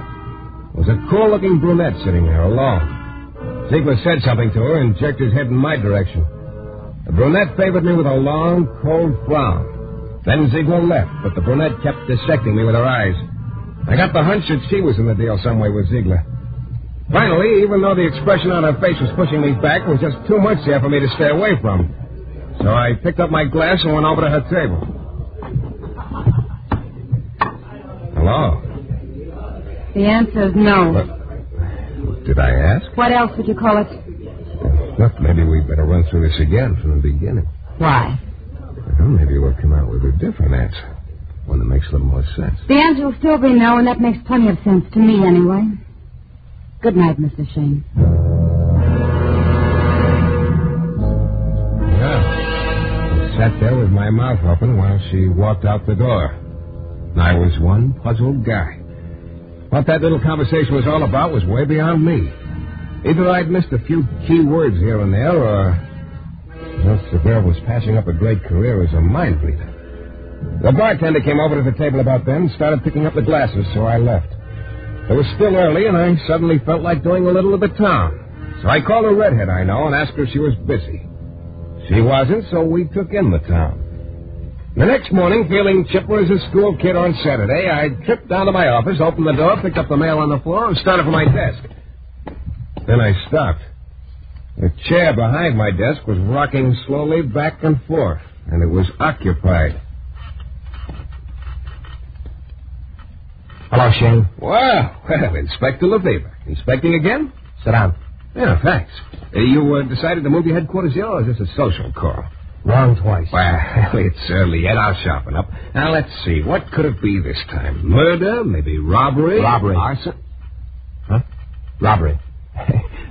S13: There was a cool-looking brunette sitting there alone. Ziegler said something to her and jerked his head in my direction. The brunette favored me with a long, cold frown. Then Ziegler left, but the brunette kept dissecting me with her eyes. I got the hunch that she was in the deal some way with Ziegler. Finally, even though the expression on her face was pushing me back, there was just too much there for me to stay away from. So I picked up my glass and went over to her table. Hello?
S4: The answer is no.
S13: What did I ask?
S4: What else would you call it?
S13: Look, maybe we'd better run through this again from the beginning.
S4: Why?
S13: Well, maybe we'll come out with a different answer. One that makes a little more sense.
S4: The answer will still be no, and that makes plenty of sense to me anyway. Good night, Mr. Shayne.
S13: I sat there with my mouth open while she walked out the door. I was one puzzled guy. What that little conversation was all about was way beyond me. Either I'd missed a few key words here and there, or else the girl was passing up a great career as a mind reader. The bartender came over to the table about then and started picking up the glasses, so I left. It was still early, and I suddenly felt like doing a little of the town. So I called a redhead I know and asked her if she was busy. She wasn't, so we took in the town. The next morning, feeling chipper as a school kid on Saturday, I tripped down to my office, opened the door, picked up the mail on the floor, and started for my desk. Then I stopped. The chair behind my desk was rocking slowly back and forth, and it was occupied.
S8: Hello, Shayne.
S13: Well, Inspector Lefevre. Inspecting again?
S8: Sit down.
S13: Yeah, thanks. You decided to move your headquarters here, or is this a social call?
S8: Wrong twice.
S13: Well, it's early yet. I'll sharpen up. Now, let's see. What could it be this time? Murder? Maybe robbery?
S8: Robbery.
S13: Arson?
S8: Huh? Robbery.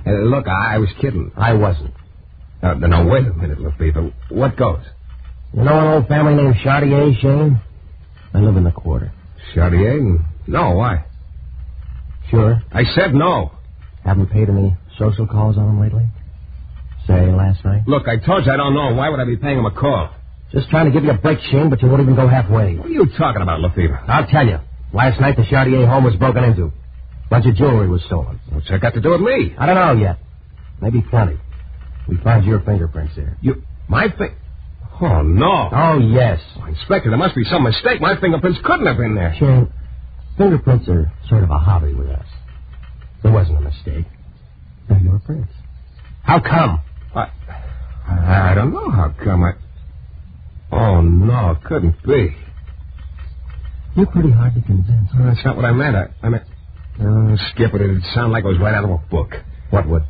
S13: Look, I was kidding.
S8: I wasn't.
S13: No, wait a minute, Lefevre. What goes?
S8: You know an old family named Chartier, Shayne? I live in the quarter.
S13: Chartier? No, why?
S8: Sure.
S13: I said no.
S8: Haven't paid any social calls on them lately? Say, last night?
S13: Look, I told you I don't know. Why would I be paying him a call?
S8: Just trying to give you a break, Shayne, but you won't even go halfway.
S13: What are you talking about, Lefevre?
S8: I'll tell you. Last night, the Chartier home was broken into. A bunch of jewelry was stolen.
S13: What's that got to do with me?
S8: I don't know yet. Maybe plenty. We found your fingerprints there.
S13: My Oh, no.
S8: Oh, yes.
S13: Oh, Inspector, there must be some mistake. My fingerprints couldn't have been there.
S8: Shayne, fingerprints are sort of a hobby with us. There wasn't a mistake. They're your prints. How come?
S13: I don't know how come. Oh, no, it couldn't be.
S8: You're pretty hard to convince.
S13: Well, that's not what I meant. I meant... Skip it. It'd sound like it was right out of a book.
S8: What would?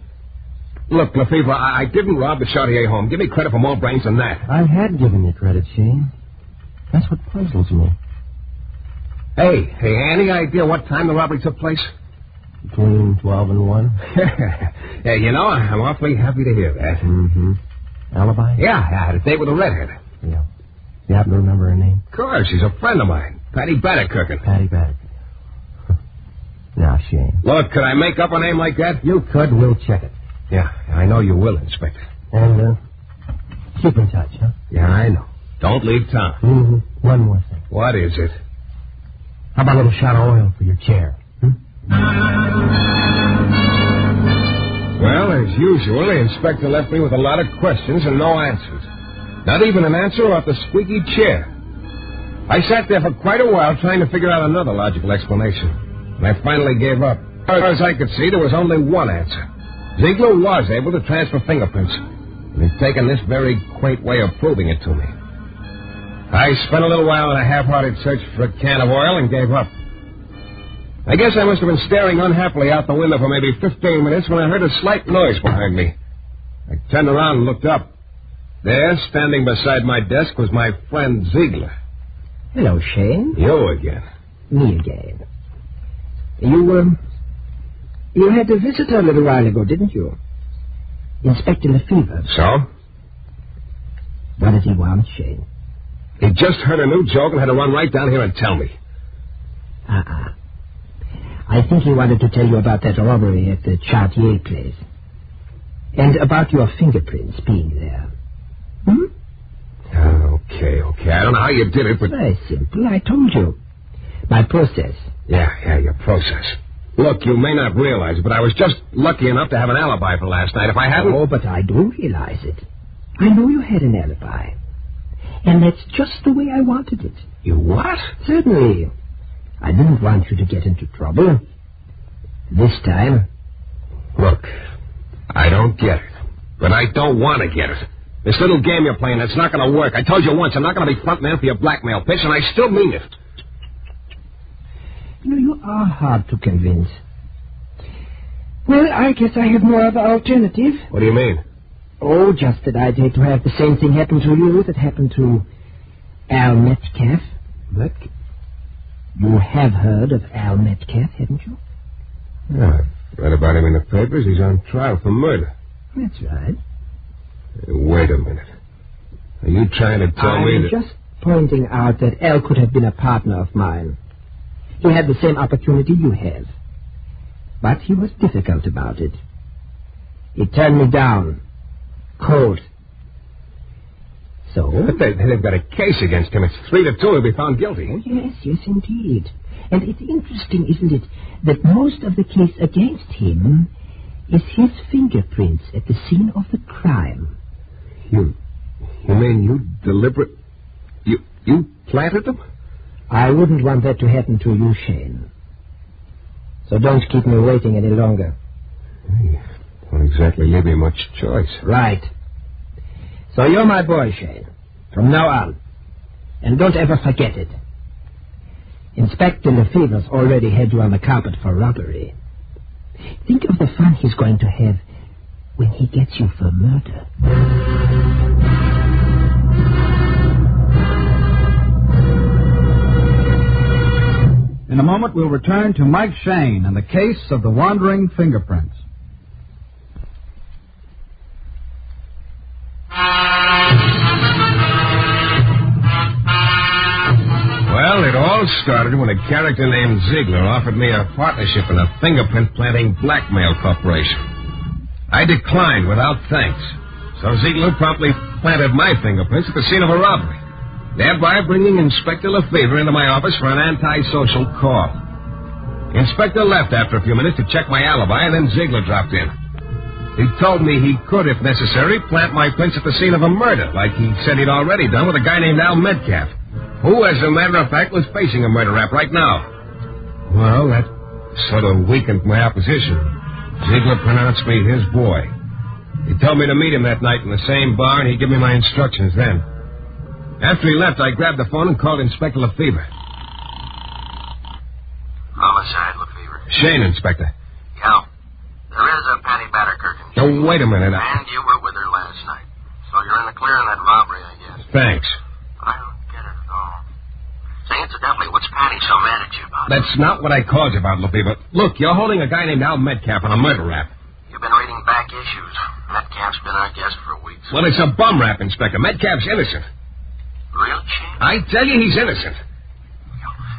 S13: Look, Lefevre, I didn't rob the Chartier home. Give me credit for more brains than that.
S8: I had given you credit, Shayne. That's what puzzles me.
S13: Hey, any idea what time the robbery took place?
S8: Between 12 and 1.
S13: Yeah, you know, I'm awfully happy to hear that.
S8: Mm-hmm. Alibi?
S13: Yeah, I had a date with a redhead.
S8: Yeah. You happen to remember her name?
S13: Of course, she's a friend of mine. Patty Bannekerkin.
S8: Patty Bannekerkin. Now, Shayne.
S13: Look, could I make up a name like that?
S8: You could. We'll check it.
S13: Yeah, I know you will, Inspector.
S8: And, keep in touch, huh?
S13: Yeah, I know. Don't leave town.
S8: Mm-hmm. One more thing.
S13: What is it?
S8: How about a little shot of oil for your chair?
S13: Well, as usual, the inspector left me with a lot of questions and no answers. Not even an answer about the squeaky chair. I sat there for quite a while trying to figure out another logical explanation. And I finally gave up. As far as I could see, there was only one answer. Ziegler was able to transfer fingerprints. And he'd taken this very quaint way of proving it to me. I spent a little while in a half-hearted search for a can of oil and gave up. I guess I must have been staring unhappily out the window for maybe 15 minutes when I heard a slight noise behind me. I turned around and looked up. There, standing beside my desk, was my friend Ziegler.
S16: Hello, Shayne.
S13: You again.
S16: Me again. You had a visitor a little while ago, didn't you? Inspector Lefevre.
S13: So?
S16: What does he want, Shayne?
S13: He just heard a new joke and had to run right down here and tell me.
S16: I think he wanted to tell you about that robbery at the Chartier place. And about your fingerprints being there.
S13: Okay. I don't know how you did it, but...
S16: Very simple. I told you. My process.
S13: Yeah, your process. Look, you may not realize it, but I was just lucky enough to have an alibi for last night. If I hadn't...
S16: Oh, but I do realize it. I know you had an alibi. And that's just the way I wanted it.
S13: You what?
S16: Certainly. I didn't want you to get into trouble. This time...
S13: Look, I don't get it. But I don't want to get it. This little game you're playing, it's not going to work. I told you once, I'm not going to be front man for your blackmail pitch, and I still mean it.
S16: You are hard to convince. Well, I guess I have no other alternative.
S13: What do you mean?
S16: Oh, just that I'd hate to have the same thing happen to you that happened to Al Metcalf.
S13: Metcalf?
S16: You have heard of Al Metcalf, haven't you?
S13: Yeah, I've read about him in the papers. He's on trial for murder.
S16: That's right.
S13: Wait a minute. Are you trying to tell me that...
S16: I'm just pointing out that Al could have been a partner of mine. He had the same opportunity you have. But he was difficult about it. He turned me down. Cold. So?
S13: But they've got a case against him. It's 3-2. He'll be found guilty.
S16: Oh, yes, indeed. And it's interesting, isn't it, that most of the case against him is his fingerprints at the scene of the crime.
S13: You mean you You planted them?
S16: I wouldn't want that to happen to you, Shayne. So don't keep me waiting any longer.
S13: You don't exactly leave me much choice.
S16: Right. So you're my boy, Shayne. From now on. And don't ever forget it. Inspector Lefebvre's already had you on the carpet for robbery. Think of the fun he's going to have when he gets you for murder.
S2: In a moment, we'll return to Mike Shayne and the case of the wandering fingerprints.
S13: Well, it all started when a character named Ziegler offered me a partnership in a fingerprint-planting blackmail corporation. I declined without thanks. So Ziegler promptly planted my fingerprints at the scene of a robbery, thereby bringing Inspector Lefebvre into my office for an antisocial call. The inspector left after a few minutes to check my alibi, and then Ziegler dropped in. He told me he could, if necessary, plant my prints at the scene of a murder, like he said he'd already done with a guy named Al Metcalf, who, as a matter of fact, was facing a murder rap right now. Well, that sort of weakened my opposition. Ziegler pronounced me his boy. He told me to meet him that night in the same bar, and he'd give me my instructions then. After he left, I grabbed the phone and called Inspector Lefebvre.
S8: Homicide, Lefebvre.
S13: Shayne, Inspector.
S8: Yeah. There is a Patty Batterkirk.
S13: Oh, wait a minute.
S8: And you were with her last night. So you're in the clear on that robbery, I guess.
S13: Thanks.
S8: I don't get it at all. Say, incidentally, what's Patty so mad at you about?
S13: That's not what I called you about, Lefebvre. Look, you're holding a guy named Al Metcalf on a murder rap.
S8: You've been reading back issues. Metcalf's been our guest for weeks.
S13: Well, it's a bum rap, Inspector. Metcalf's innocent.
S8: Real, Shayne?
S13: I tell you, he's innocent.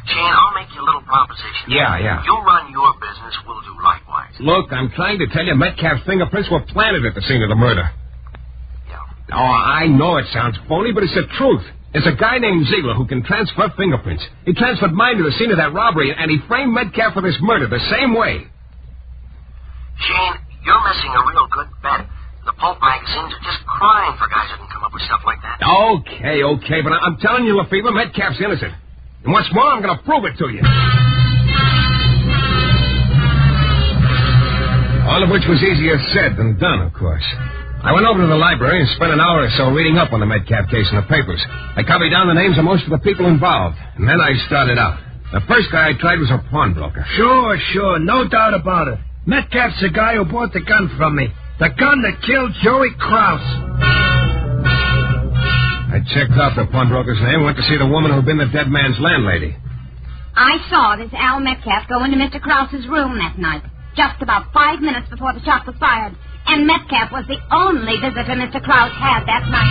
S8: Shayne, I'll make you a little proposition.
S13: Yeah.
S8: You run your business, we'll do likewise.
S13: Look, I'm trying to tell you Metcalf's fingerprints were planted at the scene of the murder.
S8: Yeah.
S13: Oh, I know it sounds phony, but it's the truth. There's a guy named Ziegler who can transfer fingerprints. He transferred mine to the scene of that robbery, and he framed Metcalf for this murder the same way.
S8: Shayne, you're missing a real good bet. The pulp magazines are just crying for guys who can come up with stuff like that.
S13: Okay, but I'm telling you, Lefebvre, Metcalf's innocent. And what's more, I'm going to prove it to you. All of which was easier said than done, of course. I went over to the library and spent an hour or so reading up on the Metcalf case in the papers. I copied down the names of most of the people involved, and then I started out. The first guy I tried was a pawnbroker.
S19: Sure, no doubt about it. Metcalf's the guy who bought the gun from me. The gun that killed Joey Krause.
S13: I checked off the pawnbroker's name and went to see the woman who'd been the dead man's landlady.
S20: I saw this Al Metcalf go into Mr. Krause's room that night, just about 5 minutes before the shot was fired. And Metcalf was the only visitor Mr. Krause had that night.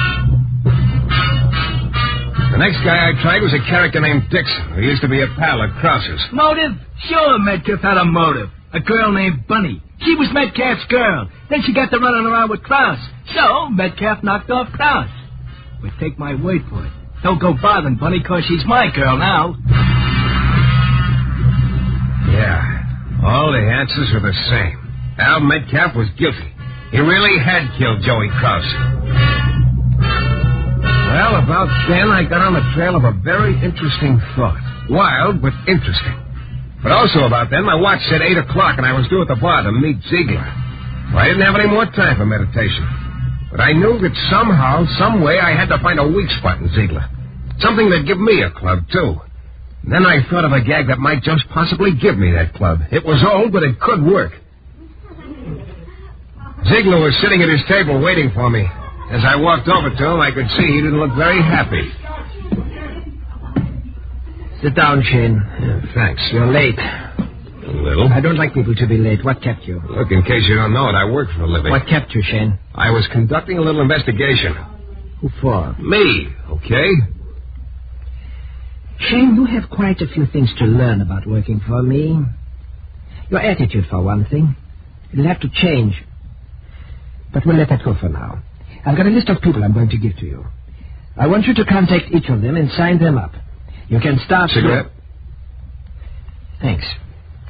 S13: The next guy I tried was a character named Dixon, who used to be a pal of Krause's.
S19: Motive? Sure, Metcalf had a motive. A girl named Bunny. She was Metcalf's girl. Then she got to running around with Krause. So Metcalf knocked off Krause. But take my word for it. Don't go bothering Bunny, because she's my girl now.
S13: Yeah, all the answers were the same. Al Metcalf was guilty. He really had killed Joey Krause. Well, about then, I got on the trail of a very interesting thought. Wild, but interesting. But also about then, my watch said 8 o'clock, and I was due at the bar to meet Ziegler. Well, I didn't have any more time for meditation. But I knew that somehow, some way, I had to find a weak spot in Ziegler. Something that'd give me a club, too. And then I thought of a gag that might just possibly give me that club. It was old, but it could work. Ziegler was sitting at his table waiting for me. As I walked over to him, I could see he didn't look very happy.
S16: Sit down, Shayne.
S13: Thanks.
S16: You're late.
S13: A little.
S16: I don't like people to be late. What kept you?
S13: Look, in case you don't know it, I work for a living.
S16: What kept you, Shayne?
S13: I was conducting a little investigation.
S16: Who for?
S13: Me, okay?
S16: Shayne, you have quite a few things to learn about working for me. Your attitude, for one thing. It'll have to change. But we'll let that go for now. I've got a list of people I'm going to give to you. I want you to contact each of them and sign them up. You can start...
S13: Cigarette?
S16: Thanks.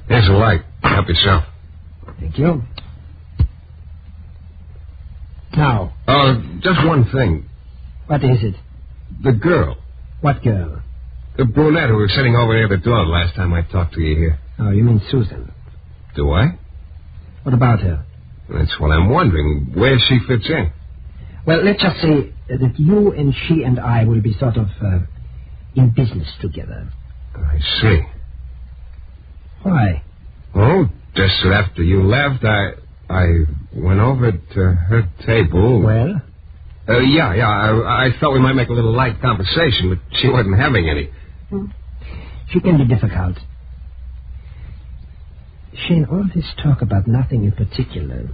S13: Here's a light. Help yourself.
S16: Thank you. Now.
S13: Just one thing.
S16: What is it?
S13: The girl.
S16: What girl?
S13: The brunette who was sitting over near the door the last time I talked to you here.
S16: Oh, you mean Susan?
S13: Do I?
S16: What about her?
S13: That's what I'm wondering. Where she fits in.
S16: Well, let's just say that you and she and I will be sort of in business together.
S13: I see.
S16: Why?
S13: Oh, just after you left, I went over to her table.
S16: Well?
S13: Yeah. I thought we might make a little light conversation, but she wasn't having any.
S16: She can be difficult. Shayne, all this talk about nothing in particular,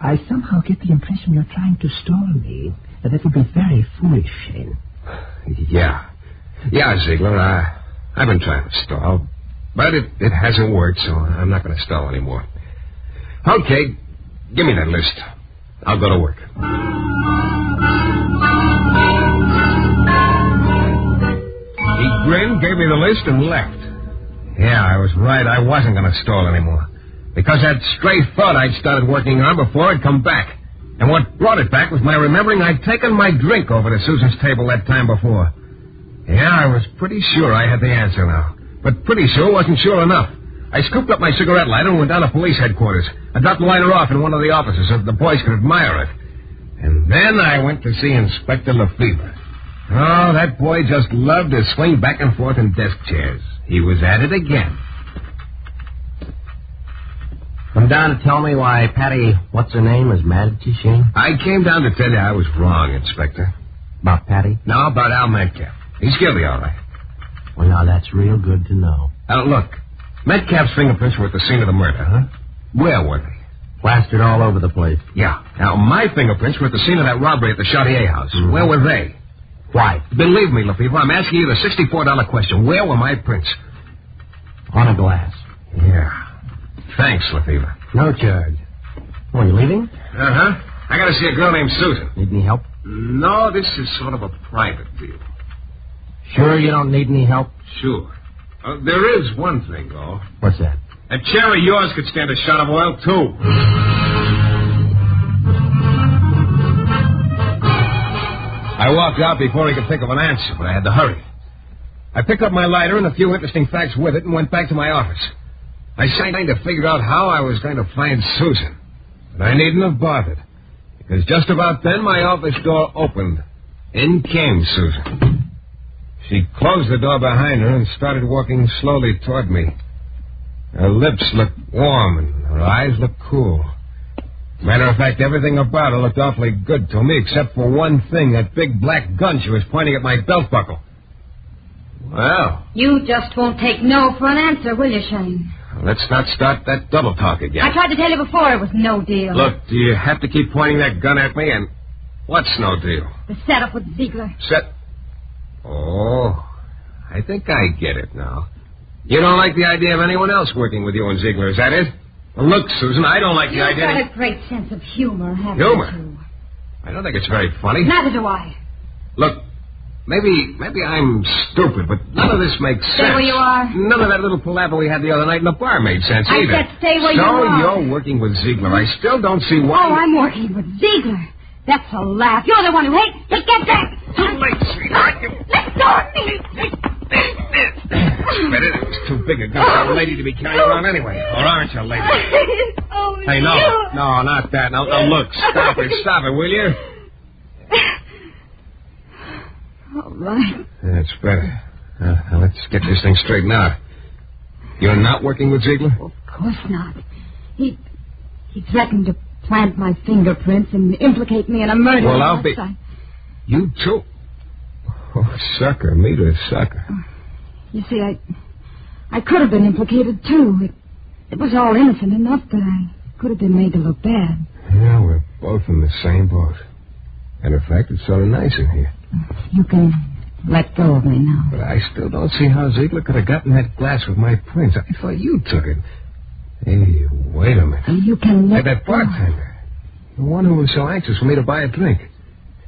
S16: I somehow get the impression you're trying to stall me. That would be very foolish, Shayne.
S13: Yeah, Ziegler, I've been trying to stall, but it hasn't worked, so I'm not going to stall anymore. Okay, give me that list. I'll go to work. He grinned, gave me the list, and left. Yeah, I was right. I wasn't going to stall anymore. Because that stray thought I'd started working on before had come back. And what brought it back was my remembering I'd taken my drink over to Susan's table that time before. Yeah, I was pretty sure I had the answer now. But pretty sure wasn't sure enough. I scooped up my cigarette lighter and went down to police headquarters. I dropped the lighter off in one of the offices so the boys could admire it. And then I went to see Inspector Lefebvre. Oh, that boy just loved to swing back and forth in desk chairs. He was at it again.
S8: Come down to tell me why Patty, what's her name, is mad at you, Shayne?
S13: I came down to tell you I was wrong, Inspector.
S8: About Patty?
S13: No, about Al Metcalf. He's guilty, all right.
S8: Well, now, that's real good to know.
S13: Look, Metcalf's fingerprints were at the scene of the murder, huh? Where were they?
S8: Plastered all over the place.
S13: Yeah. Now, my fingerprints were at the scene of that robbery at the Chartier house. Mm-hmm. Where were they?
S8: Why?
S13: Believe me, Lefebvre, I'm asking you the $64 question. Where were my prints?
S8: On a glass.
S13: Yeah. Thanks, Lefebvre.
S8: No charge. Oh, you leaving?
S13: Uh-huh. I gotta see a girl named Susan.
S8: Need any help?
S13: No, this is sort of a private deal.
S8: Sure you don't need any help?
S13: Sure. There is one thing, though.
S8: What's that?
S13: A chair of yours could stand a shot of oil, too. I walked out before he could think of an answer, but I had to hurry. I picked up my lighter and a few interesting facts with it and went back to my office. I tried to figure out how I was going to find Susan, but I needn't have bothered, because just about then my office door opened. In came Susan. She closed the door behind her and started walking slowly toward me. Her lips looked warm and her eyes looked cool. Matter of fact, everything about her looked awfully good to me, except for one thing, that big black gun she was pointing at my belt buckle. Well...
S20: You just won't take no for an answer, will you, Shayne?
S13: Let's not start that double talk again.
S20: I tried to tell you before it was no deal.
S13: Look, do you have to keep pointing that gun at me? And what's no deal?
S20: The setup with Ziegler.
S13: Oh, I think I get it now. You don't like the idea of anyone else working with you and Ziegler, is that it? Well, look, Susan, I don't like the idea...
S20: You've got a great sense of humor, haven't
S13: Humor?
S20: you?
S13: I don't think it's very funny.
S20: Neither do I.
S13: Look, maybe I'm stupid, but none of this makes sense.
S20: Stay where you are.
S13: None of that little palaver we had the other night in the bar made sense either.
S20: I said stay where you are.
S13: So you're working with Ziegler. I still don't see why...
S20: Oh, I'm working with Ziegler. That's a laugh. You're the one who hates... Just get back.
S13: Too late, sweetheart.
S20: Let go of me.
S13: Better. It was too big a gun for a lady to be carrying around anyway. Or aren't you, lady?
S20: Oh,
S13: hey, no, not that. Now, look, stop it, will you?
S20: All right.
S13: That's better. Now, let's get this thing straightened out. You're not working with Ziegler?
S20: Of course not. He threatened to
S4: plant my fingerprints and implicate me in a murder.
S13: Well, I'll be... You too? Oh, sucker. Me to sucker.
S4: You see, I could have been implicated, too. It was all innocent enough that I could have been made to look bad.
S13: Yeah, we're both in the same boat. And in fact, it's sort of nice in here.
S4: You can let go of me now.
S13: But I still don't see how Ziegler could have gotten that glass with my prints. I thought you took it. Hey, wait a minute.
S4: You can let
S13: that bartender. The one who was so anxious for me to buy a drink.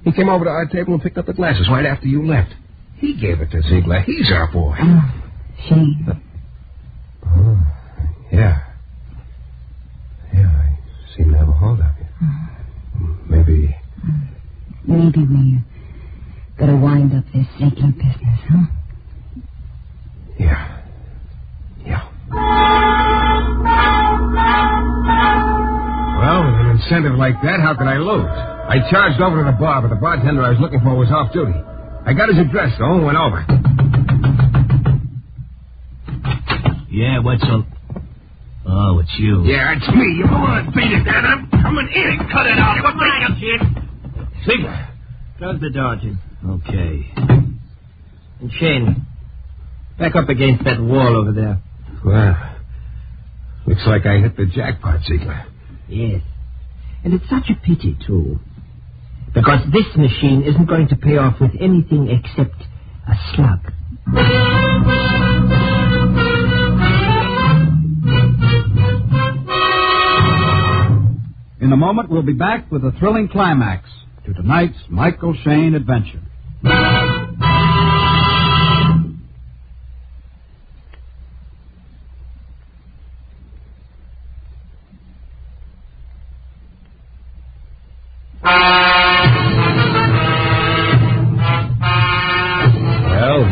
S13: He came over to our table and picked up the glasses right after you left. He gave it to Ziegler. He's our boy.
S4: Oh, Shayne.
S13: Oh, yeah. Yeah, I seem to have a hold of you. Maybe...
S4: Maybe we gotta wind up this Ziegler business, huh?
S13: Yeah. Well, with an incentive like that, how could I lose? I charged over to the bar, but the bartender I was looking for was off duty. I got his address, though, and went over.
S19: Yeah, what's up? Oh, it's you.
S13: Yeah, it's me. You don't want to beat it, man. I'm coming in. Cut it out.
S19: Come on, kid. Ziegler. Close the door, Jim. Okay. And Shayne, back up against that wall over there.
S13: Well, looks like I hit the jackpot, Ziegler.
S16: Yes. And it's such a pity, too. Because this machine isn't going to pay off with anything except a slug.
S2: In a moment, we'll be back with a thrilling climax to tonight's Michael Shayne adventure.
S13: Well,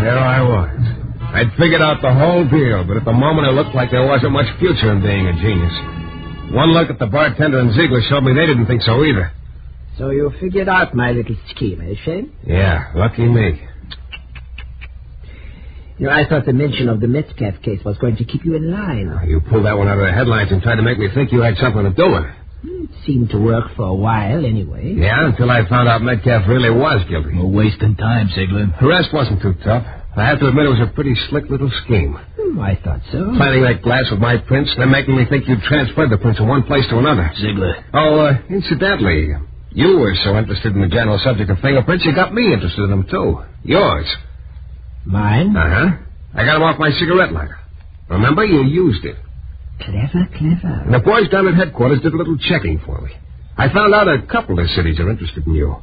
S13: there I was. I'd figured out the whole deal, but at the moment it looked like there wasn't much future in being a genius. One look at the bartender and Ziegler showed me they didn't think so either.
S16: So you figured out my little scheme, eh, Shayne?
S13: Yeah, lucky me.
S16: You know, I thought the mention of the Metcalf case was going to keep you in line.
S13: You pulled that one out of the headlines and tried to make me think you had something to do with it.
S16: It seemed to work for a while, anyway.
S13: Yeah, until I found out Metcalf really was guilty.
S19: We're wasting time, Ziegler.
S13: The rest wasn't too tough. I have to admit it was a pretty slick little scheme.
S16: I thought so.
S13: Planting that glass with my prints, then making me think you'd transferred the prints from one place to another.
S19: Ziegler.
S13: Oh, incidentally, you were so interested in the general subject of fingerprints, you got me interested in them, too. Yours.
S16: Mine?
S13: Uh-huh. I got them off my cigarette lighter. Remember, you used it.
S16: Clever, clever.
S13: And the boys down at headquarters did a little checking for me. I found out a couple of cities are interested in you.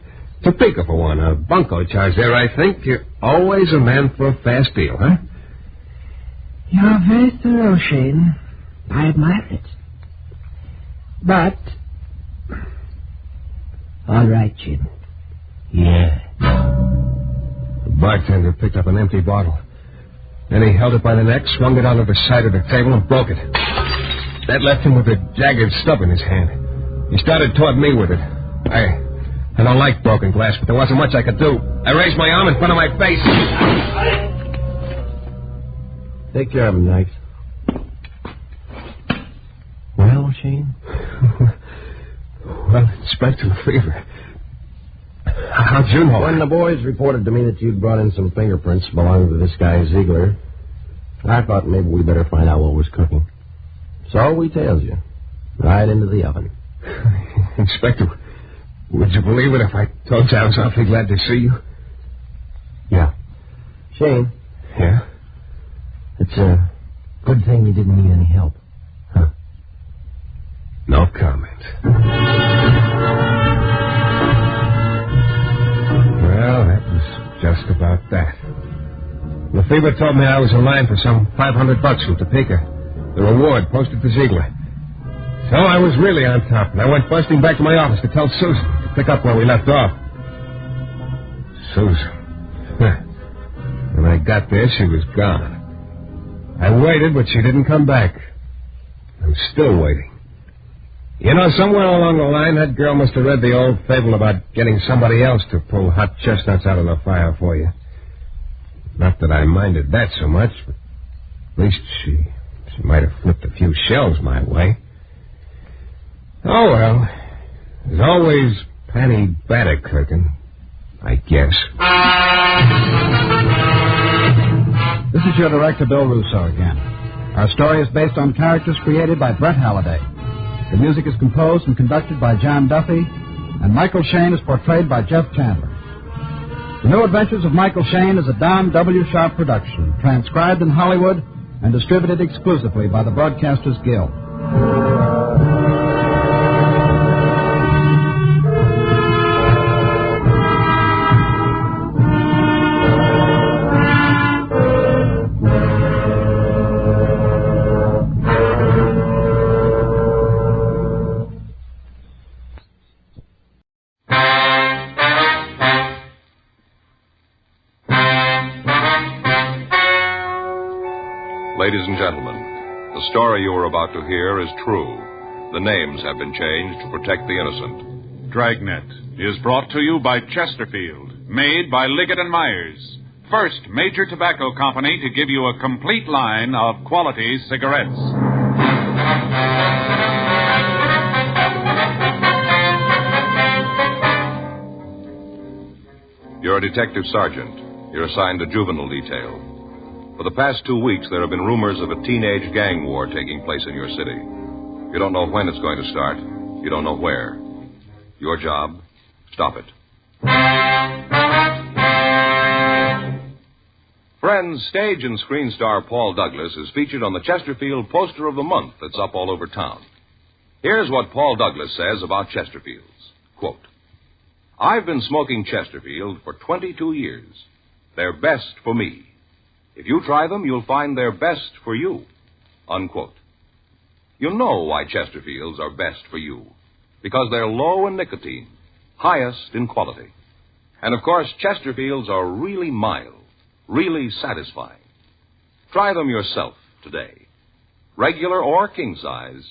S13: Topeka, for one. A bunco charge there, I think. You're always a man for a fast deal, huh?
S16: You're very thorough, Shayne. I admire it. But... all right, Jim.
S13: Yeah. The bartender picked up an empty bottle. Then he held it by the neck, swung it onto the side of the table, and broke it. That left him with a jagged stub in his hand. He started toward me with it. I don't like broken glass, but there wasn't much I could do. I raised my arm in front of my face.
S8: Take care of him, Nikes. Well, Shayne?
S13: Well, Inspector Lefevre. How'd you know?
S8: When the boys reported to me that you'd brought in some fingerprints belonging to this guy, Ziegler, I thought maybe we better find out what was cooking. So we tailed you. Right into the oven.
S13: Inspector, would you believe it if I told you I was awfully glad to see you?
S8: Yeah. Shayne.
S13: Yeah?
S8: It's a good thing you didn't need any help.
S13: Huh? No comment. Well, that was just about that. Lefevre told me I was in line for some $500 from Topeka. The reward posted to Ziegler. So I was really on top, and I went busting back to my office to tell Susan to pick up where we left off. Susan. When I got there, she was gone. I waited, but she didn't come back. I'm still waiting. You know, somewhere along the line, that girl must have read the old fable about getting somebody else to pull hot chestnuts out of the fire for you. Not that I minded that so much, but at least she might have flipped a few shells my way. Oh, well, There's always Patty Baddock cooking, I guess.
S2: This is your director, Bill Russo, again. Our story is based on characters created by Brett Halliday. The music is composed and conducted by John Duffy, and Michael Shayne is portrayed by Jeff Chandler. The New Adventures of Michael Shayne is a Don W. Sharp production, transcribed in Hollywood and distributed exclusively by the Broadcasters Guild.
S5: Ladies and gentlemen, the story you are about to hear is true. The names have been changed to protect the innocent.
S6: Dragnet is brought to you by Chesterfield, made by Liggett & Myers, first major tobacco company to give you a complete line of quality cigarettes.
S5: You're a detective sergeant. You're assigned to juvenile detail. For the past 2 weeks, there have been rumors of a teenage gang war taking place in your city. You don't know when it's going to start. You don't know where. Your job, stop it. Friends, stage and screen star Paul Douglas is featured on the Chesterfield Poster of the Month that's up all over town. Here's what Paul Douglas says about Chesterfields. Quote, "I've been smoking Chesterfield for 22 years. They're best for me. If you try them, you'll find they're best for you." Unquote. You know why Chesterfields are best for you. Because they're low in nicotine, highest in quality. And, of course, Chesterfields are really mild, really satisfying. Try them yourself today. Regular or king size,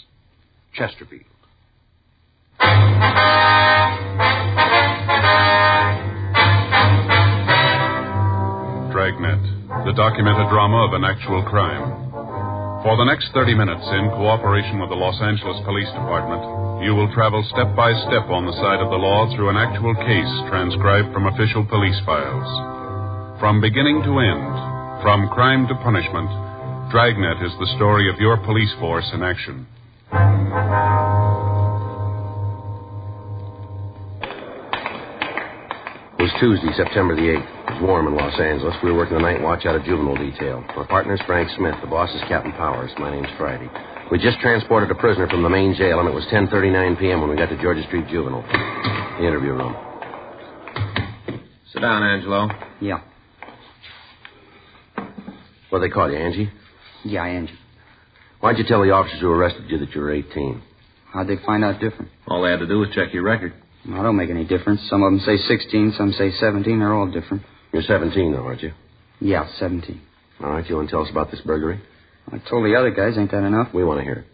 S5: Chesterfield.
S6: Dragnet, the documented drama of an actual crime. For the next 30 minutes, in cooperation with the Los Angeles Police Department, you will travel step by step on the side of the law through an actual case transcribed from official police files. From beginning to end, from crime to punishment, Dragnet is the story of your police force in action.
S8: It was Tuesday, September the 8th. It was warm in Los Angeles. We were working the night watch out of juvenile detail. My partner's Frank Smith. The boss is Captain Powers. My name's Friday. We just transported a prisoner from the main jail, and it was 10:39 p.m. when we got to Georgia Street Juvenile. The interview room.
S10: Sit down, Angelo.
S21: Yeah.
S8: What they call you, Angie?
S21: Yeah, Angie.
S8: Why'd you tell the officers who arrested you that you were 18?
S21: How'd they find out different?
S10: All they had to do was check your record.
S21: Well, it don't make any difference. Some of them say 16, some say 17. They're all different.
S8: You're 17, though, aren't you?
S21: Yeah, 17.
S8: All right, you want to tell us about this burglary?
S21: I told the other guys. Ain't that enough?
S8: We want to hear it.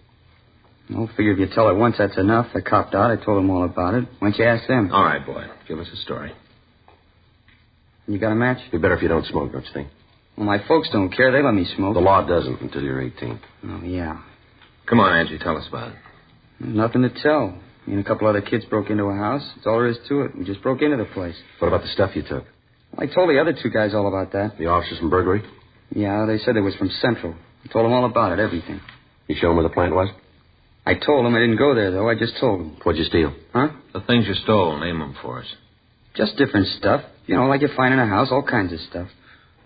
S21: Well, figure if you tell it once, that's enough. They copped out. I told them all about it. Why don't you ask them?
S10: All right, boy. Give us a story.
S21: You got a match?
S8: It'd be better if you don't smoke, don't you think?
S21: Well, my folks don't care. They let me smoke.
S8: The law doesn't until you're 18.
S21: Oh, yeah.
S10: Come on, Angie. Tell us about it.
S21: Nothing to tell. Me and a couple other kids broke into a house. That's all there is to it. We just broke into the place.
S8: What about the stuff you took?
S21: I told the other two guys all about that.
S8: The officers from burglary?
S21: Yeah, they said it was from Central. I told them all about it, everything.
S8: You show them where the plant was?
S21: I told them. I didn't go there, though. I just told them.
S8: What'd you steal?
S21: Huh?
S10: The things you stole. Name them for us.
S21: Just different stuff. You know, like you find in a house, all kinds of stuff.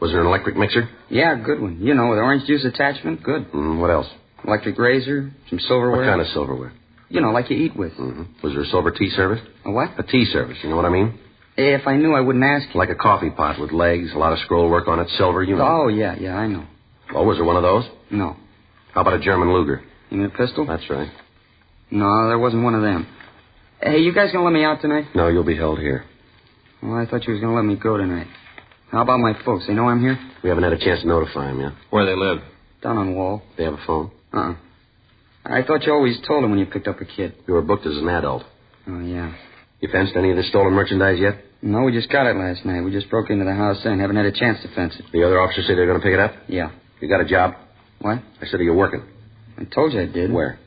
S8: Was there an electric mixer?
S21: Yeah, good one. You know, with orange juice attachment. Good.
S8: What else?
S21: Electric razor, some silverware.
S8: What kind of silverware?
S21: You know, like you eat with.
S8: Was there a silver tea service?
S21: A what?
S8: A tea service, you know what I mean?
S21: If I knew, I wouldn't ask you.
S8: Like a coffee pot with legs, a lot of scroll work on it, silver, you know.
S21: Oh, yeah, I know.
S8: Oh, was there one of those?
S21: No.
S8: How about a German Luger?
S21: You mean a pistol?
S8: That's right.
S21: No, there wasn't one of them. Hey, you guys gonna let me out tonight?
S8: No, you'll be held here.
S21: Well, I thought you was gonna let me go tonight. How about my folks? They know I'm here?
S8: We haven't had a chance to notify them yet.
S10: Where they live?
S21: Down on Wall.
S8: They have a phone?
S21: I thought you always told them when you picked up a kid.
S8: You were booked as an adult.
S21: Oh, yeah.
S8: You fenced any of the stolen merchandise yet?
S21: No, we just got it last night. We just broke into the house then. Haven't had a chance to fence it.
S8: The other officers say they're going to pick it up?
S21: Yeah.
S8: You got a job?
S21: What?
S8: I said, are you working?
S21: I told you I did.
S8: Where?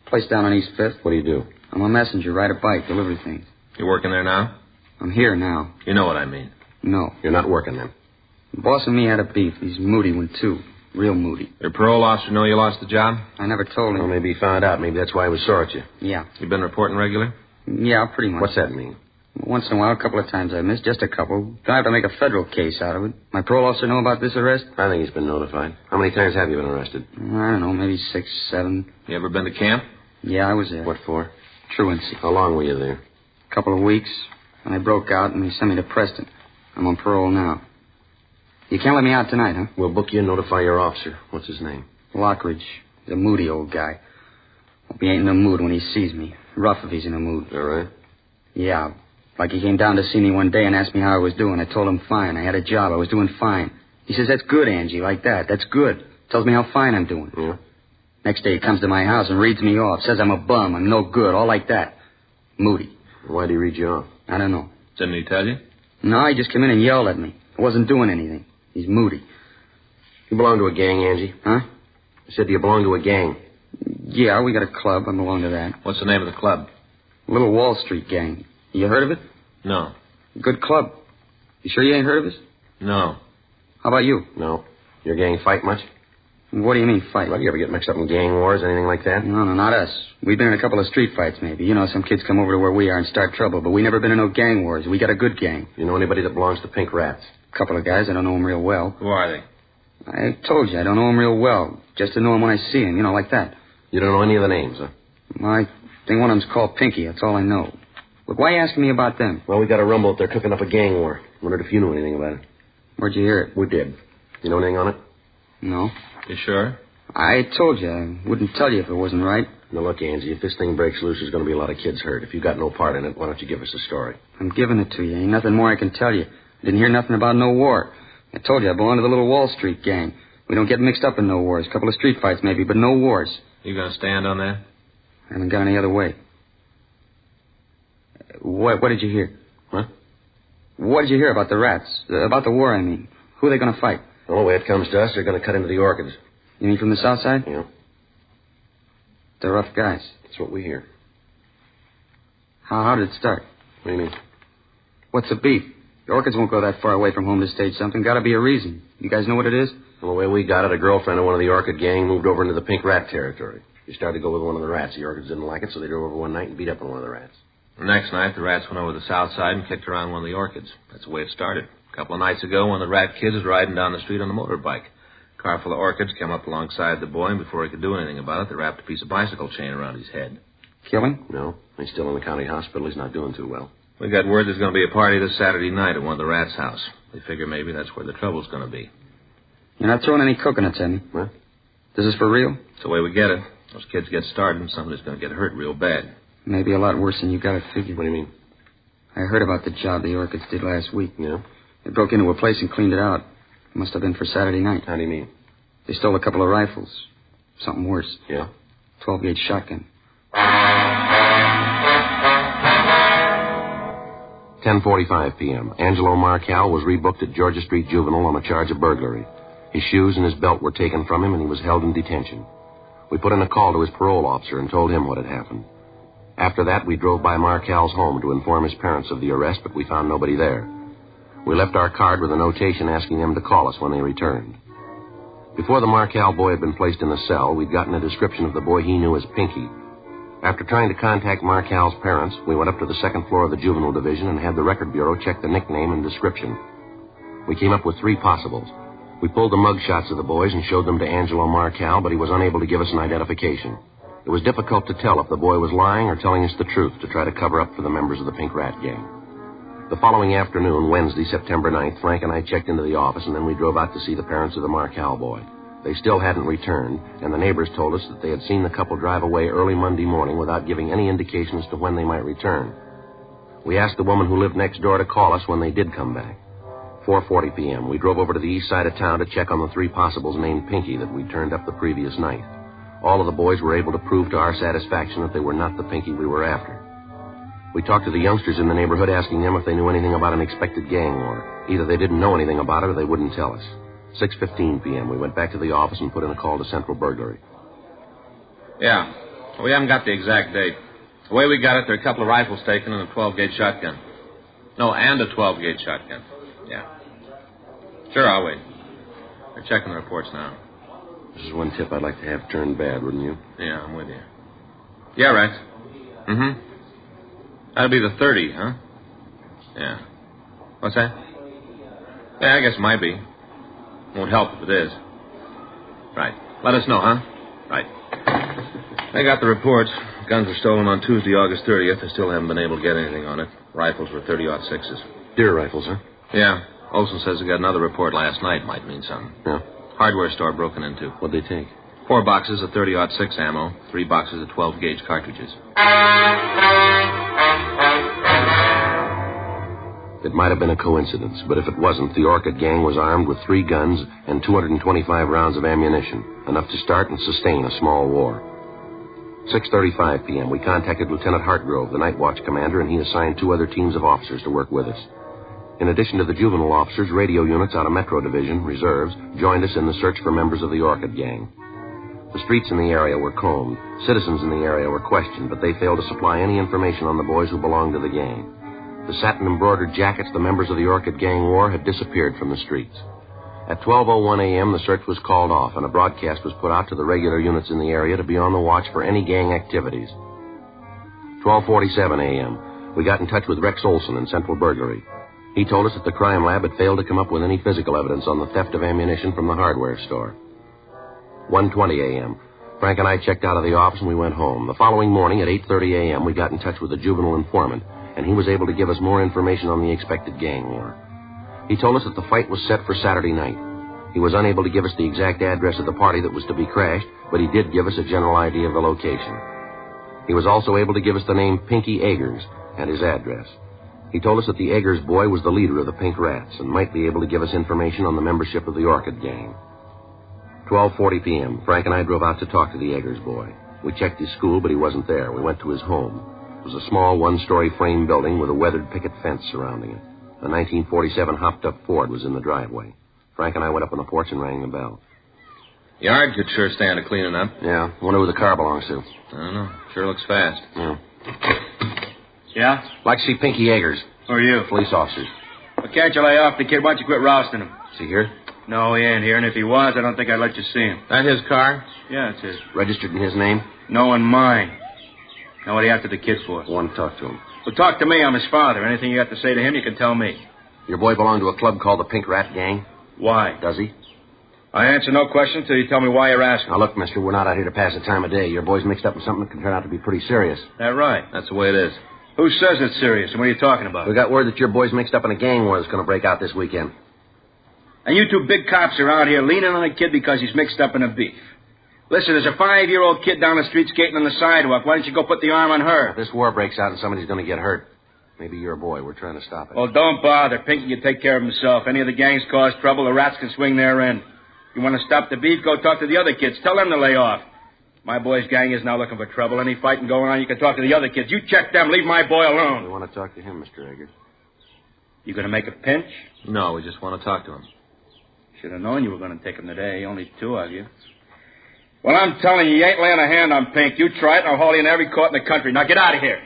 S21: Place down on East 5th.
S8: What do you do?
S21: I'm a messenger, ride a bike, deliver things.
S8: You working there now?
S21: I'm here now.
S8: You know what I mean.
S21: No.
S8: You're not working then.
S21: The boss and me had a beef. He's moody one, too. Real moody.
S8: Your parole officer know you lost the job?
S21: I never told him.
S8: Well, maybe he found out. Maybe that's why he was sore at you.
S21: Yeah.
S8: You been reporting regular?
S21: Yeah, pretty much.
S8: What's that mean?
S21: Once in a while, a couple of times I missed. Just a couple. Don't have to make a federal case out of it. My parole officer know about this arrest?
S8: I think he's been notified. How many times have you been arrested?
S21: I don't know, maybe 6, 7.
S8: You ever been to camp?
S21: Yeah, I was there.
S8: What for?
S21: Truancy.
S8: How long were you there?
S21: A couple of weeks. And I broke out, and they sent me to Preston. I'm on parole now. You can't let me out tonight, huh?
S8: We'll book you and notify your officer. What's his name?
S21: Lockridge. He's a moody old guy. Hope he ain't in the mood when he sees me. Rough if he's in a mood.
S8: All right.
S21: Yeah. Like he came down to see me one day and asked me how I was doing. I told him fine. I had a job. I was doing fine. He says, that's good, Angie, like that. That's good. Tells me how fine I'm doing.
S8: Yeah?
S21: Next day he comes to my house and reads me off. Says I'm a bum. I'm no good. All like that. Moody.
S8: Why'd he read you off?
S21: I don't know.
S8: Didn't he tell you?
S21: No, he just came in and yelled at me. I wasn't doing anything. He's moody.
S8: You belong to a gang, Angie?
S21: Huh?
S8: I said, do you belong to a gang?
S21: Yeah, we got a club. I belong to that.
S8: What's the name of the club?
S21: Little Wall Street Gang. You heard of it?
S8: No.
S21: Good club. You sure you ain't heard of us?
S8: No.
S21: How about you?
S8: No. Your gang fight much?
S21: What do you mean, fight?
S8: Well, you ever get mixed up in gang wars, anything like that?
S21: No, not us. We've been in a couple of street fights, maybe. You know, some kids come over to where we are and start trouble, but we never been in no gang wars. We got a good gang.
S8: You know anybody that belongs to Pink Rats?
S21: A couple of guys. I don't know them real well.
S8: Who are they?
S21: I told you, I don't know them real well. Just to know them when I see them, you know, like that.
S8: You don't know any of the names, huh?
S21: I think one of them's called Pinky. That's all I know. Look, why are you asking me about them?
S8: Well, we got a rumble that they're cooking up a gang war. Wondered if you knew anything about it.
S21: Where'd you hear it?
S8: We did. You know anything on it?
S21: No.
S8: You sure?
S21: I told you. I wouldn't tell you if it wasn't right.
S8: Now, look, Angie, if this thing breaks loose, there's going to be a lot of kids hurt. If you got no part in it, why don't you give us a story?
S21: I'm giving it to you. Ain't nothing more I can tell you. Didn't hear nothing about no war. I told you I belong to the little Wall Street Gang. We don't get mixed up in no wars. A couple of street fights, maybe, but no wars.
S8: You going to stand on that?
S21: I haven't got any other way. What did you hear?
S8: Huh?
S21: What did you hear about the rats? About the war, I mean. Who are they going to fight?
S8: Well, the way it comes to us, they're going to cut into the orchids.
S21: You mean from the south side?
S8: Yeah.
S21: They're rough guys.
S8: That's what we hear.
S21: How did it start?
S8: What do you mean?
S21: What's the beef? The orchids won't go that far away from home to stage something. Got to be a reason. You guys know what it is?
S8: Well, the way we got it, a girlfriend of one of the orchid gang moved over into the Pink Rat territory. She started to go with one of the rats. The orchids didn't like it, so they drove over one night and beat up on one of the rats. The next night, the rats went over the south side and kicked around one of the orchids. That's the way it started. A couple of nights ago, one of the rat kids was riding down the street on a motorbike. A car full of orchids came up alongside the boy, and before he could do anything about it, they wrapped a piece of bicycle chain around his head.
S21: Kill him?
S8: No. He's still in the county hospital. He's not doing too well. We got word there's going to be a party this Saturday night at one of the rats' house. They figure maybe that's where the trouble's going to be.
S21: You're not throwing any coconuts at me?
S8: What?
S21: This is for real?
S8: It's the way we get it. Those kids get started, and somebody's going to get hurt real bad.
S21: Maybe a lot worse than you got it figured.
S8: What do you mean?
S21: I heard about the job the orchids did last week.
S8: Yeah?
S21: They broke into a place and cleaned it out. Must have been for Saturday night.
S8: How do you mean?
S21: They stole a couple of rifles. Something worse.
S8: Yeah?
S21: 12-gauge shotgun.
S8: 10:45 p.m. Angelo Marcal was rebooked at Georgia Street Juvenile on a charge of burglary. His shoes and his belt were taken from him, and he was held in detention. We put in a call to his parole officer and told him what had happened. After that, we drove by Marcal's home to inform his parents of the arrest, but we found nobody there. We left our card with a notation asking them to call us when they returned. Before the Marcal boy had been placed in the cell, we'd gotten a description of the boy he knew as Pinky. After trying to contact Marcal's parents, we went up to the second floor of the juvenile division and had the record bureau check the nickname and description. We came up with 3 possibles. We pulled the mug shots of the boys and showed them to Angelo Marcal, but he was unable to give us an identification. It was difficult to tell if the boy was lying or telling us the truth to try to cover up for the members of the Pink Rat Gang. The following afternoon, Wednesday, September 9th, Frank and I checked into the office, and then we drove out to see the parents of the Marcal boy. They still hadn't returned, and the neighbors told us that they had seen the couple drive away early Monday morning without giving any indication as to when they might return. We asked the woman who lived next door to call us when they did come back. 4:40 p.m., we drove over to the east side of town to check on the 3 possibles named Pinky that we'd turned up the previous night. All of the boys were able to prove to our satisfaction that they were not the Pinky we were after. We talked to the youngsters in the neighborhood, asking them if they knew anything about an expected gang war. Either they didn't know anything about it or they wouldn't tell us. 6:15 p.m., we went back to the office and put in a call to Central Burglary.
S1: Yeah. We haven't got the exact date.
S10: The way we got it, there are a couple of rifles taken and a 12-gauge shotgun. No, and a 12-gauge shotgun. Yeah. Sure, I'll wait. They're checking the reports now.
S8: This is one tip I'd like to have turned bad, wouldn't you?
S10: Yeah, I'm with you. Yeah, Rex. Mm-hmm. That'll be the 30, huh? Yeah. What's that? Yeah, I guess it might be. Won't help if it is. Right. Let us know, huh? Right. I got the reports. Guns were stolen on Tuesday, August 30th. I still haven't been able to get anything on it. Rifles were 30-06s.
S8: Deer rifles, huh?
S10: Yeah. Olson says he got another report last night. Might mean something.
S8: Yeah.
S10: Hardware store broken into.
S8: What'd they take?
S10: 4 boxes of 30-06 ammo, 3 boxes of 12-gauge cartridges.
S8: It might have been a coincidence, but if it wasn't, the Orchid Gang was armed with 3 guns and 225 rounds of ammunition, enough to start and sustain a small war. 6:35 p.m., we contacted Lieutenant Hartgrove, the night watch commander, and he assigned 2 other teams of officers to work with us. In addition to the juvenile officers, radio units out of Metro Division, reserves, joined us in the search for members of the Orchid Gang. The streets in the area were combed. Citizens in the area were questioned, but they failed to supply any information on the boys who belonged to the gang. The satin-embroidered jackets the members of the Orchid Gang wore had disappeared from the streets. At 12:01 a.m., the search was called off, and a broadcast was put out to the regular units in the area to be on the watch for any gang activities. 12:47 a.m., we got in touch with Rex Olson in Central Burglary. He told us that the crime lab had failed to come up with any physical evidence on the theft of ammunition from the hardware store. 1:20 a.m., Frank and I checked out of the office and we went home. The following morning at 8:30 a.m., we got in touch with a juvenile informant, and he was able to give us more information on the expected gang war. He told us that the fight was set for Saturday night. He was unable to give us the exact address of the party that was to be crashed, but he did give us a general idea of the location. He was also able to give us the name Pinky Eggers and his address. He told us that the Eggers boy was the leader of the Pink Rats and might be able to give us information on the membership of the Orchid Gang. 12:40 p.m., Frank and I drove out to talk to the Eggers boy. We checked his school, but he wasn't there. We went to his home. It was a small one-story frame building with a weathered picket fence surrounding it. A 1947 hopped-up Ford was in the driveway. Frank and I went up on the porch and rang the bell.
S10: Yard could sure stand a cleaning up.
S8: Yeah. Wonder who the car belongs to.
S10: I don't know. Sure looks fast.
S8: Yeah.
S9: Yeah?
S8: Like to see Pinky Eggers.
S9: Who are you?
S8: Police officers.
S9: Well, can't you lay off the kid? Why don't you quit rousting him?
S8: Is he here?
S9: No, he ain't here, and if he was, I don't think I'd let you see him.
S10: That his car?
S9: Yeah, it's his.
S8: Registered in his name?
S9: No, in mine. Now, what are you after the kid for?
S8: I want to talk to him.
S9: Well, talk to me. I'm his father. Anything you got to say to him, you can tell me.
S8: Your boy belonged to a club called the Pink Rat Gang?
S9: Why?
S8: Does he?
S9: I answer no questions till you tell me why you're asking.
S8: Now, look, mister, we're not out here to pass the time of day. Your boy's mixed up in something that can turn out to be pretty serious.
S9: That right?
S10: That's the way it is.
S9: Who says it's serious, and what are you talking about?
S8: We got word that your boy's mixed up in a gang war that's going to break out this weekend.
S9: And you 2 big cops are out here leaning on a kid because he's mixed up in a beef. Listen, there's a 5-year-old kid down the street skating on the sidewalk. Why don't you go put the arm on her?
S8: If this war breaks out and somebody's going to get hurt, maybe your boy. We're trying to stop it.
S9: Well, don't bother. Pinky can take care of himself. Any of the gangs cause trouble, the rats can swing their end. You want to stop the beef, go talk to the other kids. Tell them to lay off. My boy's gang is now looking for trouble. Any fighting going on, you can talk to the other kids. You check them. Leave my boy alone.
S8: We want to talk to him, Mr. Eggers.
S9: You going to make a pinch?
S10: No, we just want to talk to him.
S9: Should have known you were going to take him today. Only 2 of you. Well, I'm telling you, you ain't laying a hand on Pink. You try it, and I'll haul you in every court in the country. Now, get out of here.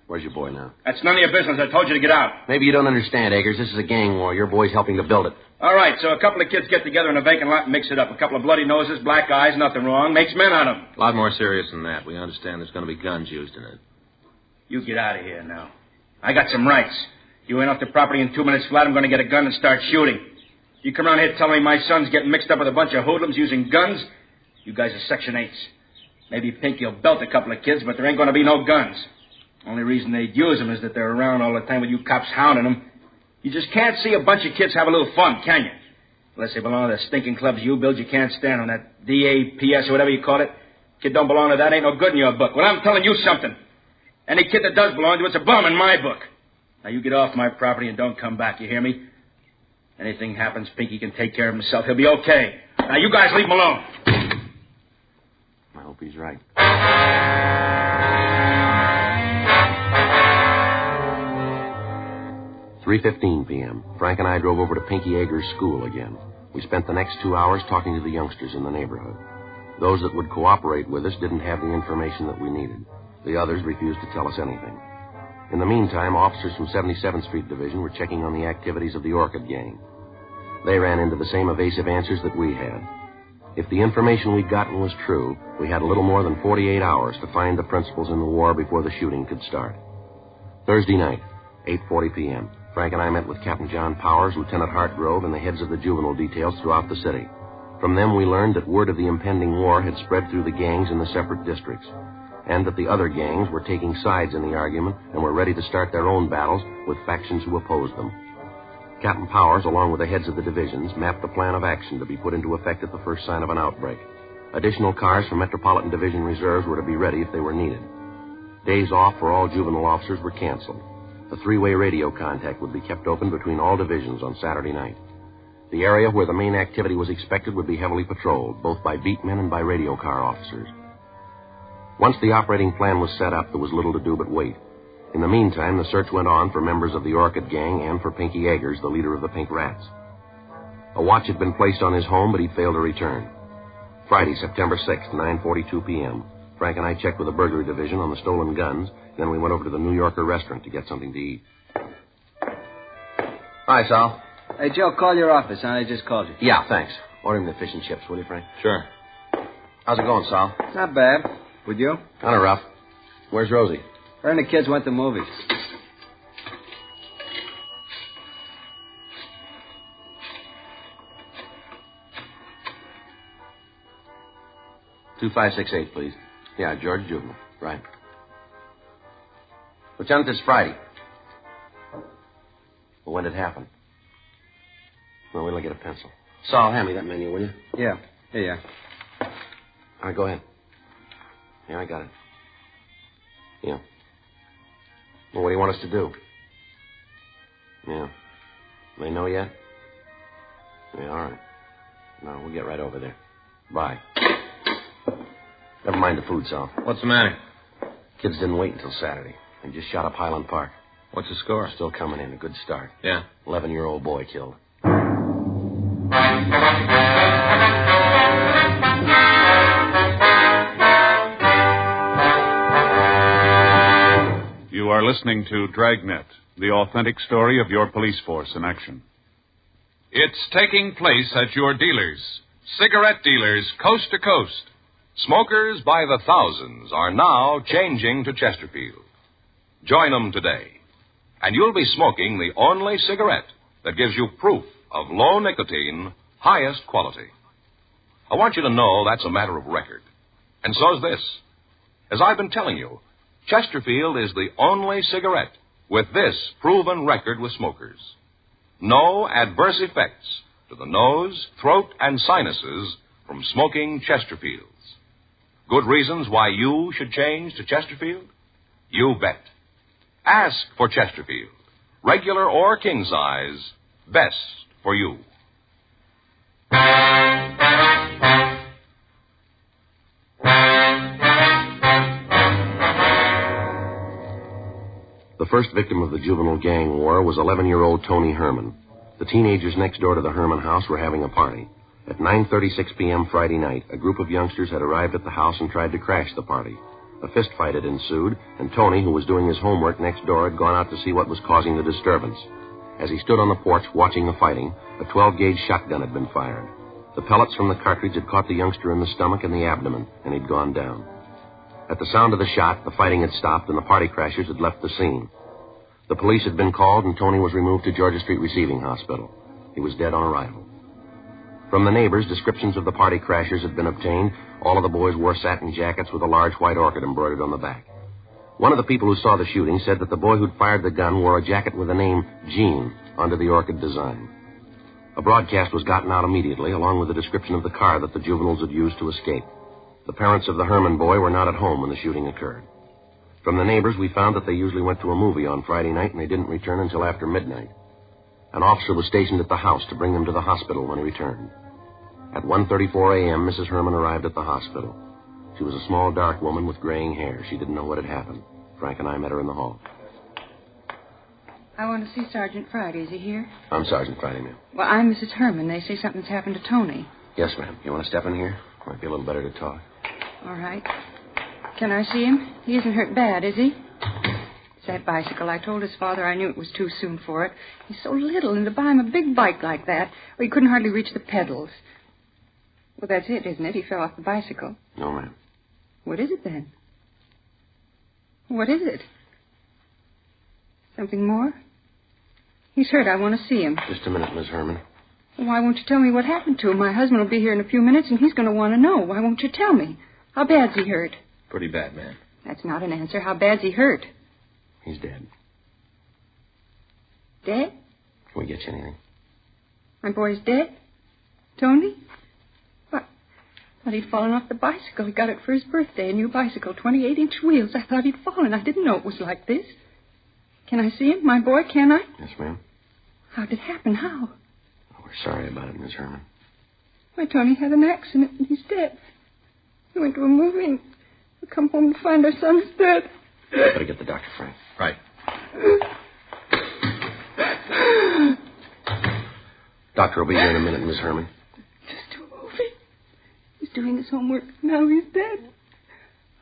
S8: Where's your boy now?
S9: That's none of your business. I told you to get out.
S8: Maybe you don't understand, Eggers. This is a gang war. Your boy's helping to build it.
S9: All right, so a couple of kids get together in a vacant lot and mix it up. A couple of bloody noses, black eyes, nothing wrong. Makes men out of them.
S10: A lot more serious than that. We understand there's going to be guns used in it.
S9: You get out of here now. I got some rights. You ain't off the property in 2 minutes flat, I'm going to get a gun and start shooting. You come around here telling me my son's getting mixed up with a bunch of hoodlums using guns? You guys are Section 8s. Maybe Pinky will belt a couple of kids, but there ain't going to be no guns. Only reason they'd use them is that they're around all the time with you cops hounding them. You just can't see a bunch of kids have a little fun, can you? Unless they belong to the stinking clubs you build, you can't stand them. That DAPS or whatever you call it. Kid don't belong to that, ain't no good in your book. Well, I'm telling you something. Any kid that does belong to it's a bum in my book. Now, you get off my property and don't come back, you hear me? Anything happens, Pinky can take care of himself. He'll be okay. Now, you guys leave him alone.
S8: I hope he's right. 3:15 p.m. Frank and I drove over to Pinky Eggers' school again. We spent the next 2 hours talking to the youngsters in the neighborhood. Those that would cooperate with us didn't have the information that we needed. The others refused to tell us anything. In the meantime, officers from 77th Street Division were checking on the activities of the Orchid Gang. They ran into the same evasive answers that we had. If the information we'd gotten was true, we had a little more than 48 hours to find the principals in the war before the shooting could start. Thursday night, 8:40 p.m., Frank and I met with Captain John Powers, Lieutenant Hartgrove, and the heads of the juvenile details throughout the city. From them, we learned that word of the impending war had spread through the gangs in the separate districts, and that the other gangs were taking sides in the argument and were ready to start their own battles with factions who opposed them. Captain Powers, along with the heads of the divisions, mapped a plan of action to be put into effect at the first sign of an outbreak. Additional cars from Metropolitan Division reserves were to be ready if they were needed. Days off for all juvenile officers were canceled. A three-way radio contact would be kept open between all divisions on Saturday night. The area where the main activity was expected would be heavily patrolled, both by beat men and by radio car officers. Once the operating plan was set up, there was little to do but wait. In the meantime, the search went on for members of the Orchid Gang and for Pinky Eggers, the leader of the Pink Rats. A watch had been placed on his home, but he failed to return. Friday, September 6th, 9:42 p.m., Frank and I checked with the burglary division on the stolen guns, then we went over to the New Yorker restaurant to get something to eat. Hi, Sal.
S18: Hey, Joe, call your office, huh? I just called you.
S8: Yeah, thanks. Order him the fish and chips, will you, Frank?
S18: Sure.
S8: How's it going, Sal?
S18: Not bad. With you?
S8: Kind of rough. Where's Rosie?
S18: Her and the kids went to movies.
S8: $2568, please. Yeah, George Juvenile. Right. Lieutenant, it's Friday. Well, when did it happen? Well, wait till I get a pencil. Saul, hand me that menu, will you?
S18: Yeah. Here you are.
S8: All right, go ahead. Yeah, I got it. Yeah. Well, what do you want us to do? Yeah. They know yet? Yeah, all right. No, we'll get right over there. Bye. Never mind the food, Sal.
S18: What's the matter?
S8: Kids didn't wait until Saturday. They just shot up Highland Park.
S18: What's the score?
S8: Still coming in. A good start.
S18: Yeah.
S8: 11-year-old boy killed.
S6: You are listening to Dragnet, the authentic story of your police force in action.
S11: It's taking place at your dealers, cigarette dealers coast to coast. Smokers by the thousands are now changing to Chesterfield. Join them today, and you'll be smoking the only cigarette that gives you proof of low nicotine, highest quality. I want you to know that's a matter of record. And so's this. As I've been telling you, Chesterfield is the only cigarette with this proven record with smokers. No adverse effects to the nose, throat, and sinuses from smoking Chesterfields. Good reasons why you should change to Chesterfield? You bet. Ask for Chesterfield, regular or king size, best for you.
S8: The first victim of the juvenile gang war was 11-year-old Tony Herman. The teenagers next door to the Herman house were having a party. At 9:36 p.m. Friday night, a group of youngsters had arrived at the house and tried to crash the party. A fistfight had ensued, and Tony, who was doing his homework next door, had gone out to see what was causing the disturbance. As he stood on the porch watching the fighting, a 12-gauge shotgun had been fired. The pellets from the cartridge had caught the youngster in the stomach and the abdomen, and he'd gone down. At the sound of the shot, the fighting had stopped, and the party crashers had left the scene. The police had been called, and Tony was removed to Georgia Street Receiving Hospital. He was dead on arrival. From the neighbors, descriptions of the party crashers had been obtained. All of the boys wore satin jackets with a large white orchid embroidered on the back. One of the people who saw the shooting said that the boy who'd fired the gun wore a jacket with the name Gene under the orchid design. A broadcast was gotten out immediately, along with a description of the car that the juveniles had used to escape. The parents of the Herman boy were not at home when the shooting occurred. From the neighbors, we found that they usually went to a movie on Friday night, and they didn't return until after midnight. An officer was stationed at the house to bring them to the hospital when he returned. At 1:34 a.m., Mrs. Herman arrived at the hospital. She was a small, dark woman with graying hair. She didn't know what had happened. Frank and I met her in the hall.
S4: I want to see Sergeant Friday. Is he here?
S8: I'm Sergeant Friday, ma'am.
S4: Well, I'm Mrs. Herman. They say something's happened to Tony.
S8: Yes, ma'am. You want to step in here? Might be a little better to talk.
S4: All right. Can I see him? He isn't hurt bad, is he? It's that bicycle. I told his father I knew it was too soon for it. He's so little, and to buy him a big bike like that, well, he couldn't hardly reach the pedals. Well, that's it, isn't it? He fell off the bicycle.
S8: No, ma'am.
S4: What is it, then? What is it? Something more? He's hurt. I want to see him.
S8: Just a minute, Miss Herman.
S4: Why won't you tell me what happened to him? My husband will be here in a few minutes, and he's going to want to know. Why won't you tell me? How bad's he hurt?
S18: Pretty bad, ma'am.
S4: That's not an answer. How bad's he hurt?
S8: He's dead.
S4: Dead?
S8: Can we get you anything?
S4: My boy's dead? Tony? What? I thought he'd fallen off the bicycle. He got it for his birthday, a new bicycle, 28-inch wheels. I thought he'd fallen. I didn't know it was like this. Can I see him? My boy, can I?
S8: Yes, ma'am.
S4: How did it happen? How?
S8: Oh, we're sorry about it, Miss Herman.
S4: My Tony had an accident, and he's dead. He went to a movie, and we come home to find our son's dead.
S8: Better get the doctor, Frank.
S18: Right.
S8: Doctor will be here in a minute, Miss Herman.
S4: Just to a movie. He's doing his homework. Now he's dead.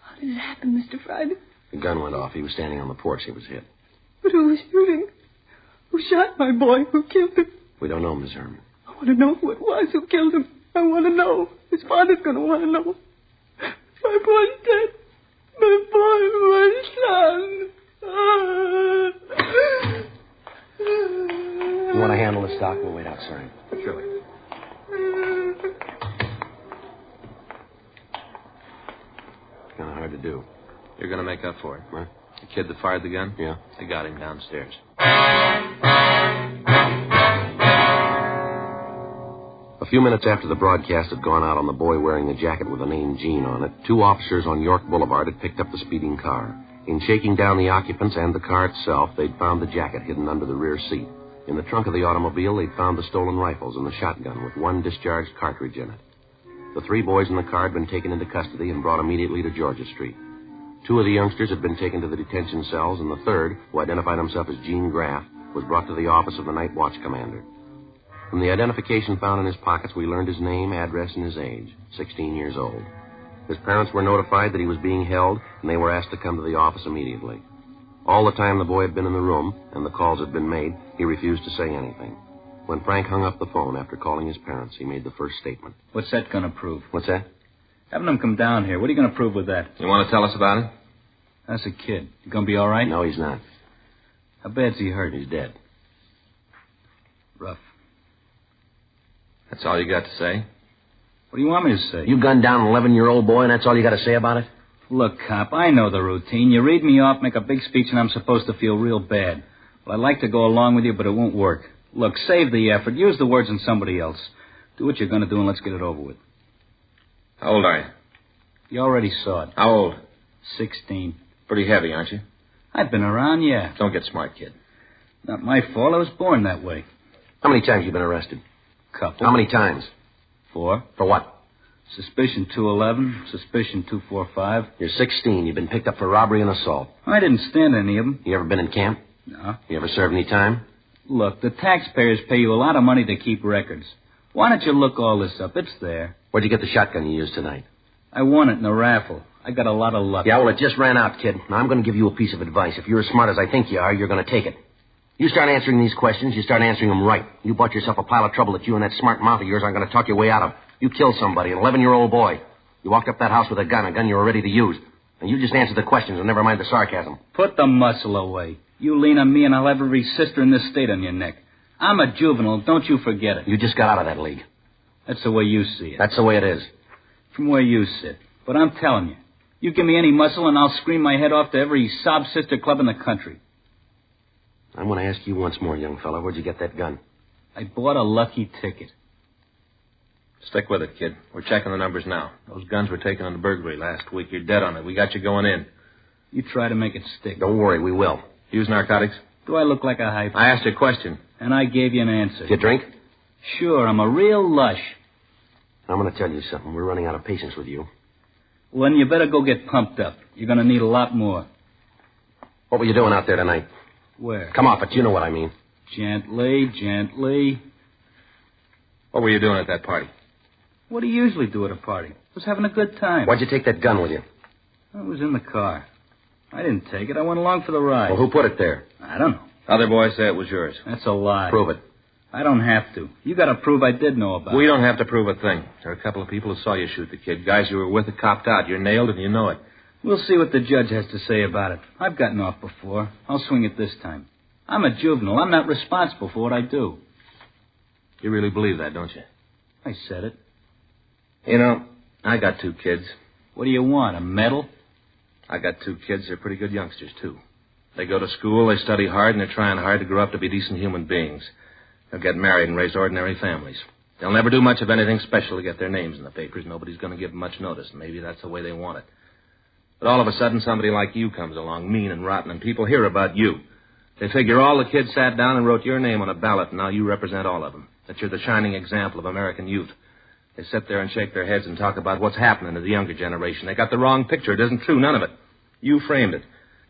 S4: How did it happen, Mr. Friday?
S8: The gun went off. He was standing on the porch. He was hit.
S4: But who was shooting? Who shot my boy? Who killed him?
S8: We don't know, Miss Herman.
S4: I want to know who it was who killed him. I want to know. His father's going to want to know. My boy's dead. My boy, my son.
S8: You want to handle this, Doc? We'll wait outside.
S18: Surely.
S8: Kind of hard to do.
S18: You're going to make up for it.
S8: Huh?
S18: The kid that fired the gun?
S8: Yeah.
S18: They got him downstairs.
S8: A few minutes after the broadcast had gone out on the boy wearing the jacket with the name Gene on it, 2 officers on York Boulevard had picked up the speeding car. In shaking down the occupants and the car itself, they'd found the jacket hidden under the rear seat. In the trunk of the automobile, they'd found the stolen rifles and the shotgun with 1 discharged cartridge in it. The 3 boys in the car had been taken into custody and brought immediately to Georgia Street. 2 of the youngsters had been taken to the detention cells, and the third, who identified himself as Gene Graff, was brought to the office of the night watch commander. From the identification found in his pockets, we learned his name, address, and his age, 16 years old. His parents were notified that he was being held, and they were asked to come to the office immediately. All the time the boy had been in the room, and the calls had been made, he refused to say anything. When Frank hung up the phone after calling his parents, he made the first statement.
S17: What's that going to prove?
S8: What's that?
S17: Having them come down here. What are you going to prove with that?
S18: You want to tell us about it?
S17: That's a kid. You going to be all right?
S8: No, he's not.
S17: How bad's he hurt?
S8: He's dead.
S17: Rough.
S18: That's all you got to say?
S17: What do you want me to say?
S8: You gunned down an 11-year-old boy, and that's all you got to say about it?
S17: Look, cop, I know the routine. You read me off, make a big speech, and I'm supposed to feel real bad. Well, I'd like to go along with you, but it won't work. Look, save the effort. Use the words on somebody else. Do what you're going to do, and let's get it over with.
S18: How old are you?
S17: You already saw it.
S18: How old?
S17: 16.
S18: Pretty heavy, aren't you?
S17: I've been around, yeah.
S18: Don't get smart, kid.
S17: Not my fault. I was born that way.
S8: How many times you been arrested?
S17: Couple.
S8: How many times?
S17: 4.
S8: For what?
S17: Suspicion 211, suspicion 245.
S8: You're 16. You've been picked up for robbery and assault.
S17: I didn't stand any of them.
S8: You ever been in camp?
S17: No.
S8: You ever served any time?
S17: Look, the taxpayers pay you a lot of money to keep records. Why don't you look all this up? It's there.
S8: Where'd you get the shotgun you used tonight?
S17: I won it in a raffle. I got a lot of luck.
S8: Yeah, well, it just ran out, kid. Now, I'm going to give you a piece of advice. If you're as smart as I think you are, you're going to take it. You start answering these questions, you start answering them right. You bought yourself a pile of trouble that you and that smart mouth of yours aren't going to talk your way out of. You killed somebody, an 11-year-old boy. You walked up that house with a gun you were ready to use. And you just answered the questions and never mind the sarcasm.
S17: Put the muscle away. You lean on me and I'll have every sister in this state on your neck. I'm a juvenile. Don't you forget it.
S8: You just got out of that league.
S17: That's the way you see it.
S8: That's the way it is.
S17: From where you sit. But I'm telling you, you give me any muscle and I'll scream my head off to every sob sister club in the country.
S8: I'm going to ask you once more, young fella. Where'd you get that gun?
S17: I bought a lucky ticket.
S18: Stick with it, kid. We're checking the numbers now. Those guns were taken on the burglary last week. You're dead on it. We got you going in.
S17: You try to make it stick.
S8: Don't worry, we will.
S18: Use narcotics?
S17: Do I look like a hype?
S18: I asked you a question.
S17: And I gave you an answer.
S8: You drink?
S17: Sure, I'm a real lush.
S8: I'm going to tell you something. We're running out of patience with you.
S17: Well, then you better go get pumped up. You're going to need a lot more.
S8: What were you doing out there tonight?
S17: Where?
S8: Come off it. You know what I mean.
S17: Gently, gently.
S18: What were you doing at that party?
S17: What do you usually do at a party? I was having a good time.
S8: Why'd you take that gun with you?
S17: It was in the car. I didn't take it. I went along for the ride.
S8: Well, who put it there?
S17: I don't know.
S18: Other boys say it was yours.
S17: That's a lie.
S18: Prove it.
S17: I don't have to. You got to prove I did know about it.
S18: We don't have to prove a thing. There are a couple of people who saw you shoot the kid. Guys you were with that copped out. You're nailed and you know it.
S17: We'll see what the judge has to say about it. I've gotten off before. I'll swing it this time. I'm a juvenile. I'm not responsible for what I do.
S18: You really believe that, don't you?
S17: I said it.
S18: You know, I got 2 kids.
S17: What do you want, a medal?
S18: I got 2 kids. They're pretty good youngsters, too. They go to school, they study hard, and they're trying hard to grow up to be decent human beings. They'll get married and raise ordinary families. They'll never do much of anything special to get their names in the papers. Nobody's going to give them much notice. Maybe that's the way they want it. But all of a sudden, somebody like you comes along, mean and rotten, and people hear about you. They figure all the kids sat down and wrote your name on a ballot, and now you represent all of them. That you're the shining example of American youth. They sit there and shake their heads and talk about what's happening to the younger generation. They got the wrong picture. It isn't true, none of it. You framed it.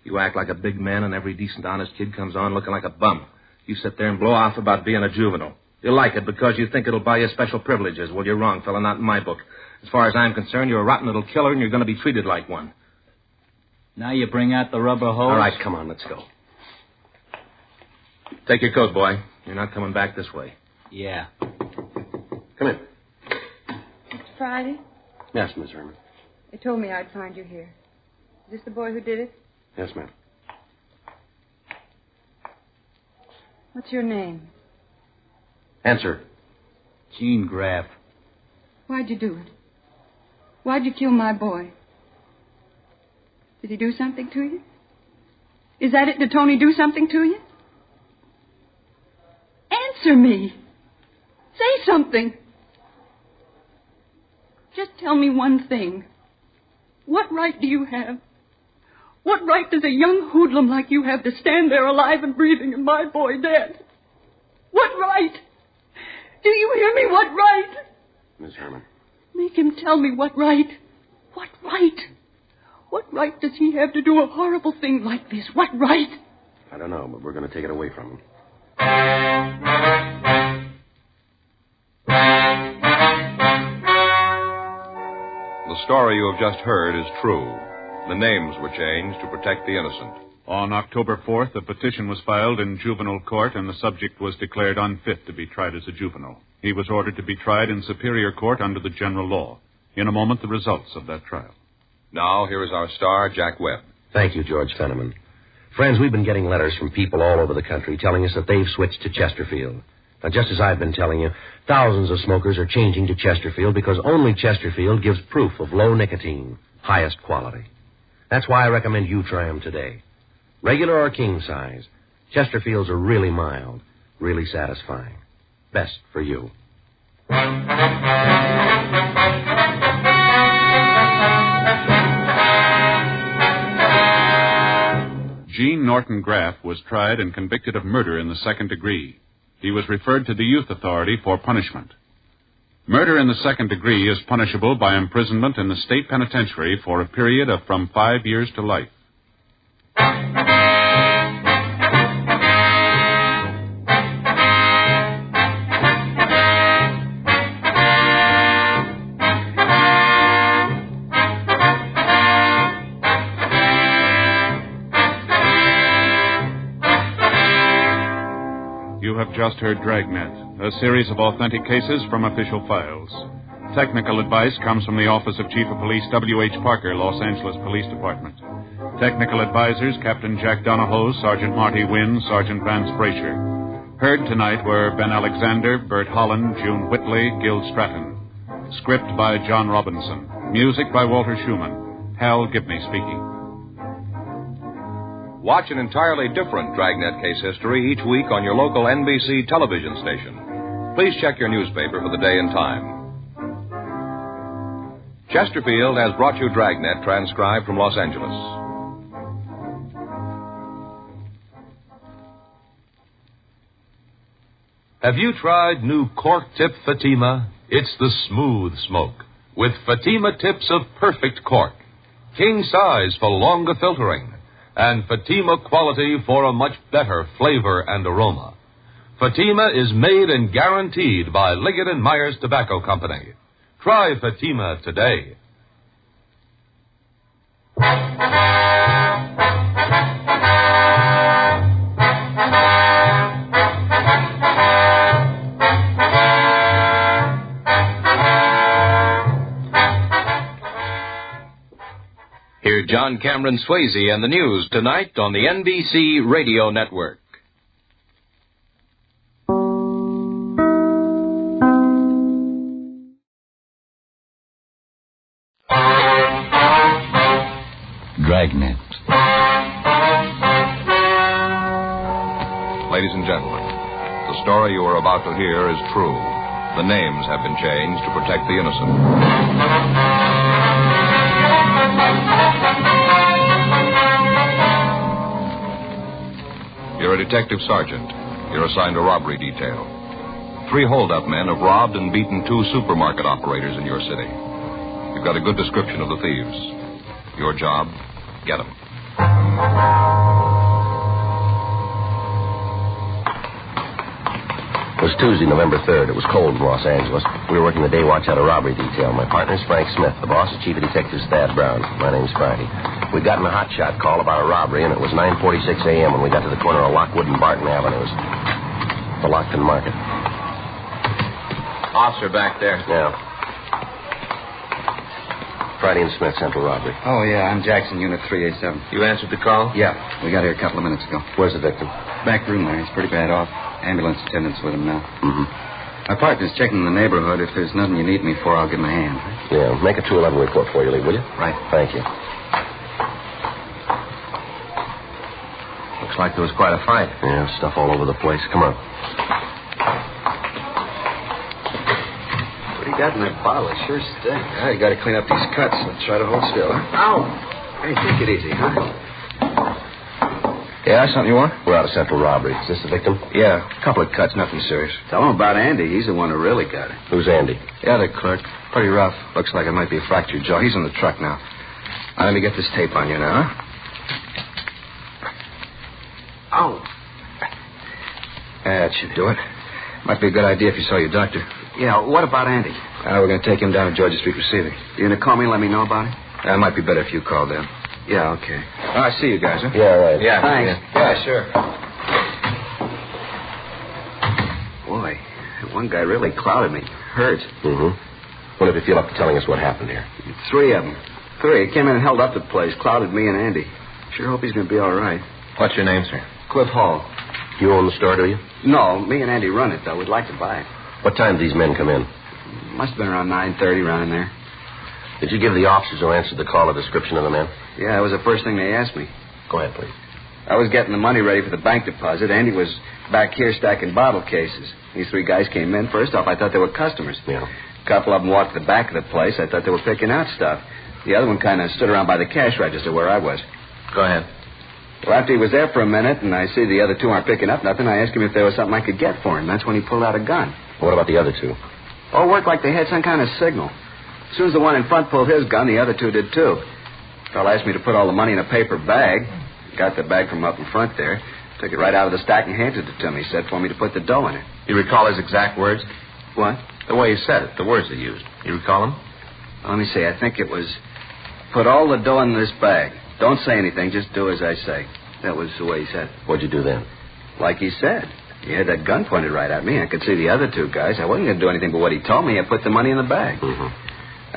S18: You act like a big man, and every decent, honest kid comes on looking like a bum. You sit there and blow off about being a juvenile. You like it because you think it'll buy you special privileges. Well, you're wrong, fella, not in my book. As far as I'm concerned, you're a rotten little killer, and you're going to be treated like one.
S17: Now you bring out the rubber hose?
S8: All right, come on, let's go.
S18: Take your coat, boy. You're not coming back this way.
S17: Yeah.
S8: Come in.
S4: Mr. Friday?
S8: Yes, Miss Herman.
S4: They told me I'd find you here. Is this the boy who did it?
S8: Yes, ma'am.
S4: What's your name?
S8: Answer.
S17: Gene Graff.
S4: Why'd you do it? Why'd you kill my boy? Did he do something to you? Is that it? Did Tony do something to you? Answer me. Say something. Just tell me one thing. What right do you have? What right does a young hoodlum like you have to stand there alive and breathing and my boy dead? What right? Do you hear me? What right?
S8: Miss Herman.
S4: Make him tell me what right. What right? What right does he have to do a horrible thing like this? What right?
S8: I don't know, but we're going to take it away from him.
S5: The story you have just heard is true. The names were changed to protect the innocent.
S6: On October 4th, a petition was filed in juvenile court, and the subject was declared unfit to be tried as a juvenile. He was ordered to be tried in superior court under the general law. In a moment, the results of that trial.
S5: Now, here is our star, Jack Webb.
S8: Thank you, George Fenneman. Friends, we've been getting letters from people all over the country telling us that they've switched to Chesterfield. Now, just as I've been telling you, thousands of smokers are changing to Chesterfield because only Chesterfield gives proof of low nicotine, highest quality. That's why I recommend you try them today. Regular or king size, Chesterfields are really mild, really satisfying. Best for you.
S6: Gene Norton Graff was tried and convicted of murder in the second degree. He was referred to the Youth Authority for punishment. Murder in the second degree is punishable by imprisonment in the state penitentiary for a period of from 5 years to life. You have just heard Dragnet, a series of authentic cases from official files. Technical advice comes from the Office of Chief of Police W.H. Parker, Los Angeles Police Department. Technical advisors Captain Jack Donahoe, Sergeant Marty Wynn, Sergeant Vance Brasher. Heard tonight were Ben Alexander, Bert Holland, June Whitley, Gil Stratton. Script by John Robinson. Music by Walter Schumann. Hal Gibney speaking.
S5: Watch an entirely different Dragnet case history each week on your local NBC television station. Please check your newspaper for the day and time. Chesterfield has brought you Dragnet, transcribed from Los Angeles.
S11: Have you tried new cork tip Fatima? It's the smooth smoke with Fatima tips of perfect cork, king size for longer filtering, and Fatima quality for a much better flavor and aroma. Fatima is made and guaranteed by Liggett & Myers Tobacco Company. Try Fatima today. Hear John Cameron Swayze and the news tonight on the NBC Radio Network.
S15: Dragnet.
S5: Ladies and gentlemen, the story you are about to hear is true. The names have been changed to protect the innocent. You're a detective sergeant. You're assigned a robbery detail. 3 hold-up men have robbed and beaten 2 supermarket operators in your city. You've got a good description of the thieves. Your job, get them.
S8: It was Tuesday, November 3rd. It was cold in Los Angeles. We were working the day watch out of robbery detail. My partner's Frank Smith. The boss is Chief of Detectives Thad Brown. My name's Friday. We'd gotten a hot shot call about a robbery, and it was 9:46 a.m. when we got to the corner of Lockwood and Barton Avenues. The Lockton Market.
S10: Officer back there.
S8: Yeah. Friday and Smith, Central Robbery.
S21: Oh, yeah, I'm Jackson, Unit 387.
S10: You answered the call?
S21: Yeah, we got here a couple of minutes ago.
S8: Where's the victim?
S21: Back room there. He's pretty bad off. Ambulance attendant's with him now.
S8: Mm-hmm.
S21: My partner's checking the neighborhood. If there's nothing you need me for, I'll give him a hand.
S8: Yeah, make a 211 report for you, Lee, will you?
S21: Right.
S8: Thank you.
S10: Looks like there was quite a fight.
S8: Yeah, stuff all over the place. Come on.
S21: What do you got in that bottle? It sure stinks. Yeah, you got to clean up these cuts. Let's try to hold still. Ow! Hey, take it easy, huh?
S8: Yeah, something you want? We're out of Central Robbery. Is this the victim?
S21: Yeah, a couple of cuts, nothing serious. Tell him about Andy. He's the one who really got it.
S8: Who's Andy?
S21: Yeah, the clerk. Pretty rough. Looks like it might be a fractured jaw. He's in the truck now. Now, let me get this tape on you now, huh? Ow. That should do it. Might be a good idea if you saw your doctor. Yeah, what about Andy? We're going to take him down to Georgia Street Receiving. You going to call me and let me know about him? It might be better if you called them. Yeah, okay. All right, see you guys, huh?
S8: Yeah, right.
S21: Yeah. Thanks.
S10: Yeah, sure.
S21: Boy, that one guy really clouded me. Hurt.
S8: Mm-hmm. What if you feel up to telling us what happened here?
S21: 3 of them. 3. Came in and held up the place. Clouded me and Andy. Sure hope he's going to be all right.
S10: What's your name, sir?
S21: Cliff Hall.
S8: You own the store, do you?
S21: No, me and Andy run it, though. We'd like to buy it.
S8: What time did these men come in?
S21: Must have been around 9:30, around in there.
S8: Did you give the officers who answered the call a description of the men?
S21: Yeah, that was the first thing they asked me.
S8: Go ahead, please.
S21: I was getting the money ready for the bank deposit. Andy was back here stacking bottle cases. These 3 guys came in. First off, I thought they were customers.
S8: Yeah.
S21: A couple of them walked to the back of the place. I thought they were picking out stuff. The other one kind of stood around by the cash register where I was.
S10: Go ahead.
S21: Well, after he was there for a minute and I see the other 2 aren't picking up nothing, I asked him if there was something I could get for him. That's when he pulled out a gun.
S8: What about the other 2?
S21: Oh, it worked like they had some kind of signal. As soon as the one in front pulled his gun, the other 2 did too. The fellow asked me to put all the money in a paper bag. Got the bag from up in front there. Took it right out of the stack and handed it to me. Said for me to put the dough in it.
S10: You recall his exact words?
S21: What?
S10: The way he said it, the words he used. You recall them?
S21: Well, let me see. I think it was, put all the dough in this bag. Don't say anything. Just do as I say. That was the way he said.
S8: What'd you do then?
S21: Like he said. He had that gun pointed right at me. I could see the other 2 guys. I wasn't going to do anything but what he told me. I put the money in the bag.
S8: Mm-hmm.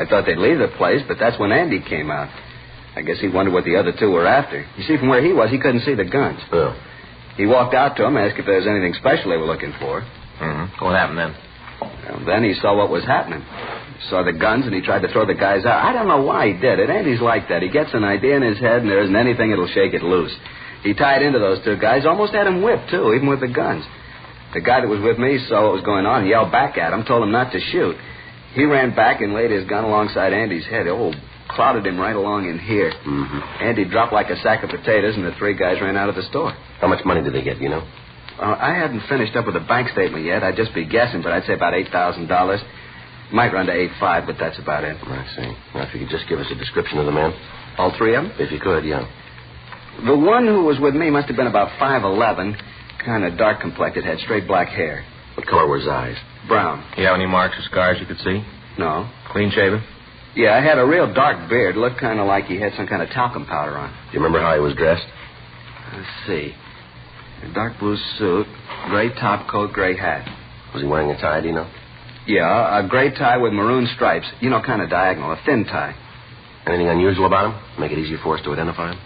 S21: I thought they'd leave the place, but that's when Andy came out. I guess he wondered what the other 2 were after. You see, from where he was, he couldn't see the guns.
S8: Oh.
S21: He walked out to them, asked if there was anything special they were looking for.
S10: Mm-hmm. What happened then?
S21: Well, then he saw what was happening. He saw the guns, and he tried to throw the guys out. I don't know why he did it. Andy's like that. He gets an idea in his head, and there isn't anything that'll shake it loose. He tied into those 2 guys, almost had them whipped, too, even with the guns. The guy that was with me saw what was going on, yelled back at him, told him not to shoot. He ran back and laid his gun alongside Andy's head. Oh, clouded him right along in here.
S8: Mm-hmm.
S21: Andy dropped like a sack of potatoes, and the 3 guys ran out of the store.
S8: How much money did they get, you know?
S21: I hadn't finished up with the bank statement yet. I'd just be guessing, but I'd say about $8,000. Might run to 8.5, but that's about it.
S8: I see. Now, if you could just give us a description of the men.
S21: All 3 of them?
S8: If you could, yeah.
S21: The one who was with me must have been about 5'11", kind of dark complected, had straight black hair.
S8: What color were his eyes?
S21: Brown.
S10: You have any marks or scars you could see?
S21: No.
S10: Clean shaven?
S21: Yeah, I had a real dark beard. Looked kind of like he had some kind of talcum powder on.
S8: Do you remember how he was dressed?
S21: Let's see. A dark blue suit, gray top coat, gray hat.
S8: Was he wearing a tie, do you know?
S21: Yeah, a gray tie with maroon stripes. You know, kind of diagonal, a thin tie.
S8: Anything unusual about him? Make it easier for us to identify him?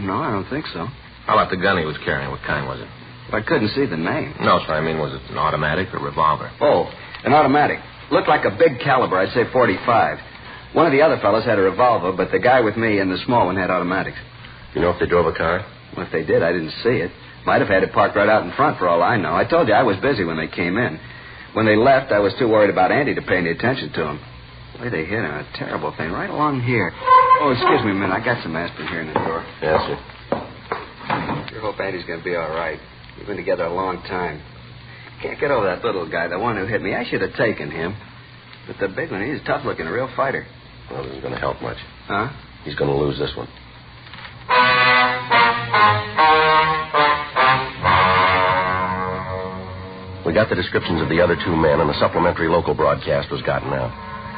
S21: No, I don't think so.
S10: How about the gun he was carrying? What kind was it?
S21: I couldn't see the name.
S10: No, sir. I mean, was it an automatic or revolver?
S21: Oh, an automatic. Looked like a big caliber. I'd say .45. One of the other fellows had a revolver, but the guy with me and the small one had automatics.
S8: You know if they drove a car?
S21: Well, if they did, I didn't see it. Might have had it parked right out in front for all I know. I told you I was busy when they came in. When they left, I was too worried about Andy to pay any attention to him. The way they hit him, a terrible thing, right along here. Oh, excuse me a minute. I got some aspirin here in the drawer.
S8: Yes, sir.
S21: Sure hope Andy's going to be all right. We've been together a long time. Can't get over that little guy, the one who hit me. I should have taken him. But the big one, he's tough looking, a real fighter.
S8: Well, this isn't going to help much.
S21: Huh?
S8: He's going to lose this one. We got the descriptions of the other two men, and the supplementary local broadcast was gotten out.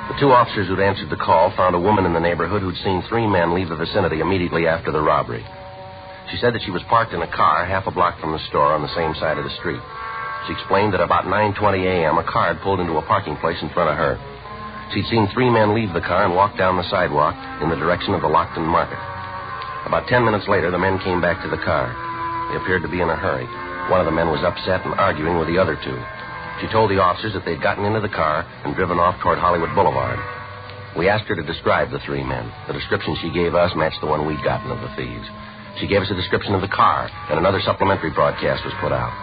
S8: The two officers who'd answered the call found a woman in the neighborhood who'd seen three men leave the vicinity immediately after the robbery. She said that she was parked in a car half a block from the store on the same side of the street. She explained that about 9:20 a.m., a car had pulled into a parking place in front of her. She'd seen three men leave the car and walk down the sidewalk in the direction of the Lockton Market. About 10 minutes later, the men came back to the car. They appeared to be in a hurry. One of the men was upset and arguing with the other two. She told the officers that they'd gotten into the car and driven off toward Hollywood Boulevard. We asked her to describe the three men. The description she gave us matched the one we'd gotten of the thieves. She gave us a description of the car, and another supplementary broadcast was put out.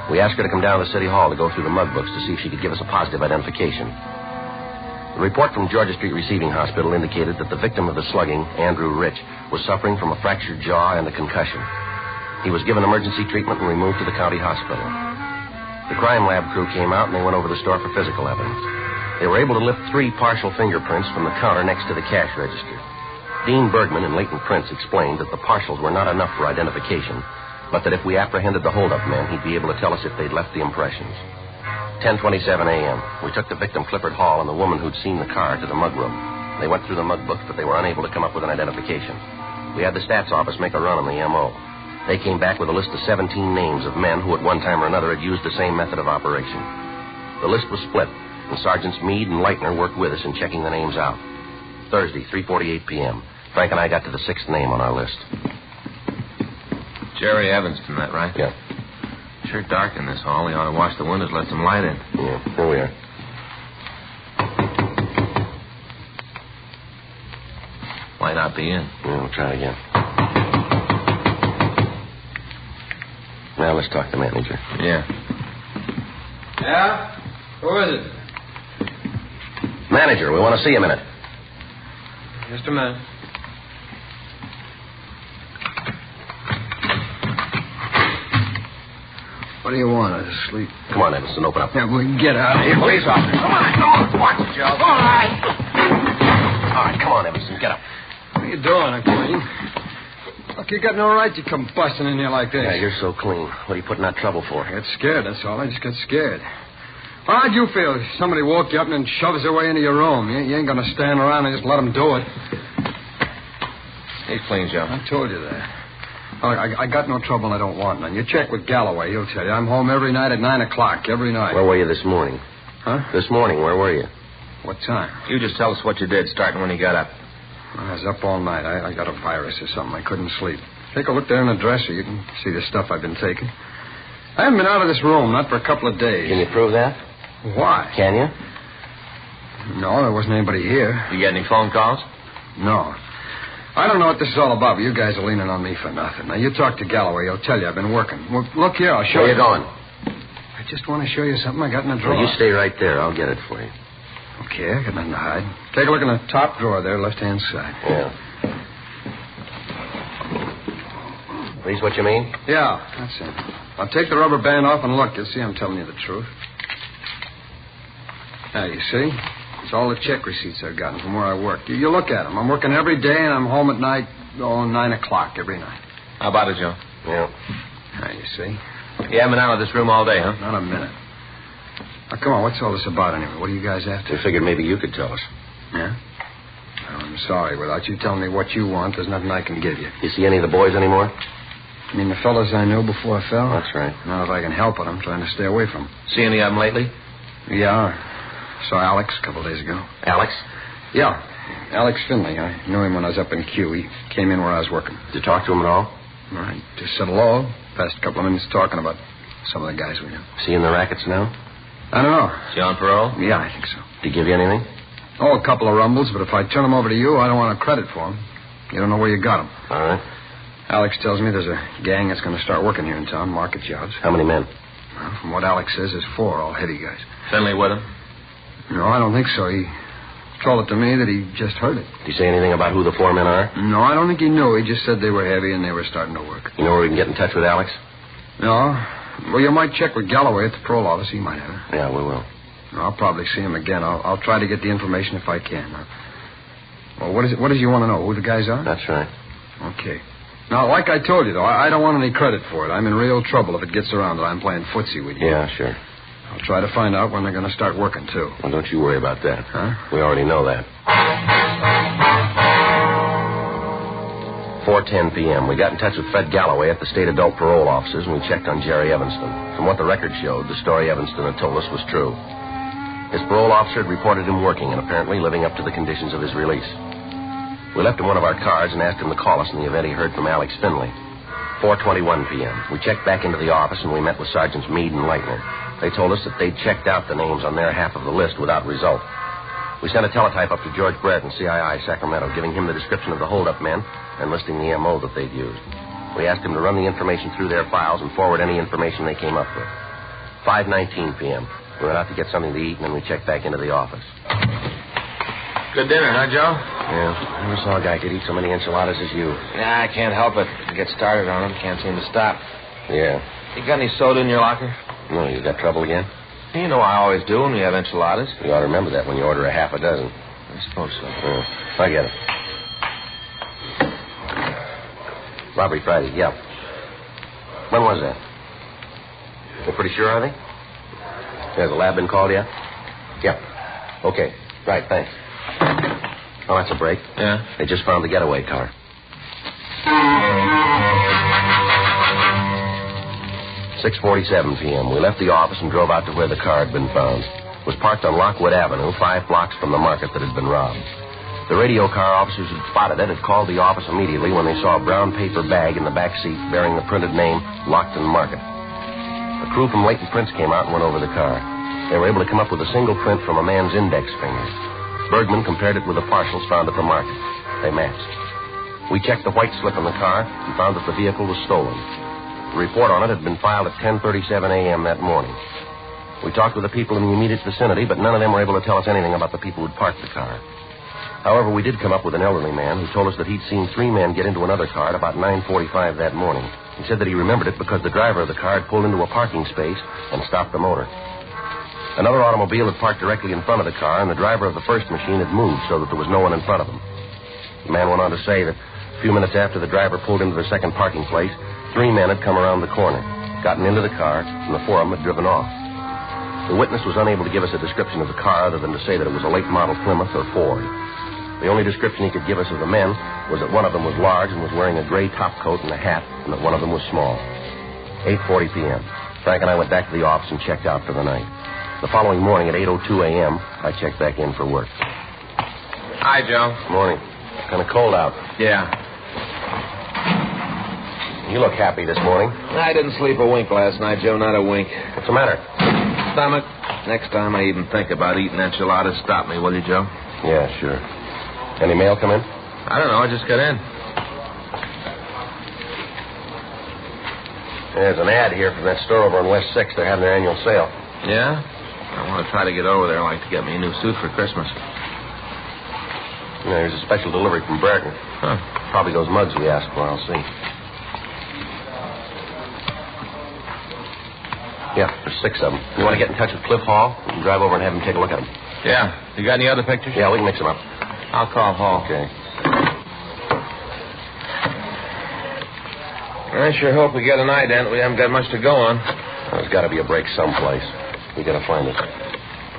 S8: We asked her to come down to City Hall to go through the mug books to see if she could give us a positive identification. The report from Georgia Street Receiving Hospital indicated that the victim of the slugging, Andrew Rich, was suffering from a fractured jaw and a concussion. He was given emergency treatment and removed to the county hospital. The crime lab crew came out and they went over the store for physical evidence. They were able to lift 3 partial fingerprints from the counter next to the cash register. Dean Bergman and Leighton Prince explained that the partials were not enough for identification, but that if we apprehended the holdup men, he'd be able to tell us if they'd left the impressions. 10:27 a.m. We took the victim, Clifford Hall, and the woman who'd seen the car to the mug room. They went through the mug books, but they were unable to come up with an identification. We had the stats office make a run on the M.O. They came back with a list of 17 names of men who at one time or another had used the same method of operation. The list was split, and Sergeants Meade and Leitner worked with us in checking the names out. Thursday, 3:48 p.m. Frank and I got to the 6th name on our list.
S10: Jerry Evanston, that right?
S8: Yeah.
S10: Sure dark in this hall. He ought to wash the windows, let some light in.
S8: Yeah, here we are.
S10: Might not be in.
S8: Yeah, we'll try it again. Now let's talk to the manager.
S10: Yeah.
S14: Yeah? Who is it?
S8: Manager, we want to see you a minute.
S14: Just a minute. What do you want? I was asleep.
S8: Come on, Evanston, open up.
S14: Yeah, we can get out of here.
S8: Police officer. Come on. Watch it, Joe. All right, come on, Evanston, get up.
S14: What are you doing? I'm clean. Look, you got no right to come busting in here like this.
S8: Yeah, you're so clean. What are you putting out trouble for?
S14: I got scared, that's all. I just got scared. Well, how'd you feel? Somebody woke you up and then shoves their way into your room. You ain't going to stand around and just let them do it.
S10: He's clean, Joe.
S14: I told you that. I got no trouble I don't want none. You check with Galloway, he'll tell you. I'm home every night at 9 o'clock, every night.
S8: Where were you this morning?
S14: Huh?
S8: This morning, where were you?
S14: What time?
S10: You just tell us what you did, starting when you got up.
S14: I was up all night. I got a virus or something. I couldn't sleep. Take a look there in the dresser. You can see the stuff I've been taking. I haven't been out of this room, not for a couple of days.
S8: Can you prove that?
S14: Why?
S8: Can you?
S14: No, there wasn't anybody here.
S10: You get any phone calls?
S14: No. I don't know what this is all about, but you guys are leaning on me for nothing. Now, you talk to Galloway. He'll tell you I've been working. Well, look here, I'll show you.
S8: Where you going?
S14: I just want to show you something I got in the drawer.
S8: Well, you stay right there. I'll get it for you.
S14: Okay, I got nothing to hide. Take a look in the top drawer there, left-hand side.
S8: Yeah. These what you mean?
S14: Yeah, that's it. I'll take the rubber band off and look. You'll see I'm telling you the truth. Now, you see? It's all the check receipts I've gotten from where I work. You look at them. I'm working every day, and I'm home at night, 9 o'clock every night.
S10: How about it, Joe?
S8: Yeah.
S14: Now, you see?
S10: You haven't been out of this room all day, huh?
S14: Not a minute. Now, come on, what's all this about anyway? What are you guys after?
S8: We figured maybe you could tell us.
S14: Yeah? I'm sorry. Without you telling me what you want, there's nothing I can give you.
S8: You see any of the boys anymore?
S14: You mean the fellas I knew before I fell?
S8: That's right.
S14: Not if I can help it. I'm trying to stay away from them.
S18: See any of them lately?
S14: Yeah. Saw Alex a couple of days ago.
S8: Alex?
S14: Yeah. Alex Finley. I knew him when I was up in Q. He came in where I was working.
S8: Did you talk to him at all?
S14: All right. Just said hello. Passed a couple of minutes talking about some of the guys we knew.
S8: See in the rackets now?
S14: I don't know.
S18: Is he on parole?
S14: Yeah, I think so.
S8: Did he give you anything?
S14: Oh, a couple of rumbles, but if I turn them over to you, I don't want a credit for them. You don't know where you got them.
S8: All right.
S14: Alex tells me there's a gang that's going to start working here in town, market jobs.
S8: How many men?
S14: Well, from what Alex says, there's 4, all heady guys.
S18: Finley with him?
S14: No, I don't think so. He told it to me that he just heard it.
S8: Did he say anything about who the 4 men are?
S14: No, I don't think he knew. He just said they were heavy and they were starting to work.
S8: You know where we can get in touch with Alex?
S14: No. Well, you might check with Galloway at the parole office. He might have it.
S8: Yeah, we will.
S14: I'll probably see him again. I'll try to get the information if I can. Well, what does you want to know? Who the guys are?
S8: That's right.
S14: Okay. Now, like I told you, though, I don't want any credit for it. I'm in real trouble if it gets around that I'm playing footsie with you.
S8: Yeah, sure.
S14: I'll try to find out when they're going to start working, too.
S8: Well, don't you worry about that.
S14: Huh?
S8: We already know that. 4:10 p.m. We got in touch with Fred Galloway at the state adult parole offices, and we checked on Jerry Evanston. From what the record showed, the story Evanston had told us was true. His parole officer had reported him working and apparently living up to the conditions of his release. We left him one of our cards and asked him to call us in the event he heard from Alex Finley. 4:21 p.m. We checked back into the office and we met with Sergeants Meade and Leitner. They told us that they'd checked out the names on their half of the list without result. We sent a teletype up to George Brett in CII, Sacramento, giving him the description of the holdup men and listing the M.O. that they'd used. We asked him to run the information through their files and forward any information they came up with. 5:19 p.m. We went out to get something to eat, and then we checked back into the office.
S18: Good dinner, huh, Joe?
S8: Yeah. I never saw a guy could eat so many enchiladas as you.
S18: Yeah, I can't help it. I get started on them. Can't seem to stop.
S8: Yeah.
S18: You got any soda in your locker?
S8: No, you got trouble again?
S18: You know I always do when we have enchiladas.
S8: You ought to remember that when you order a half a dozen.
S18: I suppose so.
S8: I get it. Robbery Friday, yeah. When was that? You're pretty sure, are they? Has the lab been called yet? Yeah. Okay. Right, thanks. Oh, that's a break.
S18: Yeah?
S8: They just found the getaway car. 6:47 p.m. We left the office and drove out to where the car had been found. It was parked on Lockwood Avenue, 5 blocks from the market that had been robbed. The radio car officers who'd spotted it had called the office immediately when they saw a brown paper bag in the back seat bearing the printed name Lockton Market. A crew from Leighton Prints came out and went over the car. They were able to come up with a single print from a man's index finger. Bergman compared it with the partials found at the market. They matched. We checked the white slip in the car and found that the vehicle was stolen. The report on it had been filed at 10:37 a.m. that morning. We talked with the people in the immediate vicinity, but none of them were able to tell us anything about the people who'd parked the car. However, we did come up with an elderly man who told us that he'd seen 3 men get into another car at about 9:45 that morning. He said that he remembered it because the driver of the car had pulled into a parking space and stopped the motor. Another automobile had parked directly in front of the car, and the driver of the first machine had moved so that there was no one in front of him. The man went on to say that a few minutes after the driver pulled into the second parking place, 3 men had come around the corner, gotten into the car, and the 4 of them had driven off. The witness was unable to give us a description of the car other than to say that it was a late model Plymouth or Ford. The only description he could give us of the men was that one of them was large and was wearing a gray top coat and a hat, and that one of them was small. 8:40 p.m. Frank and I went back to the office and checked out for the night. The following morning at 8:02 a.m., I checked back in for work.
S18: Hi, Joe.
S8: Morning. Kind of cold out.
S18: Yeah.
S8: You look happy this morning.
S18: I didn't sleep a wink last night, Joe, not a wink.
S8: What's the matter?
S18: Stomach. Next time I even think about eating enchiladas, stop me, will you, Joe?
S8: Yeah, sure. Any mail come in?
S18: I don't know. I just got in.
S8: There's an ad here from that store over on West 6th. They're having their annual sale.
S18: Yeah? I want to try to get over there. I'd like to get me a new suit for Christmas.
S8: There's a special delivery from Brereton.
S18: Huh.
S8: Probably those mugs we asked for. I'll see. Yeah, there's 6 of them. You want to get in touch with Cliff Hall? We can drive over and have him take a look at them.
S18: Yeah. You got any other pictures?
S8: Yeah, we can mix them up.
S18: I'll call Hall.
S8: Okay.
S18: I sure hope we get an ident. We haven't got much to go on.
S8: There's got to be a break someplace. We got to find it.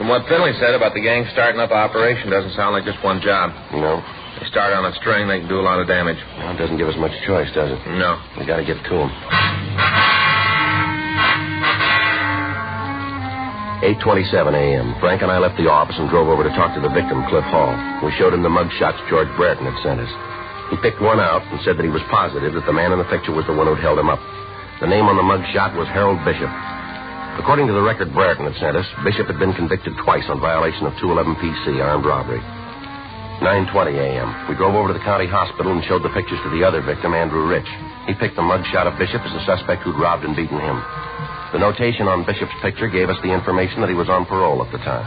S18: From what Finley said about the gang starting up an operation, doesn't sound like just one job.
S8: No.
S18: They start on a string, they can do a lot of damage.
S8: Well, it doesn't give us much choice, does it?
S18: No.
S8: We got to get to them. 8:27 a.m. Frank and I left the office and drove over to talk to the victim, Cliff Hall. We showed him the mug shots George Brereton had sent us. He picked one out and said that he was positive that the man in the picture was the one who'd held him up. The name on the mug shot was Harold Bishop. According to the record Brereton had sent us, Bishop had been convicted twice on violation of 211 PC, armed robbery. 9:20 a.m. We drove over to the county hospital and showed the pictures to the other victim, Andrew Rich. He picked the mug shot of Bishop as the suspect who'd robbed and beaten him. The notation on Bishop's picture gave us the information that he was on parole at the time.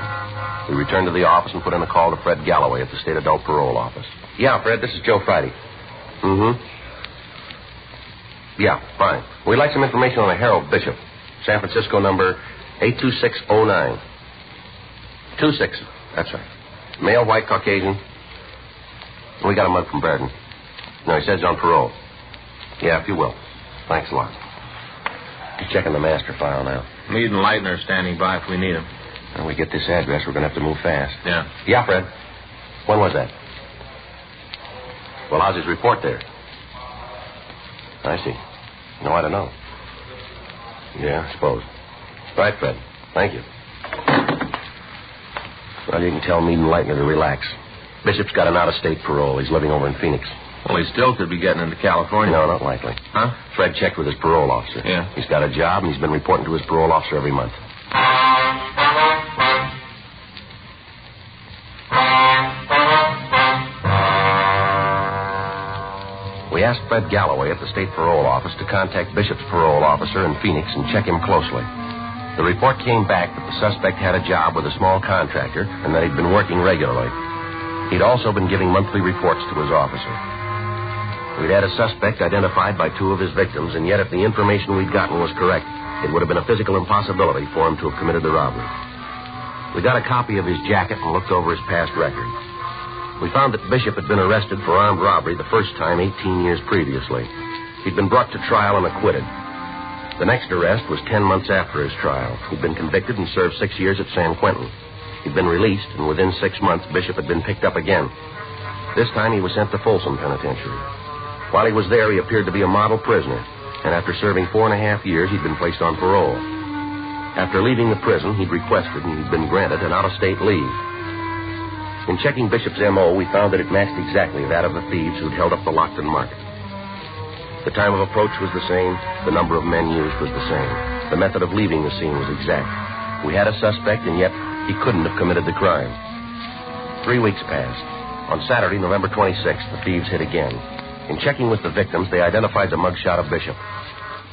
S8: We returned to the office and put in a call to Fred Galloway at the State Adult Parole Office. Yeah, Fred, this is Joe Friday. Mm-hmm. Yeah, fine. We'd like some information on a Harold Bishop. San Francisco number 82609. 26, that's right. Male, white, Caucasian. We got a mug from Brereton. No, he says he's on parole. Yeah, if you will. Thanks a lot. He's checking the master file now.
S18: Meade and Leitner are standing by if we need them.
S8: When we get this address, we're going to have to move fast.
S18: Yeah.
S8: Yeah, Fred. When was that? Well, how's his report there? I see. No, I don't know. Yeah, I suppose. Right, Fred. Thank you. Well, you can tell Meade and Leitner to relax. Bishop's got an out-of-state parole. He's living over in Phoenix.
S18: Well, he still could be getting into California.
S8: No, not likely.
S18: Huh?
S8: Fred checked with his parole officer.
S18: Yeah.
S8: He's got a job, and he's been reporting to his parole officer every month. We asked Fred Galloway at the state parole office to contact Bishop's parole officer in Phoenix and check him closely. The report came back that the suspect had a job with a small contractor and that he'd been working regularly. He'd also been giving monthly reports to his officer. We'd had a suspect identified by two of his victims, and yet if the information we'd gotten was correct, it would have been a physical impossibility for him to have committed the robbery. We got a copy of his jacket and looked over his past record. We found that Bishop had been arrested for armed robbery the first time 18 years previously. He'd been brought to trial and acquitted. The next arrest was 10 months after his trial. He'd been convicted and served 6 years at San Quentin. He'd been released, and within 6 months, Bishop had been picked up again. This time, he was sent to Folsom Penitentiary. While he was there, he appeared to be a model prisoner, and after serving 4.5 years, he'd been placed on parole. After leaving the prison, he'd requested, and he'd been granted, an out-of-state leave. In checking Bishop's M.O., we found that it matched exactly that of the thieves who'd held up the Lockton mark. The time of approach was the same. The number of men used was the same. The method of leaving the scene was exact. We had a suspect, and yet he couldn't have committed the crime. 3 weeks passed. On Saturday, November 26th, the thieves hit again. In checking with the victims, they identified the mugshot of Bishop.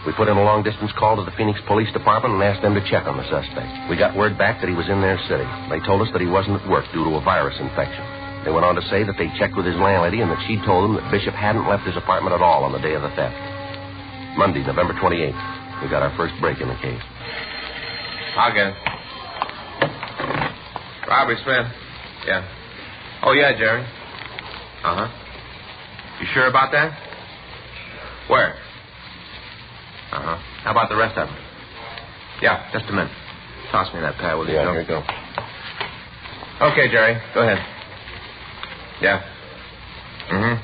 S8: We put in a long-distance call to the Phoenix Police Department and asked them to check on the suspect. We got word back that he was in their city. They told us that he wasn't at work due to a virus infection. They went on to say that they checked with his landlady and that she told them that Bishop hadn't left his apartment at all on the day of the theft. Monday, November 28th, we got our first break in the case.
S18: I'll get it. Robbery, Smith. Yeah. Oh, yeah, Jerry. Uh-huh. You sure about that? Where? Uh-huh. How about the rest of them? Yeah, just a minute. Toss me that pad, will you?
S8: Yeah, here you go.
S18: Okay, Jerry. Go ahead. Yeah. Mm-hmm.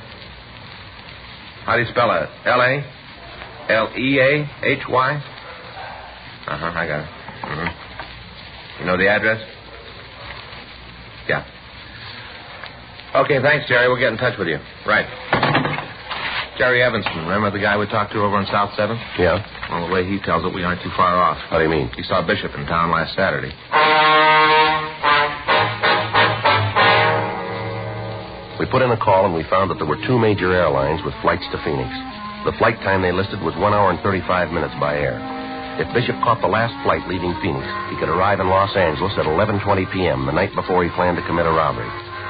S18: How do you spell that? L-A? L-E-A-H-Y? Uh-huh, I got it. Mm-hmm. You know the address? Yeah. Okay, thanks, Jerry. We'll get in touch with you. Right. Jerry Evanson, remember the guy we talked to over on South 7th?
S8: Yeah.
S18: Well, the way he tells it, we aren't too far off.
S8: How do you mean?
S18: He saw Bishop in town last Saturday.
S8: We put in a call and we found that there were 2 major airlines with flights to Phoenix. The flight time they listed was 1 hour and 35 minutes by air. If Bishop caught the last flight leaving Phoenix, he could arrive in Los Angeles at 11:20 p.m., the night before he planned to commit a robbery.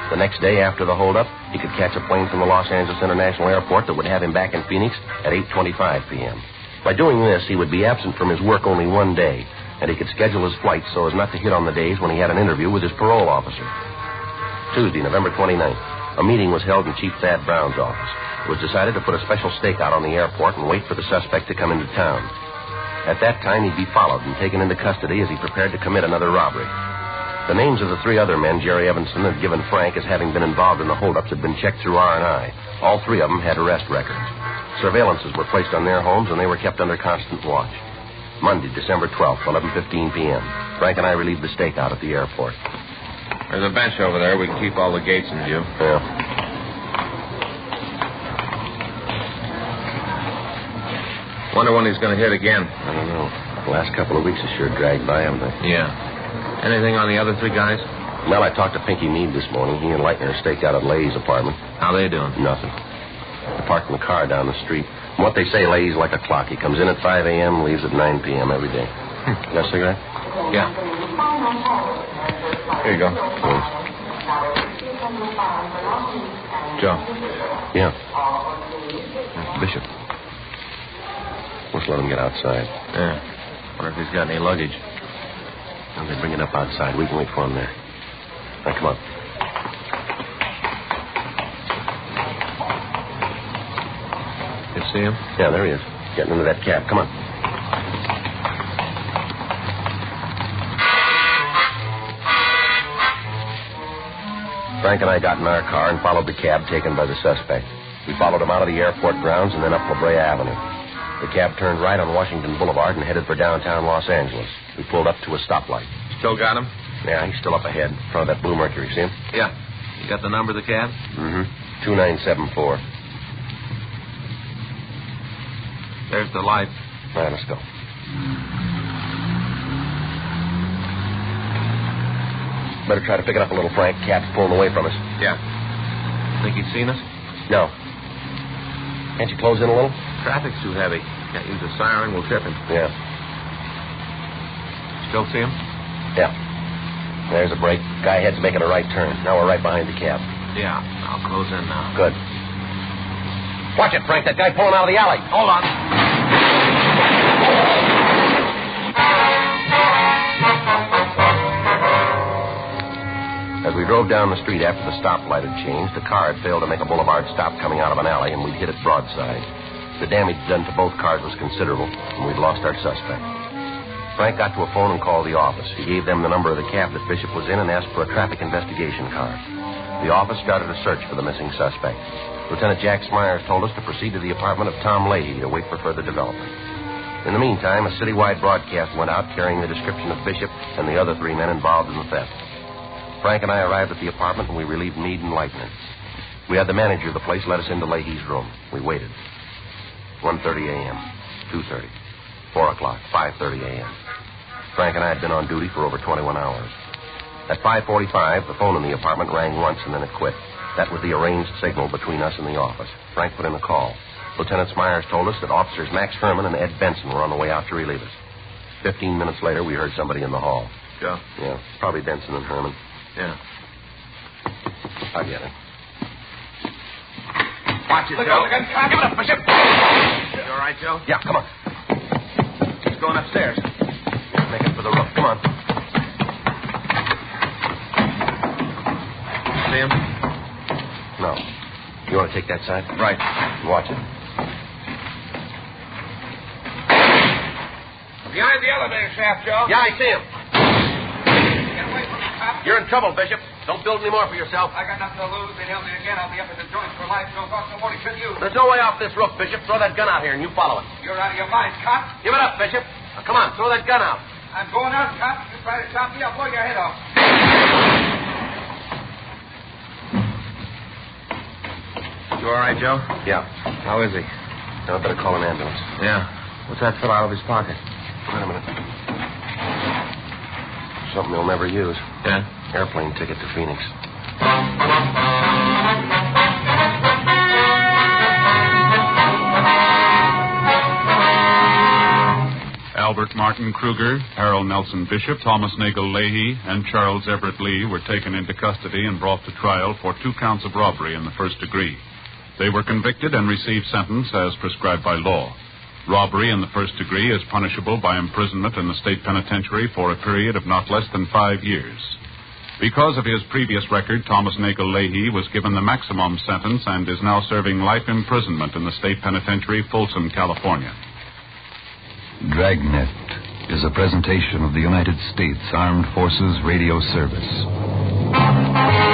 S8: The next day after the holdup, he could catch a plane from the Los Angeles International Airport that would have him back in Phoenix at 8:25 p.m. By doing this, he would be absent from his work only 1 day, and he could schedule his flights so as not to hit on the days when he had an interview with his parole officer. Tuesday, November 29th, a meeting was held in Chief Thad Brown's office. It was decided to put a special stakeout on the airport and wait for the suspect to come into town. At that time, he'd be followed and taken into custody as he prepared to commit another robbery. The names of the 3 other men Jerry Evanson had given Frank as having been involved in the holdups had been checked through R&I. All 3 of them had arrest records. Surveillances were placed on their homes, and they were kept under constant watch. Monday, December 12th, 11:15 p.m. Frank and I relieved the stakeout at the airport.
S18: There's a bench over there. We can keep all the gates in view.
S8: Yeah.
S18: Wonder when he's going to hit again.
S8: I don't know. The last couple of weeks have sure dragged by, haven't they?
S18: Yeah. Anything on the other 3 guys?
S8: Well, I talked to Pinky Meade this morning. He and Leitner are staked out at Leahy's apartment.
S18: How they doing?
S8: Nothing. They're parking the car down the street. From what they say, Leahy's like a clock. He comes in at 5 a.m., leaves at 9 p.m. every day. You got a cigarette?
S18: Yeah. Here you go. Joe.
S8: Yeah. Bishop. Let's let him get outside.
S18: Yeah. Wonder if he's got any luggage.
S8: Well, they bring it up outside. We can wait for him there. Now, come on.
S18: You see him?
S8: Yeah, there he is. Getting into that cab. Come on. Frank and I got in our car and followed the cab taken by the suspect. We followed him out of the airport grounds and then up La Brea Avenue. The cab turned right on Washington Boulevard and headed for downtown Los Angeles. We pulled up to a stoplight.
S18: Still got him?
S8: Yeah, he's still up ahead, in front of that blue Mercury. See him?
S18: Yeah. You got the number of the cab?
S8: Mm-hmm. 2974.
S18: There's the light.
S8: All right, let's go. Better try to pick it up a little, Frank. Cab's pulling away from us.
S18: Yeah. Think he's seen us?
S8: No. Can't you close in a little?
S18: Traffic's too heavy. Can't use a siren. We'll trip him.
S8: Yeah.
S18: Still see him?
S8: Yeah. There's a break. Guy ahead's making a right turn. Now we're right behind the cab.
S18: Yeah. I'll close in now.
S8: Good. Watch it, Frank. That guy pulling out of the alley.
S18: Hold on.
S8: As we drove down the street after the stoplight had changed, the car had failed to make a boulevard stop coming out of an alley, and we'd hit it broadside. The damage done to both cars was considerable, and we'd lost our suspect. Frank got to a phone and called the office. He gave them the number of the cab that Bishop was in and asked for a traffic investigation car. The office started a search for the missing suspect. Lieutenant Jack Smyers told us to proceed to the apartment of Tom Leahy to wait for further development. In the meantime, a citywide broadcast went out carrying the description of Bishop and the other 3 men involved in the theft. Frank and I arrived at the apartment, and we relieved Meade and Leitner. We had the manager of the place let us into Leahy's room. We waited. 1:30 a.m., 2:30, 4 o'clock, 5:30 a.m. Frank and I had been on duty for over 21 hours. At 5:45, the phone in the apartment rang once, and then it quit. That was the arranged signal between us and the office. Frank put in a call. Lieutenant Smyers told us that officers Max Herman and Ed Benson were on the way out to relieve us. 15 minutes later, we heard somebody in the hall.
S18: Joe?
S8: Yeah, probably Benson and Herman.
S18: Yeah.
S8: I'll get it.
S18: Watch it,
S8: Look
S18: Joe.
S8: out, look out. Give it up, Bishop.
S18: You all right, Joe?
S8: Yeah, come on.
S18: He's going upstairs.
S8: Make it for the roof. Come on.
S18: See him?
S8: No. You want to take that side?
S18: Right.
S8: Watch it.
S18: Behind the elevator shaft, Joe.
S8: Yeah, I see him.
S18: Get away from the cop.
S8: You're in trouble, Bishop. Don't build any more for yourself.
S18: I got nothing to lose. They nailed me again. I'll be up at the joint for life. Don't cost no more to kill you.
S8: There's no way off this roof, Bishop. Throw that gun out here and you follow it.
S18: You're out of your mind, cop.
S8: Give it up, Bishop. Now, come on, throw that gun out.
S18: I'm going out, cop. You try to stop me, I'll blow your head off. You all right, Joe?
S8: Yeah.
S18: How is he?
S8: Now, I better call an ambulance.
S18: Yeah. What's that fill out of his pocket?
S8: Wait a minute. Something he'll never use.
S18: Yeah?
S8: Airplane ticket to Phoenix.
S6: Albert Martin Kruger, Harold Nelson Bishop, Thomas Nagel Leahy, and Charles Everett Lee were taken into custody and brought to trial for 2 counts of robbery in the first degree. They were convicted and received sentence as prescribed by law. Robbery in the first degree is punishable by imprisonment in the state penitentiary for a period of not less than 5 years. Because of his previous record, Thomas Nagel Leahy was given the maximum sentence and is now serving life imprisonment in the state penitentiary, Folsom, California.
S15: Dragnet
S7: is a presentation of the United States Armed Forces Radio Service.